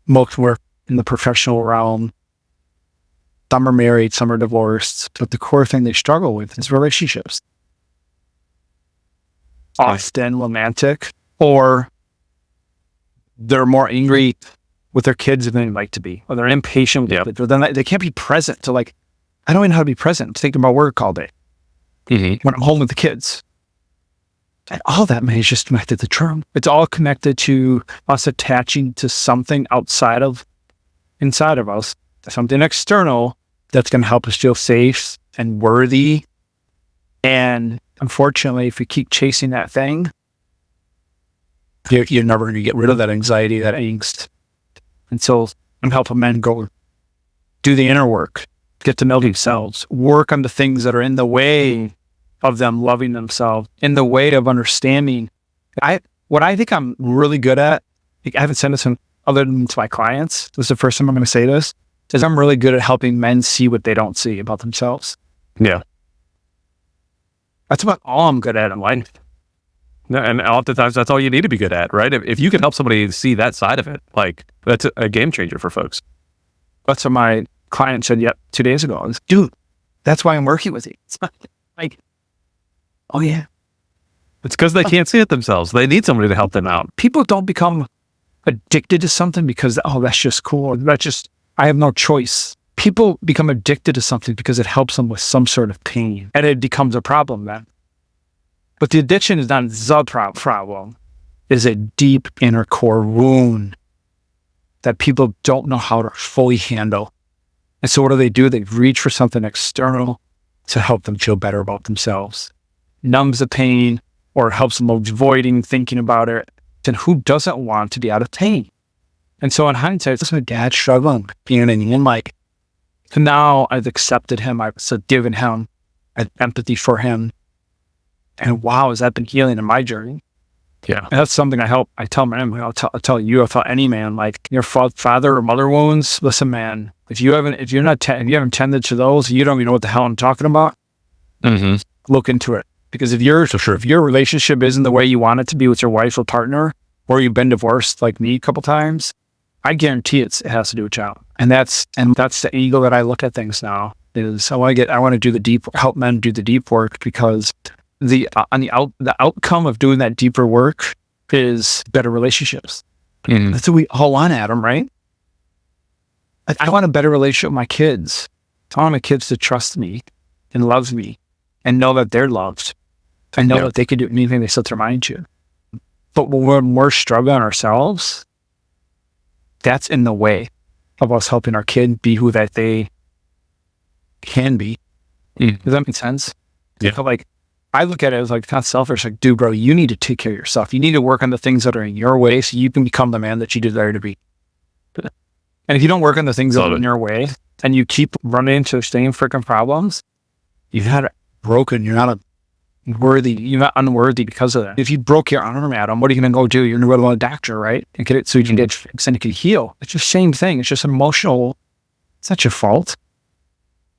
Most work in the professional realm. Some are married, some are divorced. But the core thing they struggle with is relationships. Often romantic, or they're more angry with their kids than they'd like to be, or they're impatient with it, or then they can't be present. So like, I don't even know how to be present. Thinking about work all day when I'm home with the kids. And all that is just connected to trauma. It's all connected to us attaching to something inside of us, something external that's going to help us feel safe and worthy. And unfortunately, if we keep chasing that thing, you're never going to get rid of that anxiety, that angst. And so I'm helping men go do the inner work, get to know themselves, work on the things that are in the way of them loving themselves, in the way of understanding. What I think I'm really good at, I haven't said this other than to my clients, this is the first time I'm going to say this, is I'm really good at helping men see what they don't see about themselves. Yeah. That's about all I'm good at in life. And oftentimes that's all you need to be good at, right? If you can help somebody see that side of it, like that's a game changer for folks. That's what my client said 2 days ago. I was, dude, that's why I'm working with you. It's like, oh yeah. It's because they can't see it themselves. They need somebody to help them out. People don't become addicted to something because, that's just cool. I have no choice. People become addicted to something because it helps them with some sort of pain, and it becomes a problem then. But the addiction is not the problem. It's a deep inner core wound that people don't know how to fully handle. And so what do? They reach for something external to help them feel better about themselves. Numbs the pain or helps them avoiding thinking about it. And who doesn't want to be out of pain? And so in hindsight, this is my dad struggling, being in like, so now I've accepted him. I've forgiven him. I have empathy for him. And wow, has that been healing in my journey? Yeah. And that's something I tell men, I'll tell you, I'll tell any man, like your father or mother wounds. Listen, man, if you haven't tended to those, you don't even know what the hell I'm talking about. Look into it. Because if your relationship isn't the way you want it to be with your wife or partner, or you've been divorced like me a couple times, I guarantee it has to do with child. And that's the angle that I look at things now. Is I want to help men do the deep work, because the outcome of doing that deeper work is better relationships. That's what we all want, Adam, right? I want a better relationship with my kids. I want my kids to trust me and love me and know that they're loved. I know that they can do anything they set their mind to. But when we're struggling ourselves, that's in the way of us helping our kid be who that they can be. Does that make sense? Yeah. Like, I look at it as like, not selfish. Like, dude, bro, you need to take care of yourself. You need to work on the things that are in your way so you can become the man that you desire to be. And if you don't work on the things that are in your way and you keep running into the same freaking problems, you've had it broken. You're not unworthy because of that. If you broke your arm, Adam, what are you going to go do? You're going to go to a doctor, right? And get it so you can get fixed and it can heal. It's just the same thing. It's just emotional. It's not your fault.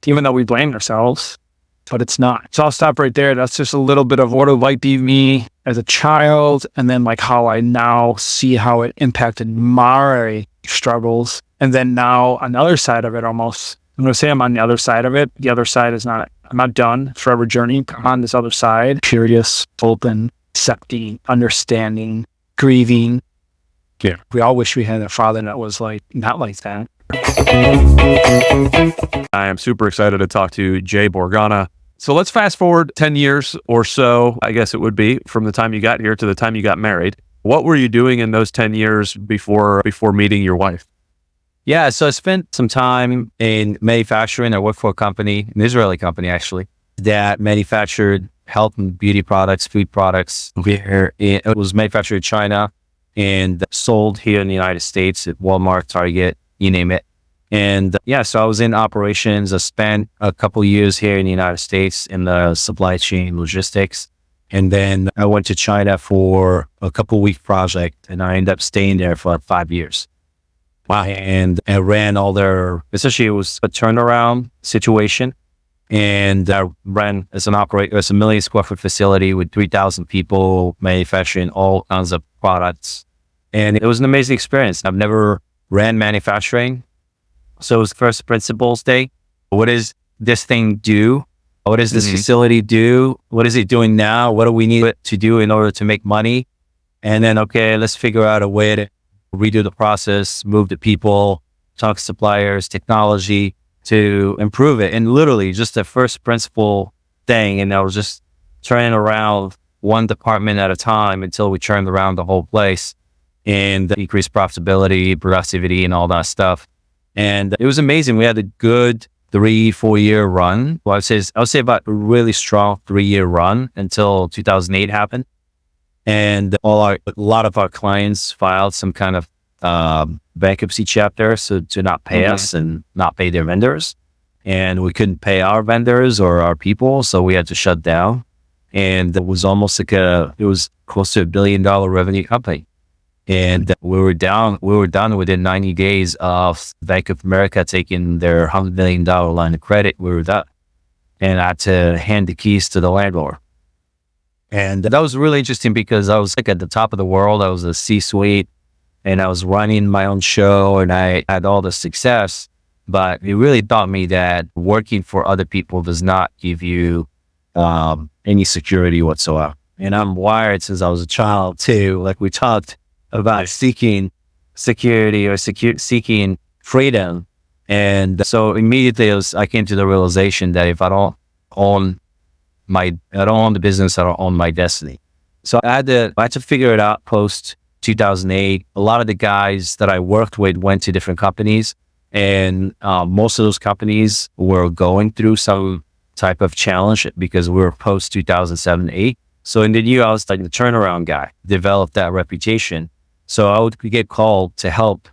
Even though we blame ourselves, but it's not. So I'll stop right there. That's just a little bit of what it might be me as a child, and then like how I now see how it impacted my struggles. And then now on the other side of it, almost, I'm going to say I'm on the other side of it. The other side is not, I'm not done. Forever journey. I'm on this other side. Curious, open, accepting, understanding, grieving. Yeah. We all wish we had a father that was like, not like that. I am super excited to talk to Jay Bourgana. So let's fast forward 10 years or so, I guess it would be, from the time you got here to the time you got married. What were you doing in those 10 years before meeting your wife? Yeah, so I spent some time in manufacturing. I worked for a company, an Israeli company actually, that manufactured health and beauty products, food products. It was manufactured in China and sold here in the United States at Walmart, Target, you name it. And so I was in operations. I spent a couple years here in the United States in the supply chain logistics. And then I went to China for a couple-week project, and I ended up staying there for 5 years. Wow. And I ran all essentially it was a turnaround situation. And I ran as a 1 million square foot facility with 3,000 people manufacturing all kinds of products. And it was an amazing experience. I've never ran manufacturing. So it was first principles day. What does this thing do? What does this facility do? What is it doing now? What do we need it to do in order to make money? And then, okay, let's figure out a way to redo the process, move the people, talk suppliers, technology to improve it. And literally just the first principle thing. And I was just turning around one department at a time until we turned around the whole place and increased profitability, productivity, and all that stuff. And it was amazing. We had a good 3-4 year run. Well, I would say about a really strong 3-year run until 2008 happened. And a lot of our clients filed some kind of bankruptcy chapter to not pay us and not pay their vendors. And we couldn't pay our vendors or our people, so we had to shut down. And it was almost like it was close to $1 billion revenue company. And we were done within 90 days of Bank of America taking their $100 million line of credit. We were done. And I had to hand the keys to the landlord. And that was really interesting because I was like at the top of the world. I was a C-suite and I was running my own show and I had all the success. But it really taught me that working for other people does not give you any security whatsoever. And I'm wired since I was a child too. Like we talked about seeking security or seeking freedom. And so immediately I came to the realization that if I don't own the business, I don't own my destiny. So I had to figure it out post 2008. A lot of the guys that I worked with went to different companies And most of those companies were going through some type of challenge because we were post 2007-8. So in the new, I was like the turnaround guy, developed that reputation. So I would get called to help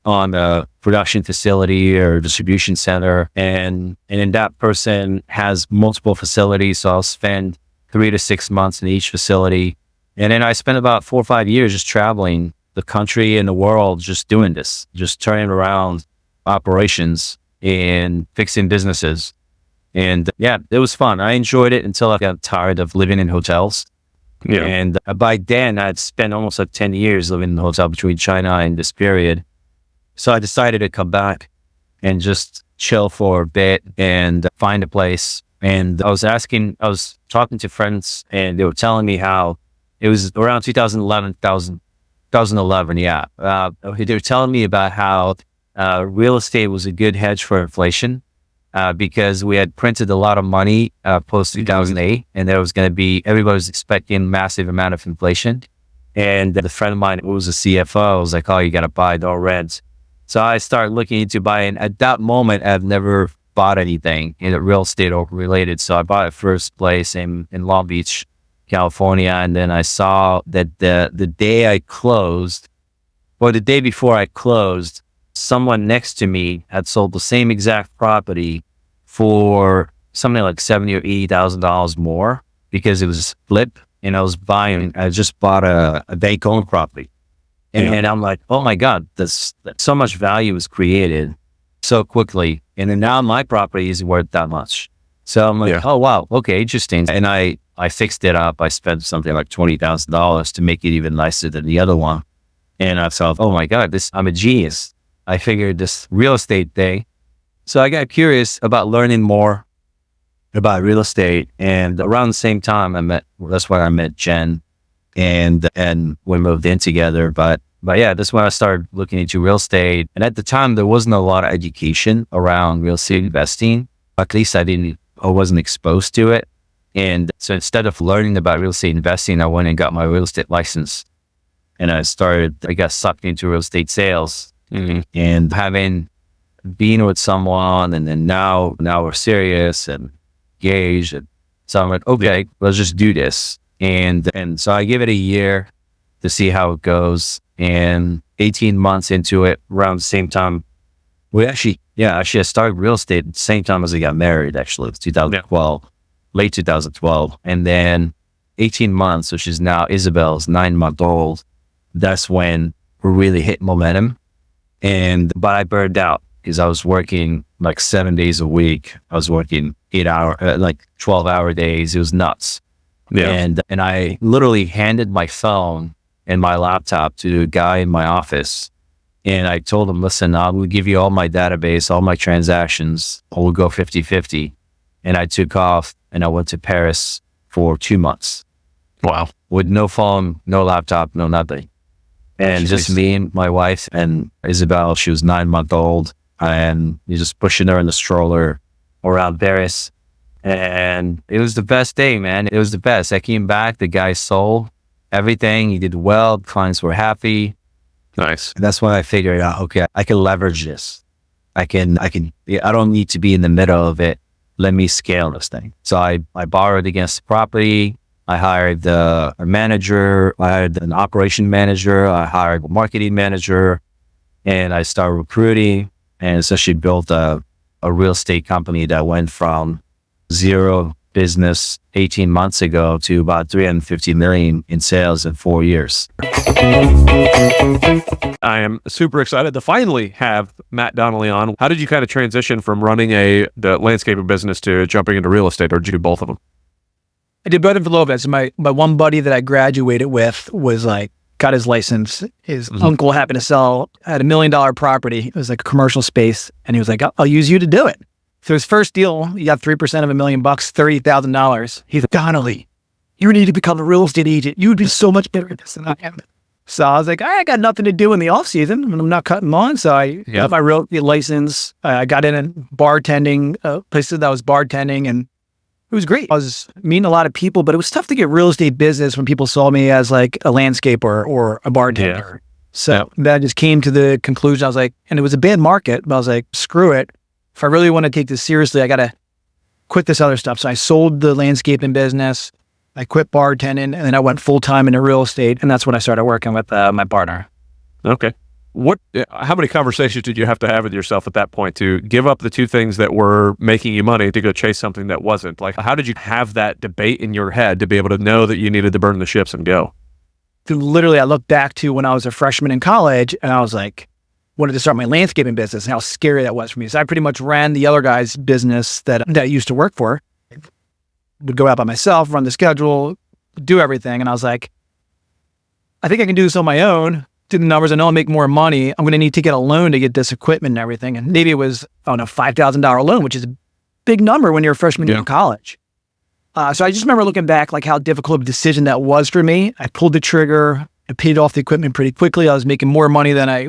on a production facility or distribution center. And then that person has multiple facilities. So I'll spend 3 to 6 months in each facility. And then I spent about 4 or 5 years just traveling the country and the world, just doing this, just turning around operations and fixing businesses. And yeah, it was fun. I enjoyed it until I got tired of living in hotels. Yeah. And by then I'd spent almost like 10 years living in a hotel between China and this period. So I decided to come back and just chill for a bit and find a place. And I was talking to friends and they were telling me how it was around 2011. Yeah. They were telling me about how real estate was a good hedge for inflation because we had printed a lot of money post 2008 and there was going to be, everybody was expecting a massive amount of inflation. And a friend of mine who was a CFO was like, oh, you got to buy, don't rent. So I started looking into buying. At that moment, I've never bought anything in real estate or related. So I bought a first place in Long Beach, California. And then I saw that the day I closed, or the day before I closed, someone next to me had sold the same exact property for something like $70,000 or $80,000 more because it was a flip. And I just bought a bank-owned property. And I'm like, oh my God, so much value was created so quickly. And then now my property is worth that much. So I'm like, oh wow, okay, interesting. And I fixed it up. I spent something like $20,000 to make it even nicer than the other one. And I thought, oh my God, I'm a genius. I figured this real estate thing. So I got curious about learning more about real estate. And around the same time that's why I met Jen and we moved in together. But yeah, that's when I started looking into real estate. And at the time, there wasn't a lot of education around real estate investing. At least I wasn't exposed to it. And so instead of learning about real estate investing, I went and got my real estate license. And I got sucked into real estate sales. Mm-hmm. And having been with someone, and then now we're serious and engaged. And so I'm like, okay, let's just do this. And so I give it a year to see how it goes. And 18 months into it, around the same time, I started real estate at the same time as I got married, actually. It was 2012, late 2012. And then 18 months, which is now Isabel's 9-month-old, that's when we really hit momentum. But I burned out because I was working like 7 days a week. I was working 12-hour days. It was nuts. Yeah. And I literally handed my phone and my laptop to a guy in my office. And I told him, listen, I will give you all my database, all my transactions. We'll go 50-50. And I took off and I went to Paris for 2 months. Wow. With no phone, no laptop, no nothing. And just me and my wife and Isabel, she was 9-month-old. And you're just pushing her in the stroller around Paris. And it was the best day, man. It was the best. I came back, the guy sold everything. He did well. Clients were happy. Nice. And that's when I figured out, okay, I can leverage this. I don't need to be in the middle of it. Let me scale this thing. So I borrowed against the property. I hired a manager. I hired an operation manager. I hired a marketing manager. And I started recruiting and essentially built a real estate company that went from zero business 18 months ago to about 350 million in sales in 4 years. I am super excited to finally have Matt Donnelly on. How did you kind of transition from running the landscaping business to jumping into real estate, or did you do both of them? I did both of them a little bit. So my one buddy that I graduated with was got his license. His uncle happened to had $1 million property. It was like a commercial space. And he was like, I'll use you to do it. So his first deal, he got 3% of $1 million, $30,000. He's like, Donnelly, you need to become a real estate agent. You would be so much better at this than I am. So I was like, I got nothing to do in the off season and I'm not cutting lawn. So I got my real estate license. I got in bartending, places that I was bartending, and it was great. I was meeting a lot of people, but it was tough to get real estate business when people saw me as like a landscaper or a bartender. So that just came to the conclusion. I was like, and it was a bad market, but I was like, screw it. If I really want to take this seriously, I got to quit this other stuff. So I sold the landscaping business. I quit bartending, and then I went full-time into real estate. And that's when I started working with my partner. Okay. How many conversations did you have to have with yourself at that point to give up the two things that were making you money to go chase something that wasn't? Like, how did you have that debate in your head to be able to know that you needed to burn the ships and go? Literally, I look back to when I was a freshman in college, and I was like, wanted to start my landscaping business and how scary that was for me. So I pretty much ran the other guy's business that I used to work for. Would go out by myself, run the schedule, do everything. And I was like, I think I can do this on my own. Do the numbers. I know I'll make more money. I'm going to need to get a loan to get this equipment and everything. And maybe it was, I don't know, $5,000 loan, which is a big number when you're a freshman in college. So I just remember looking back, like how difficult of a decision that was for me. I pulled the trigger. I paid off the equipment pretty quickly. I was making more money than I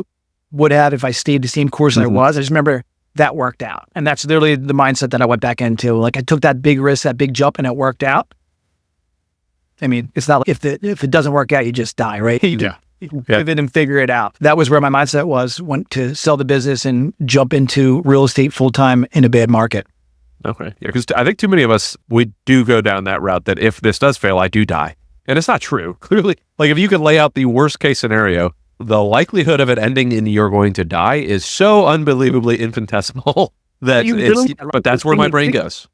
would have if I stayed the same course I was. I just remember that worked out. And that's literally the mindset that I went back into. Like I took that big risk, that big jump, and it worked out. I mean, it's not like if it doesn't work out, you just die, right? You pivot and figure it out. That was where my mindset was, went to sell the business and jump into real estate full-time in a bad market. Okay. Yeah, because I think too many of us, we do go down that route that if this does fail, I do die. And it's not true. Clearly, like if you could lay out the worst case scenario, the likelihood of it ending in you're going to die is so unbelievably infinitesimal that but that's where my brain goes.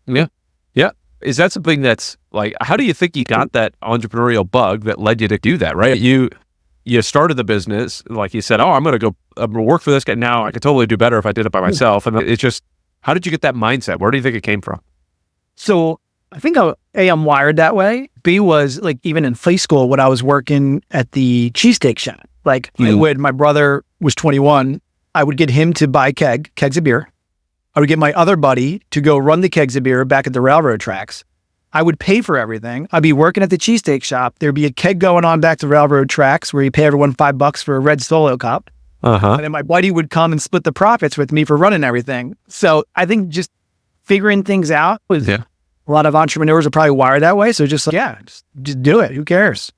Yeah. Yeah. Is that something that's like, how do you think you got that entrepreneurial bug that led you to do that, right? You started the business, like you said, I'm going to work for this guy now. I could totally do better if I did it by myself. And it's just, how did you get that mindset? Where do you think it came from? So I think I'm wired that way. B was like, even in high school, when I was working at the cheesesteak shop, like when my brother was 21, I would get him to buy kegs of beer. I would get my other buddy to go run the kegs of beer back at the railroad tracks. I would pay for everything. I'd be working at the cheesesteak shop. There'd be a keg going on back to railroad tracks where you pay everyone $5 for a red Solo cup. And then my buddy would come and split the profits with me for running everything. So I think just figuring things out was a lot of entrepreneurs are probably wired that way. So just just do it. Who cares?